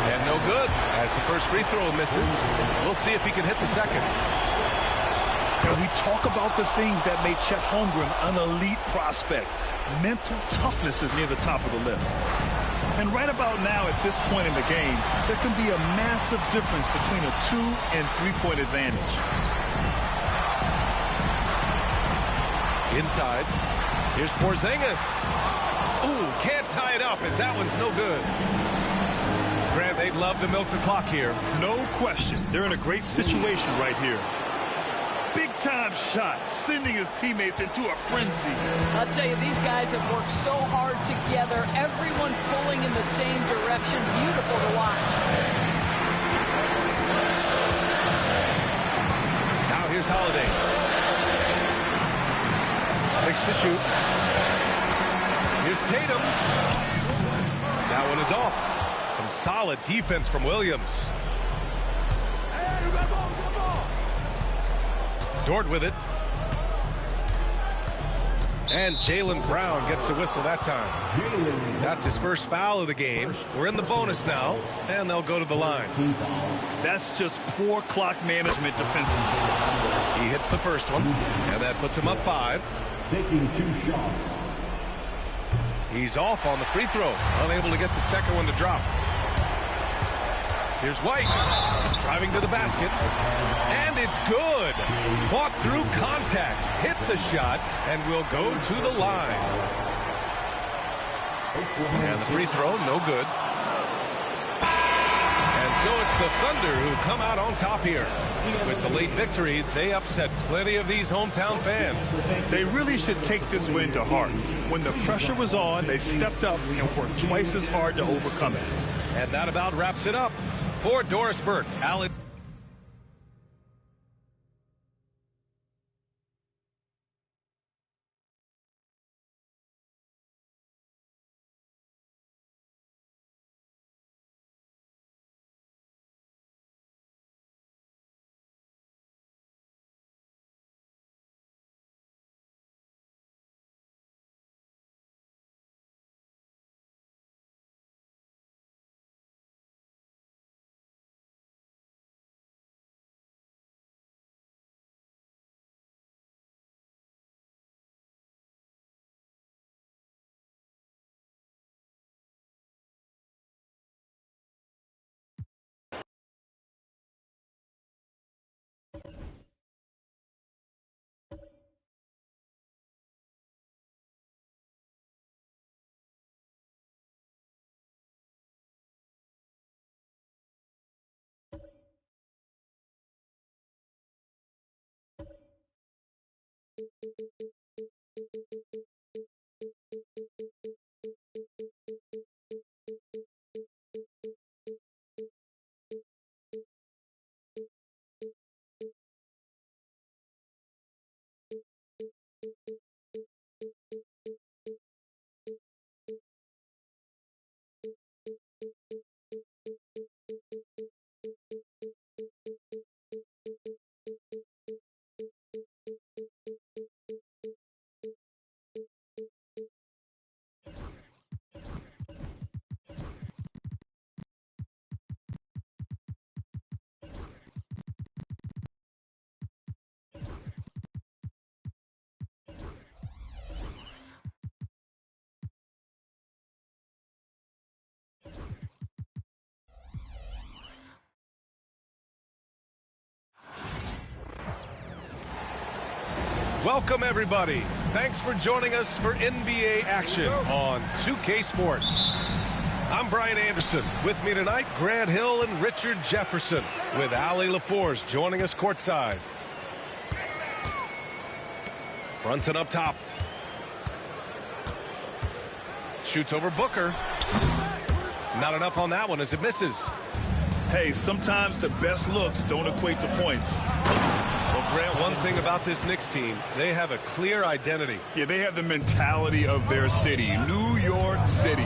And no good as the first free throw misses. We'll see if he can hit the second. And we talk about the things that made Chet Holmgren an elite prospect. Mental toughness is near the top of the list. And right about now, at this point in the game, there can be a massive difference between a 2- and 3-point advantage. Inside. Here's Porzingis. Ooh, can't tie it up as that one's no good. Grant, they'd love to milk the clock here. No question. They're in a great situation right here. Big-time shot, sending his teammates into a frenzy. I'll tell you, these guys have worked so hard together, everyone pulling in the same direction. Beautiful to watch. Now here's Holiday. 6 to shoot. Here's Tatum. That one is off. Some solid defense from Williams. Dort with it. And Jaylen Brown gets a whistle that time. That's his first foul of the game. We're in the bonus now, and they'll go to the line. That's just poor clock management defensively. He hits the first one, and that puts him up 5. Taking 2 shots. He's off on the free throw, unable to get the second one to drop. Here's White, driving to the basket, and it's good. Fought through contact, hit the shot, and will go to the line. And the free throw, no good. And so it's the Thunder who come out on top here. With the late victory, they upset plenty of these hometown fans. They really should take this win to heart. When the pressure was on, they stepped up and worked twice as hard to overcome it. And that about wraps it up. For Doris Burke, Alan. Welcome, everybody. Thanks for joining us for NBA action on 2K Sports. I'm Brian Anderson. With me tonight, Grant Hill and Richard Jefferson, with Ali LaForce joining us courtside. Brunson up top. Shoots over Booker. Not enough on that one as it misses. Hey, sometimes the best looks don't equate to points. Well, Grant, one thing about this Knicks team, they have a clear identity. Yeah, they have the mentality of their city, New York City,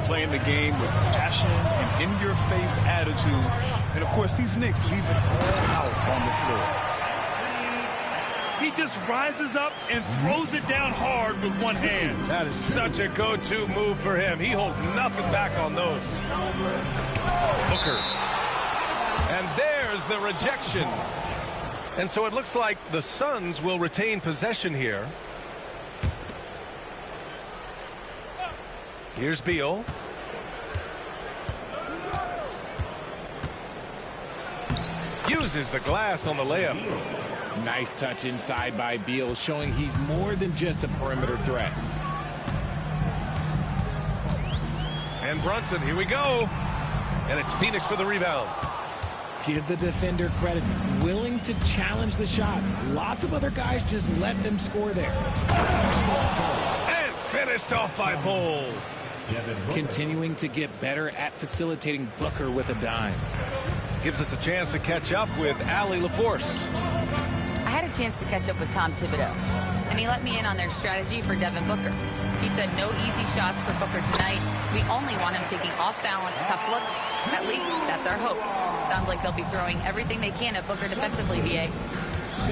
playing the game with passion and in-your-face attitude. And, of course, these Knicks leave it all out on the floor. He just rises up and throws it down hard with one hand. That is such a go-to move for him. He holds nothing back on those. Booker. And there's the rejection. And so it looks like the Suns will retain possession here. Here's Beal. Uses the glass on the layup. Nice touch inside by Beal, showing he's more than just a perimeter threat. And Brunson, here we go. And it's Phoenix for the rebound. Give the defender credit. Willing to challenge the shot. Lots of other guys just let them score there. And finished off by Bull. Continuing to get better at facilitating Booker with a dime. Gives us a chance to catch up with Ali LaForce. I had a chance to catch up with Tom Thibodeau, and he let me in on their strategy for Devin Booker. He said no easy shots for Booker tonight. We only want him taking off-balance, tough looks. At least that's our hope. Sounds like they'll be throwing everything they can at Booker defensively, VA.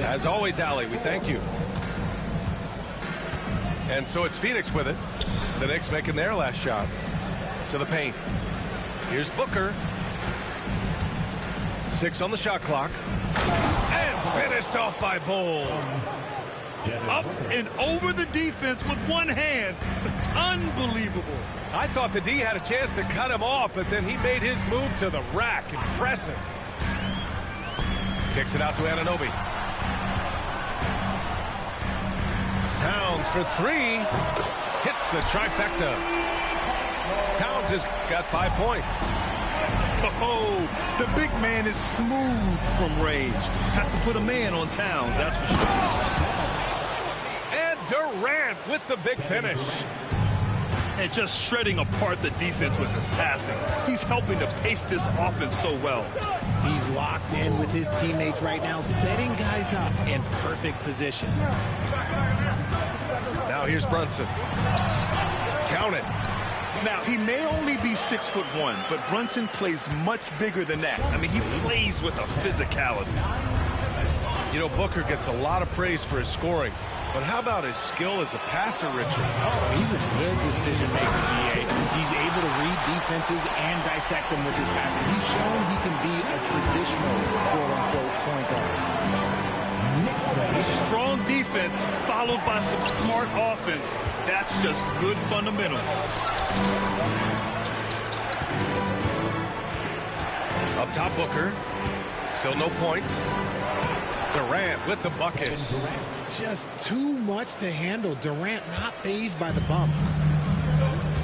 As always, Ali, we thank you. And so it's Phoenix with it. The Knicks making their last shot to the paint. Here's Booker. 6 on the shot clock. And finished off by Bull. Up and over the defense with one hand. Unbelievable. I thought the D had a chance to cut him off, but then he made his move to the rack. Impressive. Kicks it out to Anunoby. Towns for 3. Hits the trifecta. Towns has got 5 points. Oh, the big man is smooth from range. Have to put a man on Towns, that's for sure. And Durant with the big finish. And just shredding apart the defense with his passing. He's helping to pace this offense so well. He's locked in with his teammates right now, setting guys up in perfect position. Now here's Brunson. Count it. Now, he may only be 6'1", but Brunson plays much bigger than that. I mean, he plays with a physicality. You know, Booker gets a lot of praise for his scoring, but how about his skill as a passer, Richard? Oh, he's a good decision maker, GA. He's able to read defenses and dissect them with his passing. He's shown he can be a traditional quote-unquote point guard. Strong defense followed by some smart offense. That's just good fundamentals. Up top, Booker. Still no points. Durant with the bucket. Just too much to handle. Durant not fazed by the bump.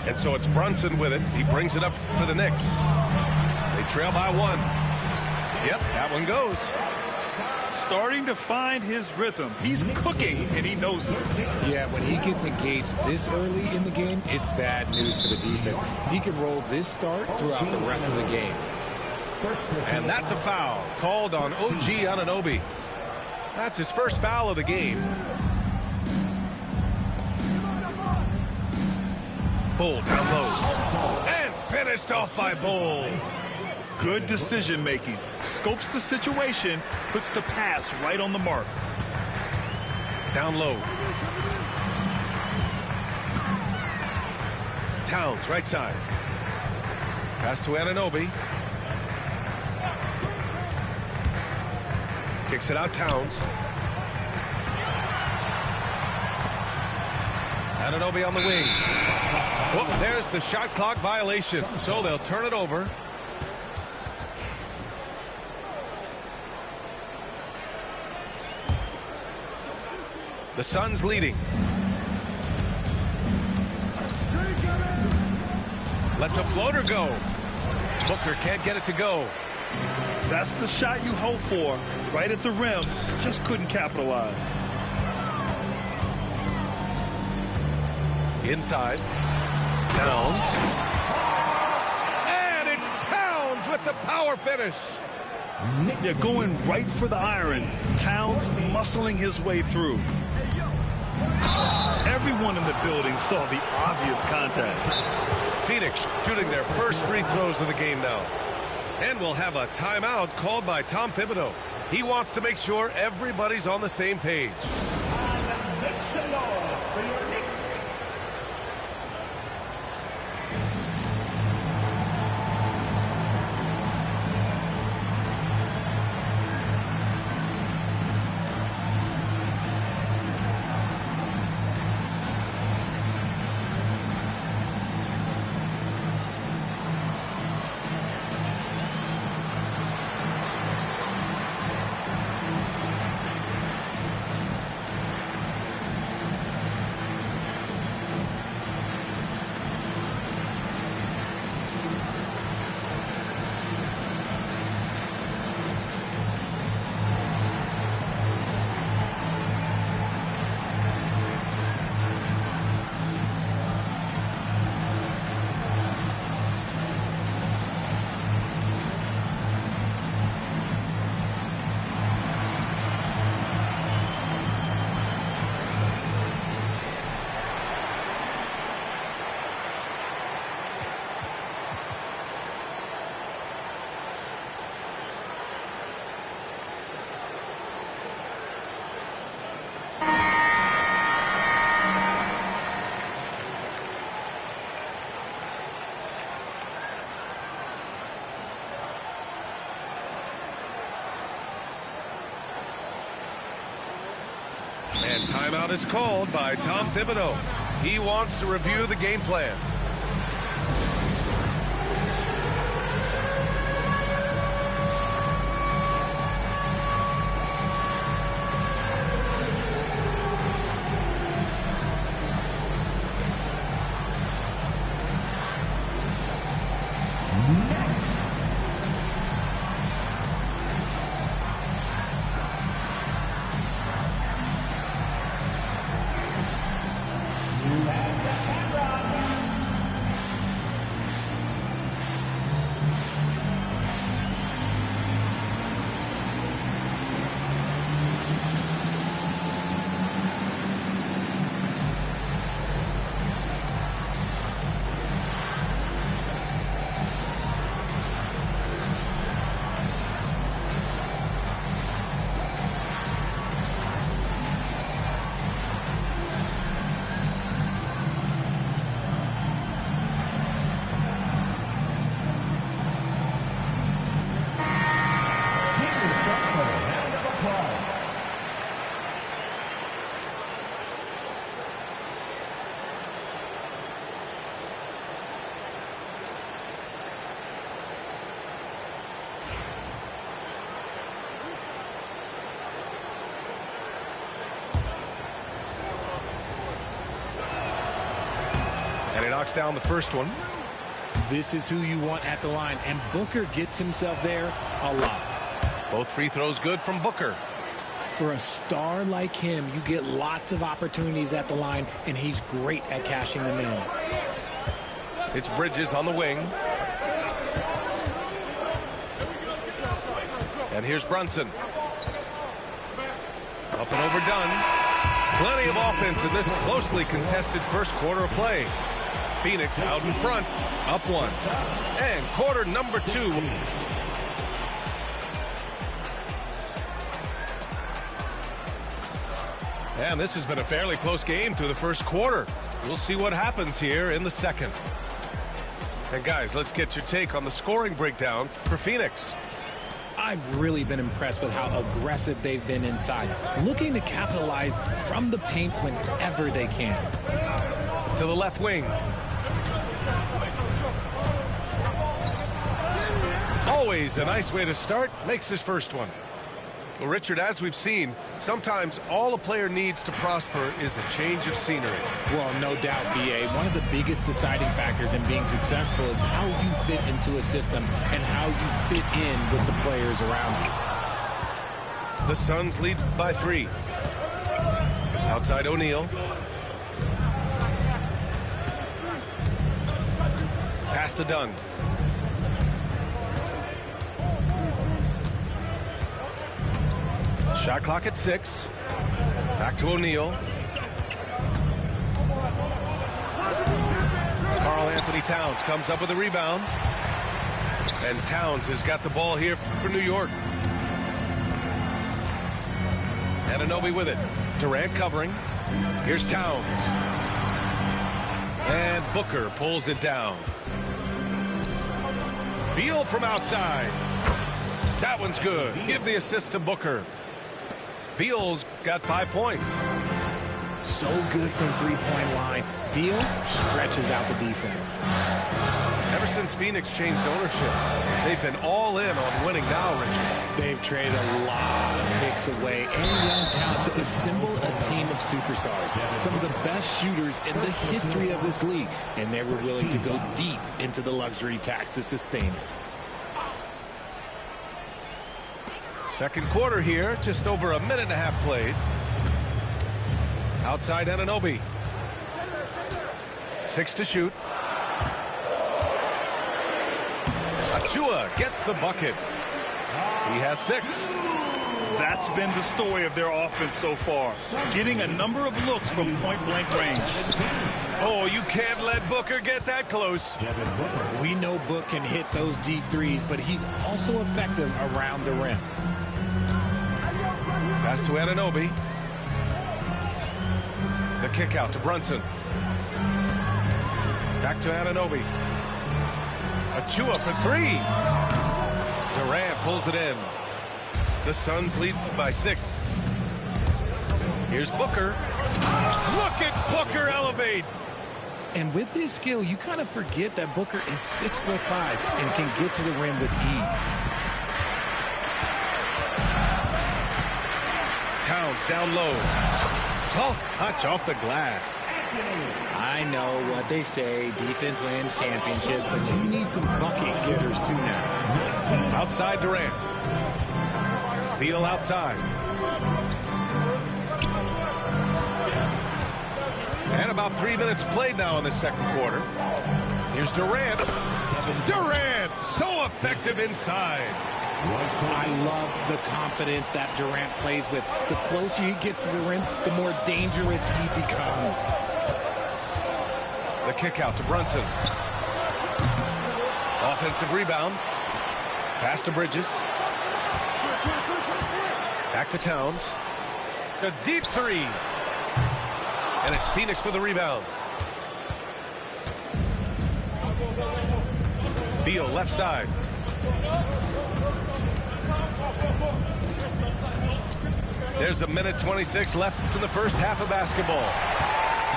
And so it's Brunson with it. He brings it up for the Knicks. They trail by 1. Yep, that one goes. starting to find his rhythm. He's cooking, and he knows it. Yeah, when he gets engaged this early in the game, it's bad news for the defense. He can roll this start throughout the rest of the game. And that's a foul called on OG Anunoby. That's his first foul of the game. Bull down low. And finished off by Bull. Good decision-making. Scopes the situation, puts the pass right on the mark. Down low. Towns, right side. Pass to Anunoby. Kicks it out, Towns. Anunoby on the wing. Oh, there's the shot clock violation. So they'll turn it over. The Suns leading. Lets a floater go. Booker can't get it to go. That's the shot you hope for. Right at the rim. Just couldn't capitalize. Inside. Towns. And it's Towns with the power finish. Yeah, going right for the iron. Towns muscling his way through. Everyone in the building saw the obvious contact. Phoenix shooting their first free throws of the game now. And we'll have a timeout called by Tom Thibodeau. He wants to make sure everybody's on the same page. And timeout is called by Tom Thibodeau. He wants to review the game plan. And he knocks down the first one. This is who you want at the line, and Booker gets himself there a lot. Both free throws good from Booker. For a star like him, you get lots of opportunities at the line, and he's great at cashing them in. It's Bridges on the wing. And here's Brunson. Up and overdone. Plenty of offense in this closely contested first quarter of play. Phoenix out in front, up one. And quarter number 2. And this has been a fairly close game through the first quarter. We'll see what happens here in the second. And guys, let's get your take on the scoring breakdown for Phoenix. I've really been impressed with how aggressive they've been inside, looking to capitalize from the paint whenever they can. To the left wing. Always a nice way to start. Makes his first one. Well, Richard, as we've seen, sometimes all a player needs to prosper is a change of scenery. Well, no doubt, B.A. One of the biggest deciding factors in being successful is how you fit into a system and how you fit in with the players around you. The Suns lead by 3. Outside O'Neal. Pass to Dunn. Shot clock at 6. Back to O'Neal. Karl Anthony Towns comes up with a rebound. And Towns has got the ball here for New York. Anunoby with it. Durant covering. Here's Towns. And Booker pulls it down. Beal from outside. That one's good. Give the assist to Booker. Beal's got 5 points. So good from three-point line. Beal stretches out the defense. Ever since Phoenix changed ownership, they've been all in on winning now, Richard. They've traded a lot of picks away and young talent to assemble a team of superstars. Some of the best shooters in the history of this league. And they were willing to go deep into the luxury tax to sustain it. Second quarter here, just over a minute and a half played. Outside Anunoby. 6 to shoot. Achua gets the bucket. He has 6. That's been the story of their offense so far. Getting a number of looks from point-blank range. Oh, you can't let Booker get that close. We know Book can hit those deep threes, but he's also effective around the rim. Pass to Anunoby. The kick out to Brunson. Back to Anunoby. Achua for 3. Durant pulls it in. The Suns lead by 6. Here's Booker. Look at Booker elevate. And with his skill, you kind of forget that Booker is 6'5" and can get to the rim with ease. Towns down low. Soft touch off the glass. I know what they say, defense wins championships, but you need some bucket getters too now. Outside Durant. Beal outside. And about 3 minutes played now in the second quarter. Here's Durant. Durant, so effective inside. I love the confidence that Durant plays with. The closer he gets to the rim, the more dangerous he becomes. The kick out to Brunson. Offensive rebound. Pass to Bridges. Back to Towns. A deep 3. And it's Phoenix with the rebound. Beal left side. There's a minute 26 left in the first half of basketball.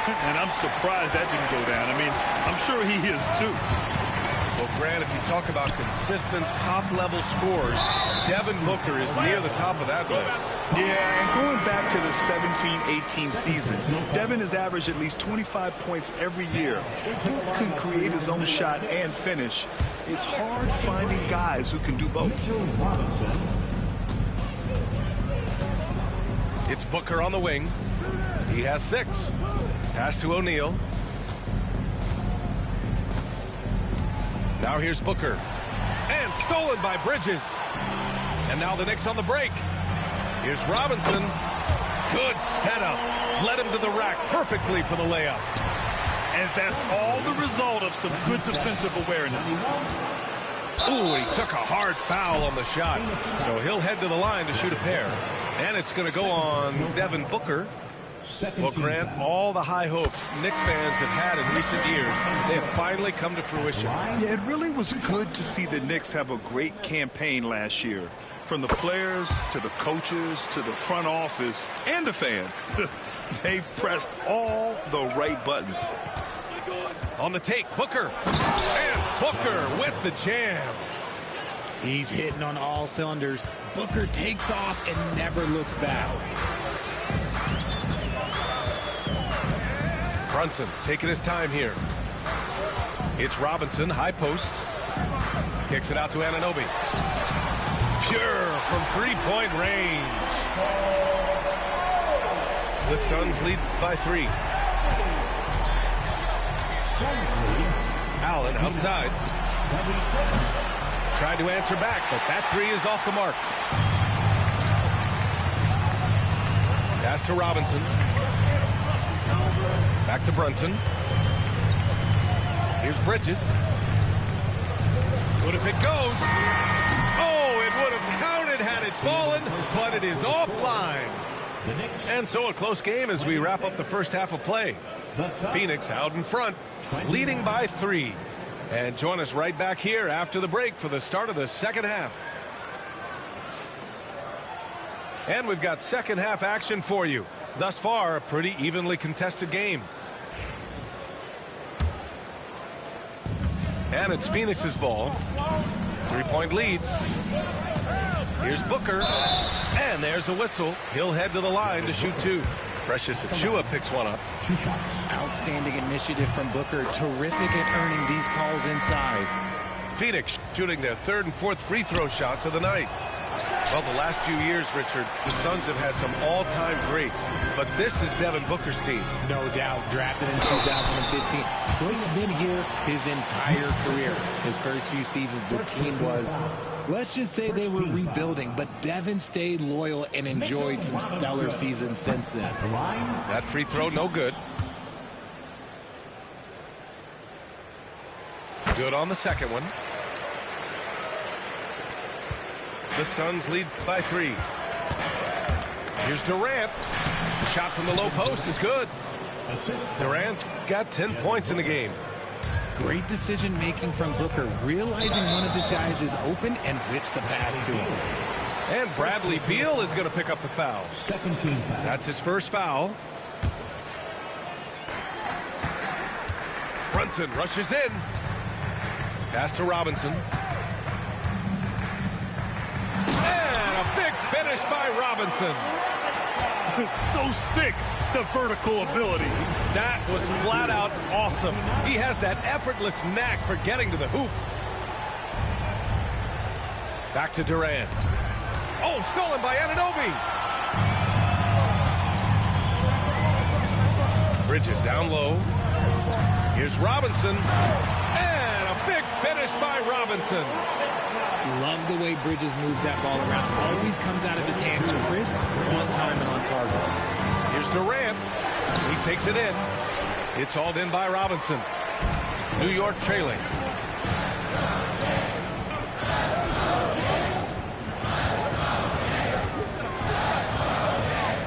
And I'm surprised that didn't go down. I mean, I'm sure he is too. Well, Grant, if you talk about consistent top-level scores, Devin Booker is near the top of that list. Yeah, and going back to the 17-18 season, Devin has averaged at least 25 points every year. Book can create his own shot and finish. It's hard finding guys who can do both. It's Booker on the wing. He has 6. Pass to O'Neal. Now here's Booker. And stolen by Bridges. And now the Knicks on the break. Here's Robinson. Good setup. Led him to the rack perfectly for the layup. And that's all the result of some good defensive awareness. Ooh, he took a hard foul on the shot. So he'll head to the line to shoot a pair. And it's going to go on Devin Booker. Well, Grant, all the high hopes Knicks fans have had in recent years, they have finally come to fruition. Yeah, it really was good to see the Knicks have a great campaign last year. From the players to the coaches to the front office and the fans. They've pressed all the right buttons. On the take, Booker. And Booker with the jam. He's hitting on all cylinders. Booker takes off and never looks back. Brunson taking his time here. It's Robinson, high post. Kicks it out to Anunoby. Pure from three-point range. The Suns lead by 3. Allen outside. Tried to answer back, but that 3 is off the mark. Pass to Robinson. Back to Brunson. Here's Bridges. What if it goes? Oh, it would have counted had it fallen, but it is offline. And so a close game as we wrap up the first half of play. Phoenix out in front, leading by 3. And join us right back here after the break for the start of the second half. And we've got second half action for you. Thus far, a pretty evenly contested game. And it's Phoenix's ball. 3-point lead. Here's Booker. And there's a whistle. He'll head to the line to shoot 2. Precious Achiuwa picks one up. Outstanding initiative from Booker. Terrific at earning these calls inside. Phoenix shooting their 3rd and 4th free throw shots of the night. Well, the last few years, Richard, the Suns have had some all-time greats, but this is Devin Booker's team. No doubt, drafted in 2015. Book's been here his entire career. His first few seasons, the team was, let's just say they were rebuilding, but Devin stayed loyal and enjoyed some stellar seasons since then. That free throw, no good. Good on the second one. The Suns lead by 3. Here's Durant. The shot from the low post is good. Durant's got 10 points in the game. Great decision-making from Booker, realizing one of his guys is open and whips the pass to him. And Bradley Beal is going to pick up the foul. That's his first foul. Brunson rushes in. Pass to Robinson. And a big finish by Robinson. So sick, the vertical ability. That was flat out awesome. He has that effortless knack for getting to the hoop. Back to Durant. Oh, stolen by Anunoby. Bridges down low. Here's Robinson. And a big finish by Robinson. Love the way Bridges moves that ball around. Always comes out of his hands crisp, on time and on target. Here's Durant. He takes it in. It's hauled in by Robinson. New York trailing.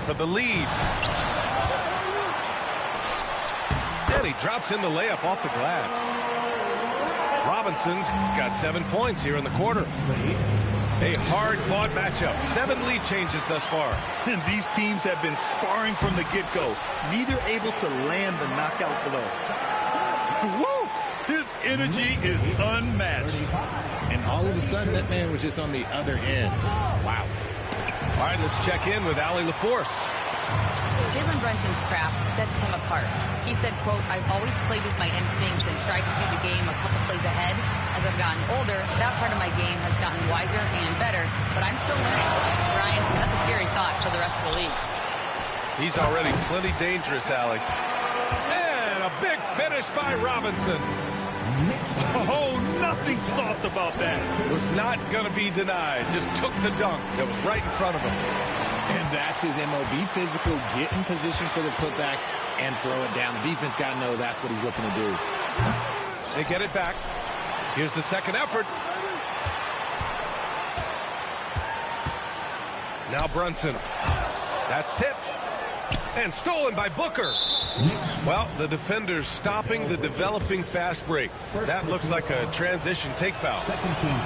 For the lead. And he drops in the layup off the glass. Robinson's got 7 points here in the quarter. A hard-fought matchup. 7 lead changes thus far. And these teams have been sparring from the get-go. Neither able to land the knockout blow. Woo! His energy is unmatched. And all of a sudden, that man was just on the other end. Wow. All right, let's check in with Allie LaForce. Jalen Brunson's craft sets him apart. He said, quote, I've always played with my instincts and tried to see the game a couple plays ahead. As I've gotten older, that part of my game has gotten wiser and better, but I'm still learning. Ryan, that's a scary thought for the rest of the league. He's already plenty dangerous, Allie. And a big finish by Robinson. Oh, nothing soft about that. Was not going to be denied. Just took the dunk that was right in front of him. And that's his MO. Be physical, get in position for the putback, and throw it down. The defense got to know that's what he's looking to do. They get it back. Here's the second effort. Now Brunson. That's tipped. And stolen by Booker. Well, the defender's stopping the developing fast break. That looks like a transition take foul.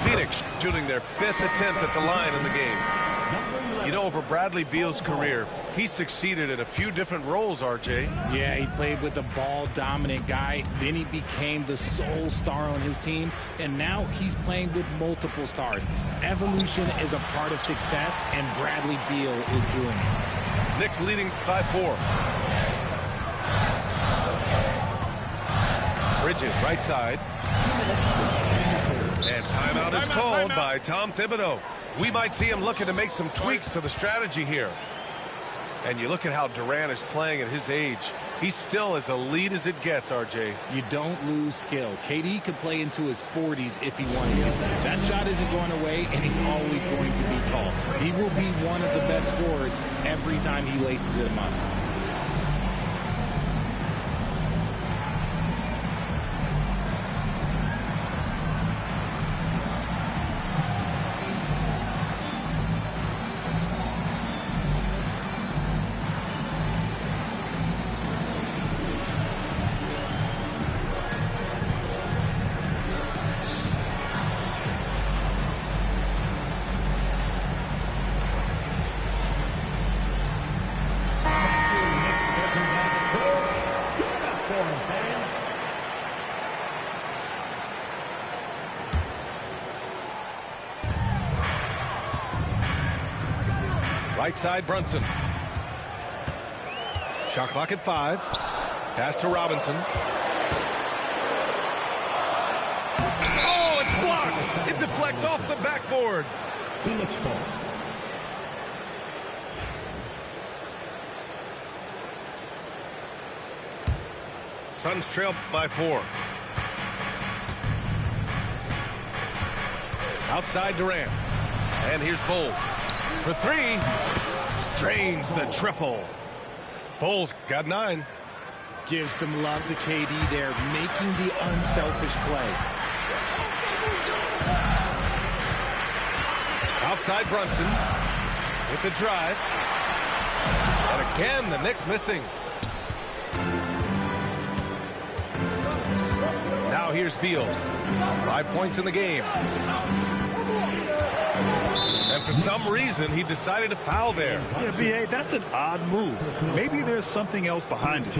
Phoenix shooting their 5th attempt at the line in the game. You know, over Bradley Beal's career, he succeeded in a few different roles, RJ. Yeah, he played with the ball-dominant guy. Then he became the sole star on his team. And now he's playing with multiple stars. Evolution is a part of success, and Bradley Beal is doing it. Knicks leading by 4. Bridges, right side. And timeout is called by Tom Thibodeau. We might see him looking to make some tweaks to the strategy here. And you look at how Durant is playing at his age. He's still as elite as it gets, RJ. You don't lose skill. KD could play into his 40s if he wanted to. That shot isn't going away, and he's always going to be tall. He will be one of the best scorers every time he laces them up. Right side, Brunson. Shot clock at 5. Pass to Robinson. Oh, it's blocked. It deflects off the backboard. Phoenix ball. Suns trail by 4. Outside Durant. And here's Bull. For 3, drains the triple. Bulls got 9. Give some love to KD there, making the unselfish play. Outside Brunson with the drive. And again, the Knicks missing. Now here's Beal. 5 points in the game. And for some reason, he decided to foul there. Yeah, B.A., that's an odd move. Maybe there's something else behind it.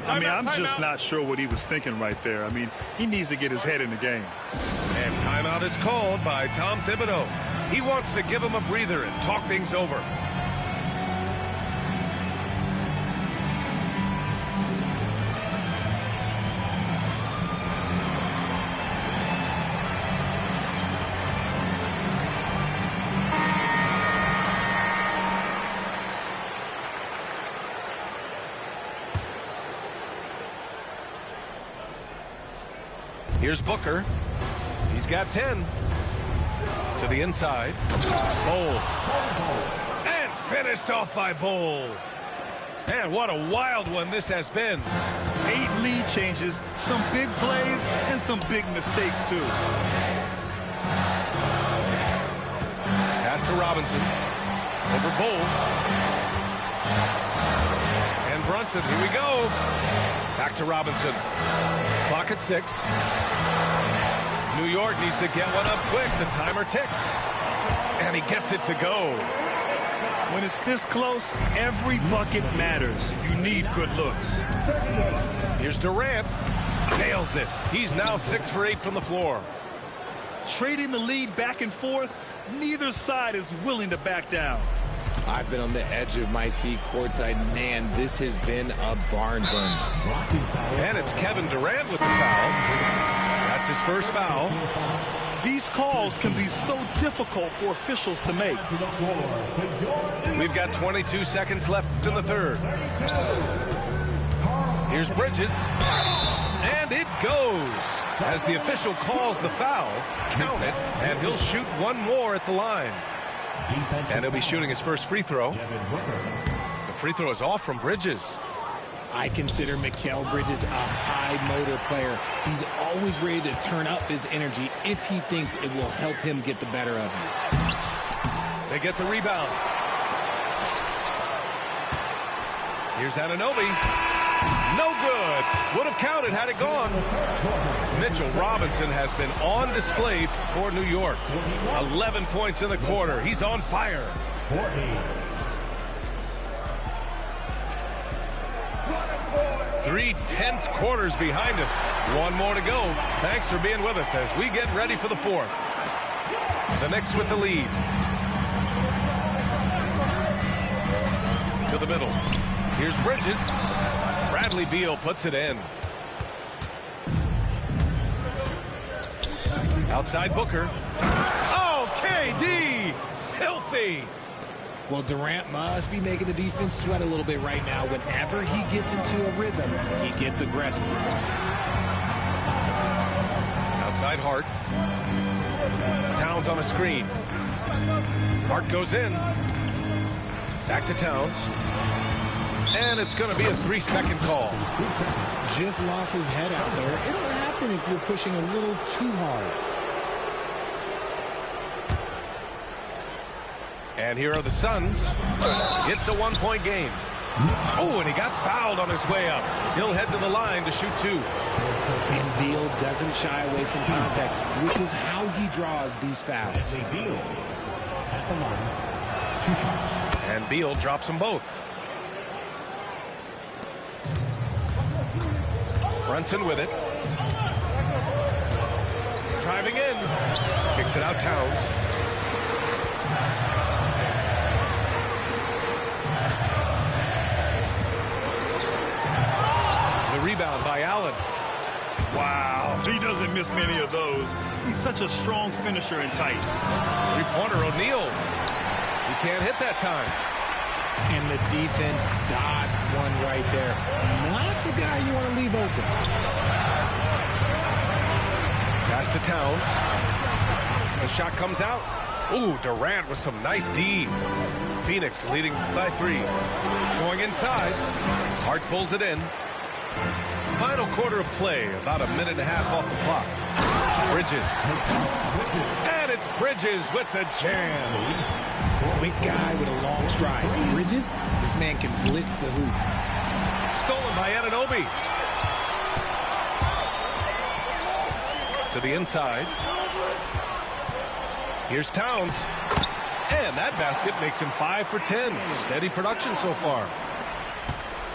I mean, I'm just not sure what he was thinking right there. I mean, he needs to get his head in the game. And timeout is called by Tom Thibodeau. He wants to give him a breather and talk things over. Here's Booker. He's got 10. To the inside. Bull. And finished off by Bull. Man, what a wild one this has been. 8 lead changes, some big plays, and some big mistakes, too. Pass to Robinson. Over Bull. And Brunson. Here we go. Back to Robinson. Clock at 6. New York needs to get one up quick. The timer ticks. And he gets it to go. When it's this close, every bucket matters. You need good looks. Here's Durant. Nails it. He's now 6 for 8 from the floor. Trading the lead back and forth, neither side is willing to back down. I've been on the edge of my seat courtside. Man, this has been a barn burner. And it's Kevin Durant with the foul. That's his first foul. These calls can be so difficult for officials to make. We've got 22 seconds left in the third. Here's Bridges. And it goes. As the official calls the foul, count it, and he'll shoot one more at the line. And he'll be shooting his first free throw. The free throw is off from Bridges. I consider Mikal Bridges a high-motor player. He's always ready to turn up his energy if he thinks it will help him get the better of him. They get the rebound. Here's Anunoby. No good. Would have counted had it gone. Mitchell Robinson has been on display for New York. 11 points in the quarter. He's on fire. 3/10 quarters behind us. One more to go. Thanks for being with us as we get ready for the fourth. The Knicks with the lead. To the middle. Here's Bridges. Bradley Beal puts it in. Outside Booker. Oh, KD! Filthy! Well, Durant must be making the defense sweat a little bit right now. Whenever he gets into a rhythm, he gets aggressive. Outside Hart. Towns on a screen. Hart goes in. Back to Towns. And it's going to be a 3-second call. Just lost his head out there. It'll happen if you're pushing a little too hard. And here are the Suns. It's a one-point game. Oh, and he got fouled on his way up. He'll head to the line to shoot two. And Beal doesn't shy away from contact, which is how he draws these fouls. And Beal drops them both. Brunson with it. Driving in. Kicks it out Towns. The rebound by Allen. Wow, he doesn't miss many of those. He's such a strong finisher and tight. Three-pointer O'Neal. He can't hit that time. And the defense dodged one right there. Not the guy you want to leave open. Pass to Towns. The shot comes out. Ooh, Durant with some nice D. Phoenix leading by 3. Going inside. Hart pulls it in. Final quarter of play. About a minute and a half off the clock. Bridges. And it's Bridges with the jam. Quick guy with a long stride. Bridges, this man can blitz the hoop. Stolen by Anunoby. To the inside. Here's Towns. And that basket makes him 5 for 10. Steady production so far.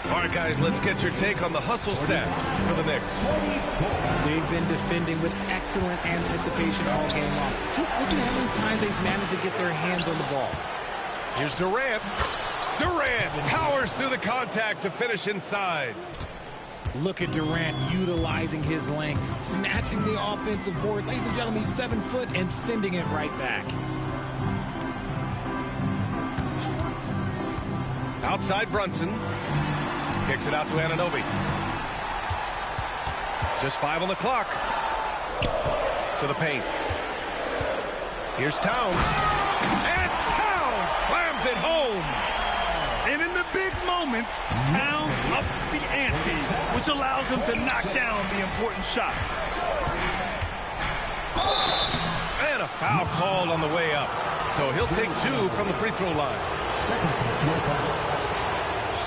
All right, guys, let's get your take on the hustle stats for the Knicks. They've been defending with excellent anticipation all game long. Just look at how many times they've managed to get their hands on the ball. Here's Durant. Durant powers through the contact to finish inside. Look at Durant utilizing his length, snatching the offensive board. Ladies and gentlemen, he's 7 foot and sending it right back. Outside Brunson. Kicks it out to Anunoby. Just 5 on the clock. To the paint. Here's Towns. And Towns slams it home. And in the big moments, Towns ups the ante, which allows him to knock down the important shots. And a foul called on the way up. So he'll take 2 from the free throw line.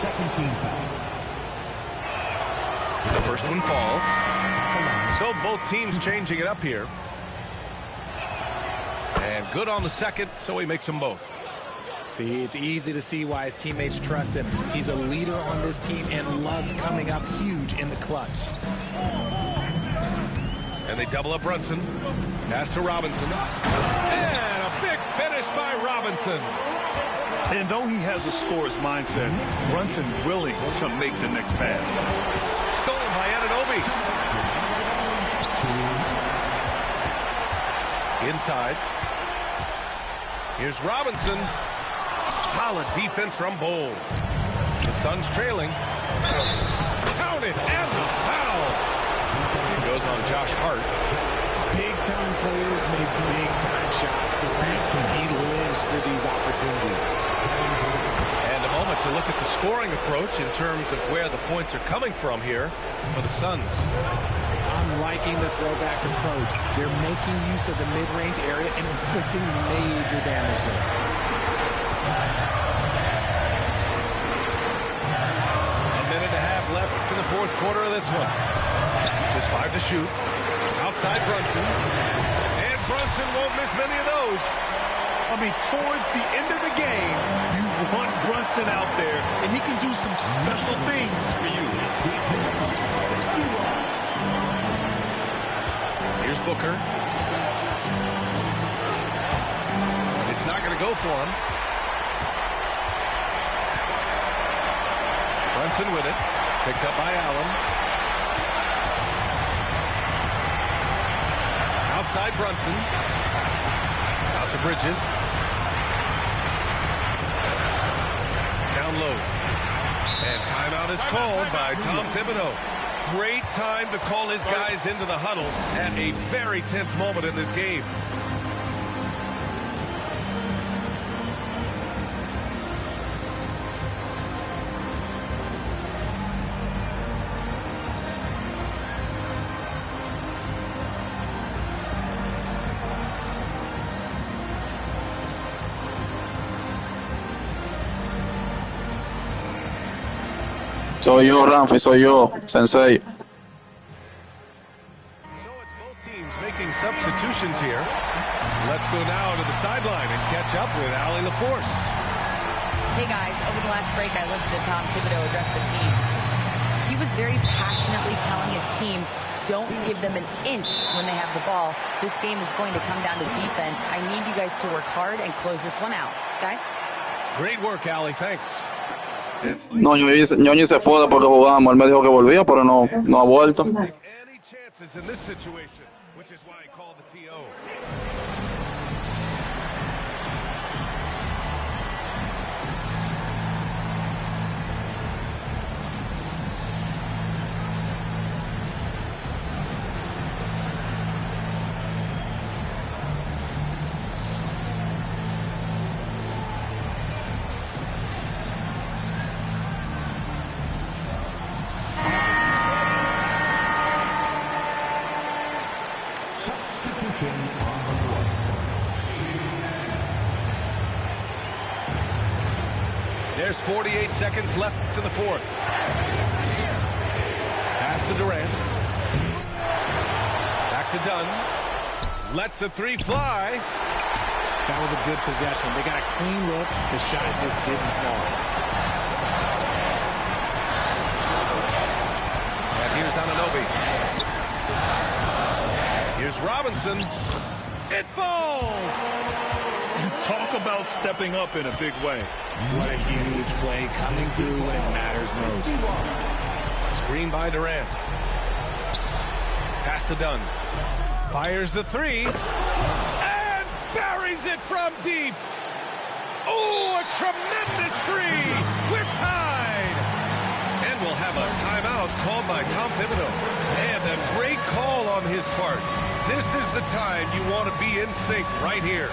Second team foul. The first one falls. So both teams changing it up here. And good on the second, so he makes them both. See, it's easy to see why his teammates trust him. He's a leader on this team and loves coming up huge in the clutch. And they double up Brunson. Pass to Robinson. And a big finish by Robinson. And though he has a scorer's mindset, Brunson willing to make the next pass. Stolen by Anunoby. Inside. Here's Robinson. Solid defense from Bowl. The Suns trailing. Count it, and the foul. It goes on Josh Hart. Big-time players make big-time shots. Durant, he lives for these opportunities. And a moment to look at the scoring approach in terms of where the points are coming from here for the Suns. I'm liking the throwback approach. They're making use of the mid-range area and inflicting major damage there. A minute and a half left in the fourth quarter of this one. There's 5 to shoot. Outside Brunson. And Brunson won't miss many of those. I mean, towards the end of the game, you want Brunson out there, and he can do some special things for you. Here's Booker. It's not going to go for him. Brunson with it. Picked up by Allen. Outside Brunson. Out to Bridges. Down low. And timeout is called by Tom Thibodeau. Great time to call his guys into the huddle at a very tense moment in this game. Soy yo, Ramfi, soy yo, Sensei. Making substitutions here. Let's go now to the sideline and catch up with Allie LaForce. Hey guys, over the last break I listened to Tom Thibodeau address the team. He was very passionately telling his team, don't give them an inch when they have the ball. This game is going to come down to defense. I need you guys to work hard and close this one out. Guys? Great work, Allie. Thanks. No, ñoñi se fue porque jugamos. Él me dijo que volvía, pero no ha vuelto. Any chances in this situation, which is why I call the TO. There's 48 seconds left in the fourth. Pass to Durant. Back to Dunn. Lets the three fly. That was a good possession. They got a clean look. The shot just didn't fall. And here's Anunoby. Here's Robinson. It falls! Talk about stepping up in a big way. What a huge play coming through when it matters most. Screen by Durant. Pass to Dunn. Fires the three. And buries it from deep. Oh, a tremendous three. We're tied. And we'll have a timeout called by Tom Thibodeau. And a great call on his part. This is the time you want to be in sync right here.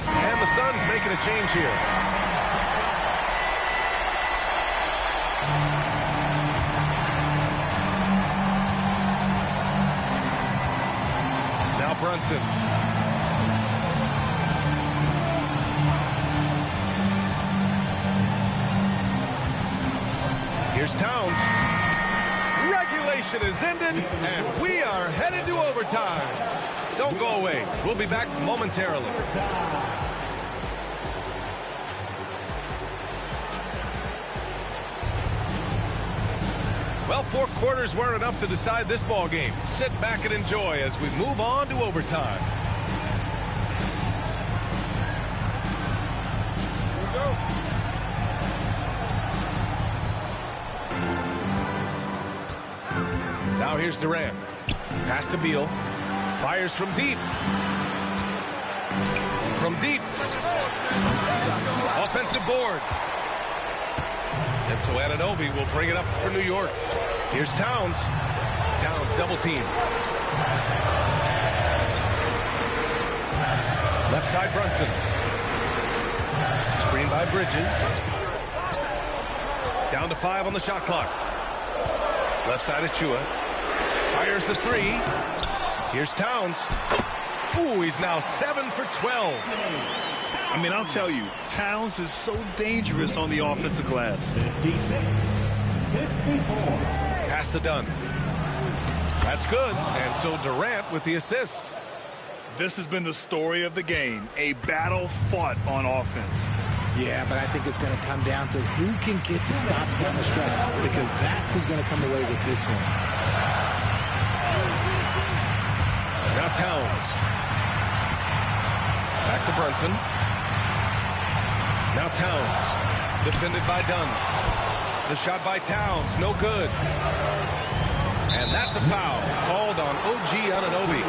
And the Suns making a change here. Now Brunson. Here's Towns. Regulation is ended, and we are headed to overtime. Don't go away. We'll be back momentarily. Well, 4 quarters weren't enough to decide this ball game. Sit back and enjoy as we move on to overtime. Now here's Durant. Pass to Beal. Fires from deep. From deep. Offensive board. And so Anunoby will bring it up for New York. Here's Towns. Towns double team. Left side Brunson. Screen by Bridges. Down to 5 on the shot clock. Left side Achua. Fires the 3. Here's Towns. Ooh, he's now 7 for 12. I mean, I'll tell you, Towns is so dangerous on the offensive glass. 54. Pass to Dunn. That's good. And so Durant with the assist. This has been the story of the game. A battle fought on offense. Yeah, but I think it's going to come down to who can get the stops down the stretch, because that's who's going to come away with this one. Now Towns. Back to Brunson. Now Towns. Defended by Dunn. The shot by Towns. No good. And that's a foul called on OG Anunoby.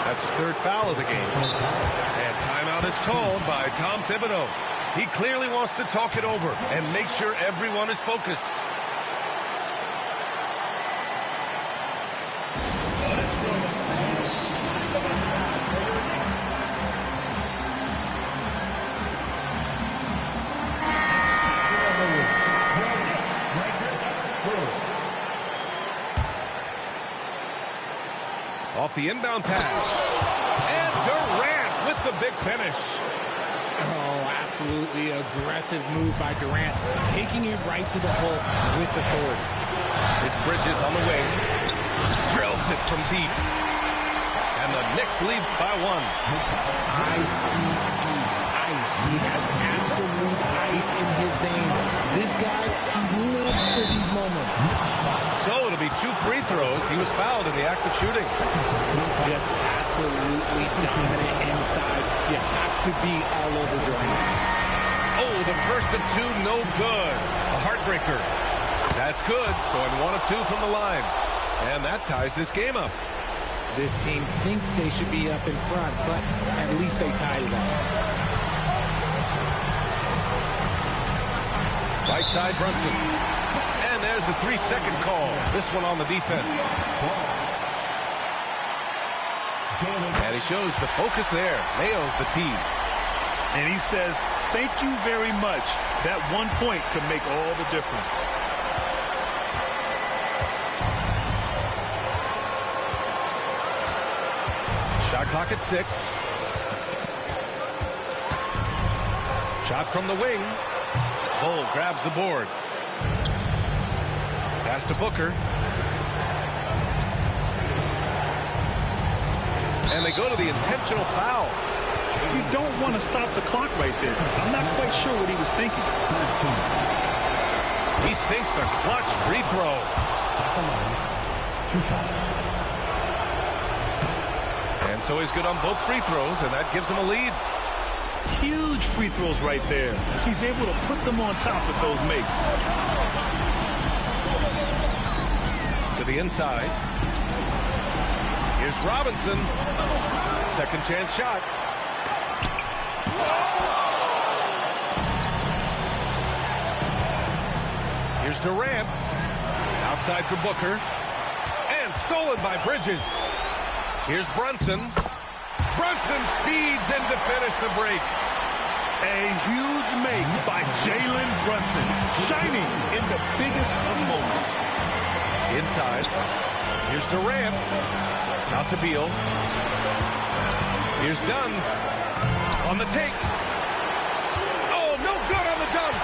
That's his 3rd foul of the game. And timeout is called by Tom Thibodeau. He clearly wants to talk it over and make sure everyone is focused. Off the inbound pass. And Durant with the big finish. Oh, absolutely aggressive move by Durant, taking it right to the hole with authority. It's Bridges on the wing. Drills it from deep. And the Knicks lead by 1. ICE. Ice. He has absolute ice in his veins. This guy, he lives for these moments. So it'll be 2 free throws. He was fouled in the act of shooting. Just absolutely dominant inside. You have to be all over Durant. Oh, the first of 2, no good. A heartbreaker. That's good. Going 1 of 2 from the line. And that ties this game up. This team thinks they should be up in front, but at least they tied it up. Right side Brunson. And there's a 3-second call. This one on the defense. And he shows the focus there. Nails the tee. And he says, thank you very much. That 1 point could make all the difference. Shot clock at 6. Shot from the wing. Bull grabs the board. Pass to Booker. And they go to the intentional foul. You don't want to stop the clock right there. I'm not quite sure what he was thinking. He sinks the clutch free throw. 2 shots. And so he's good on both free throws, and that gives him a lead. Huge free throws right there. He's able to put them on top of those makes. To the inside. Here's Robinson. Second chance shot. Here's Durant. Outside for Booker. And stolen by Bridges. Here's Brunson. Brunson speeds in to finish the break. A huge make by Jalen Brunson, shining in the biggest of moments. Inside. Here's Durant. Out to Beal. Here's Dunn. On the take. Oh, no good on the dunk.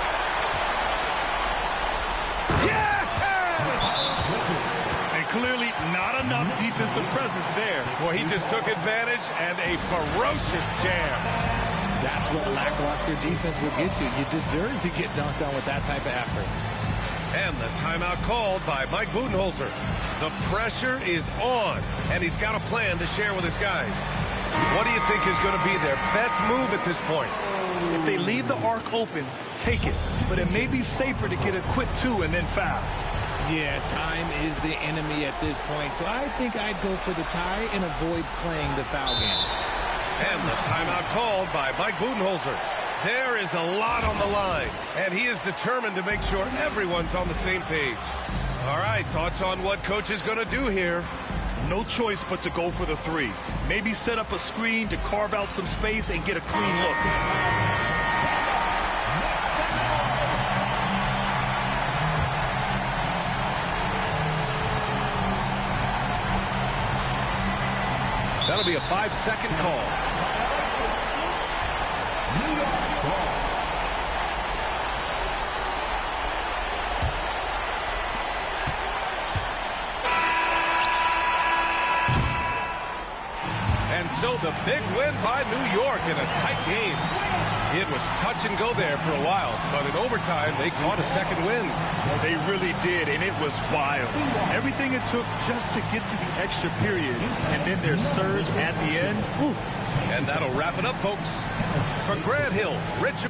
Yes! And clearly not enough defensive presence there. Well, he just took advantage and a ferocious jam. That's what lackluster defense will get you. You deserve to get dunked on with that type of effort. And the timeout called by Mike Budenholzer. The pressure is on, and he's got a plan to share with his guys. What do you think is going to be their best move at this point? If they leave the arc open, take it. But it may be safer to get a quick 2 and then foul. Yeah, time is the enemy at this point, so I think I'd go for the tie and avoid playing the foul game. And the timeout called by Mike Budenholzer. There is a lot on the line, and he is determined to make sure everyone's on the same page. All right, thoughts on what coach is going to do here? No choice but to go for the 3. Maybe set up a screen to carve out some space and get a clean look. That'll be a 5-second call. And so the big win by New York in a tight game. It was touch and go there for a while, but in overtime, they caught a second win. They really did, and it was wild. Everything it took just to get to the extra period, and then their surge at the end. Whew. And that'll wrap it up, folks. For Grant Hill, Rich...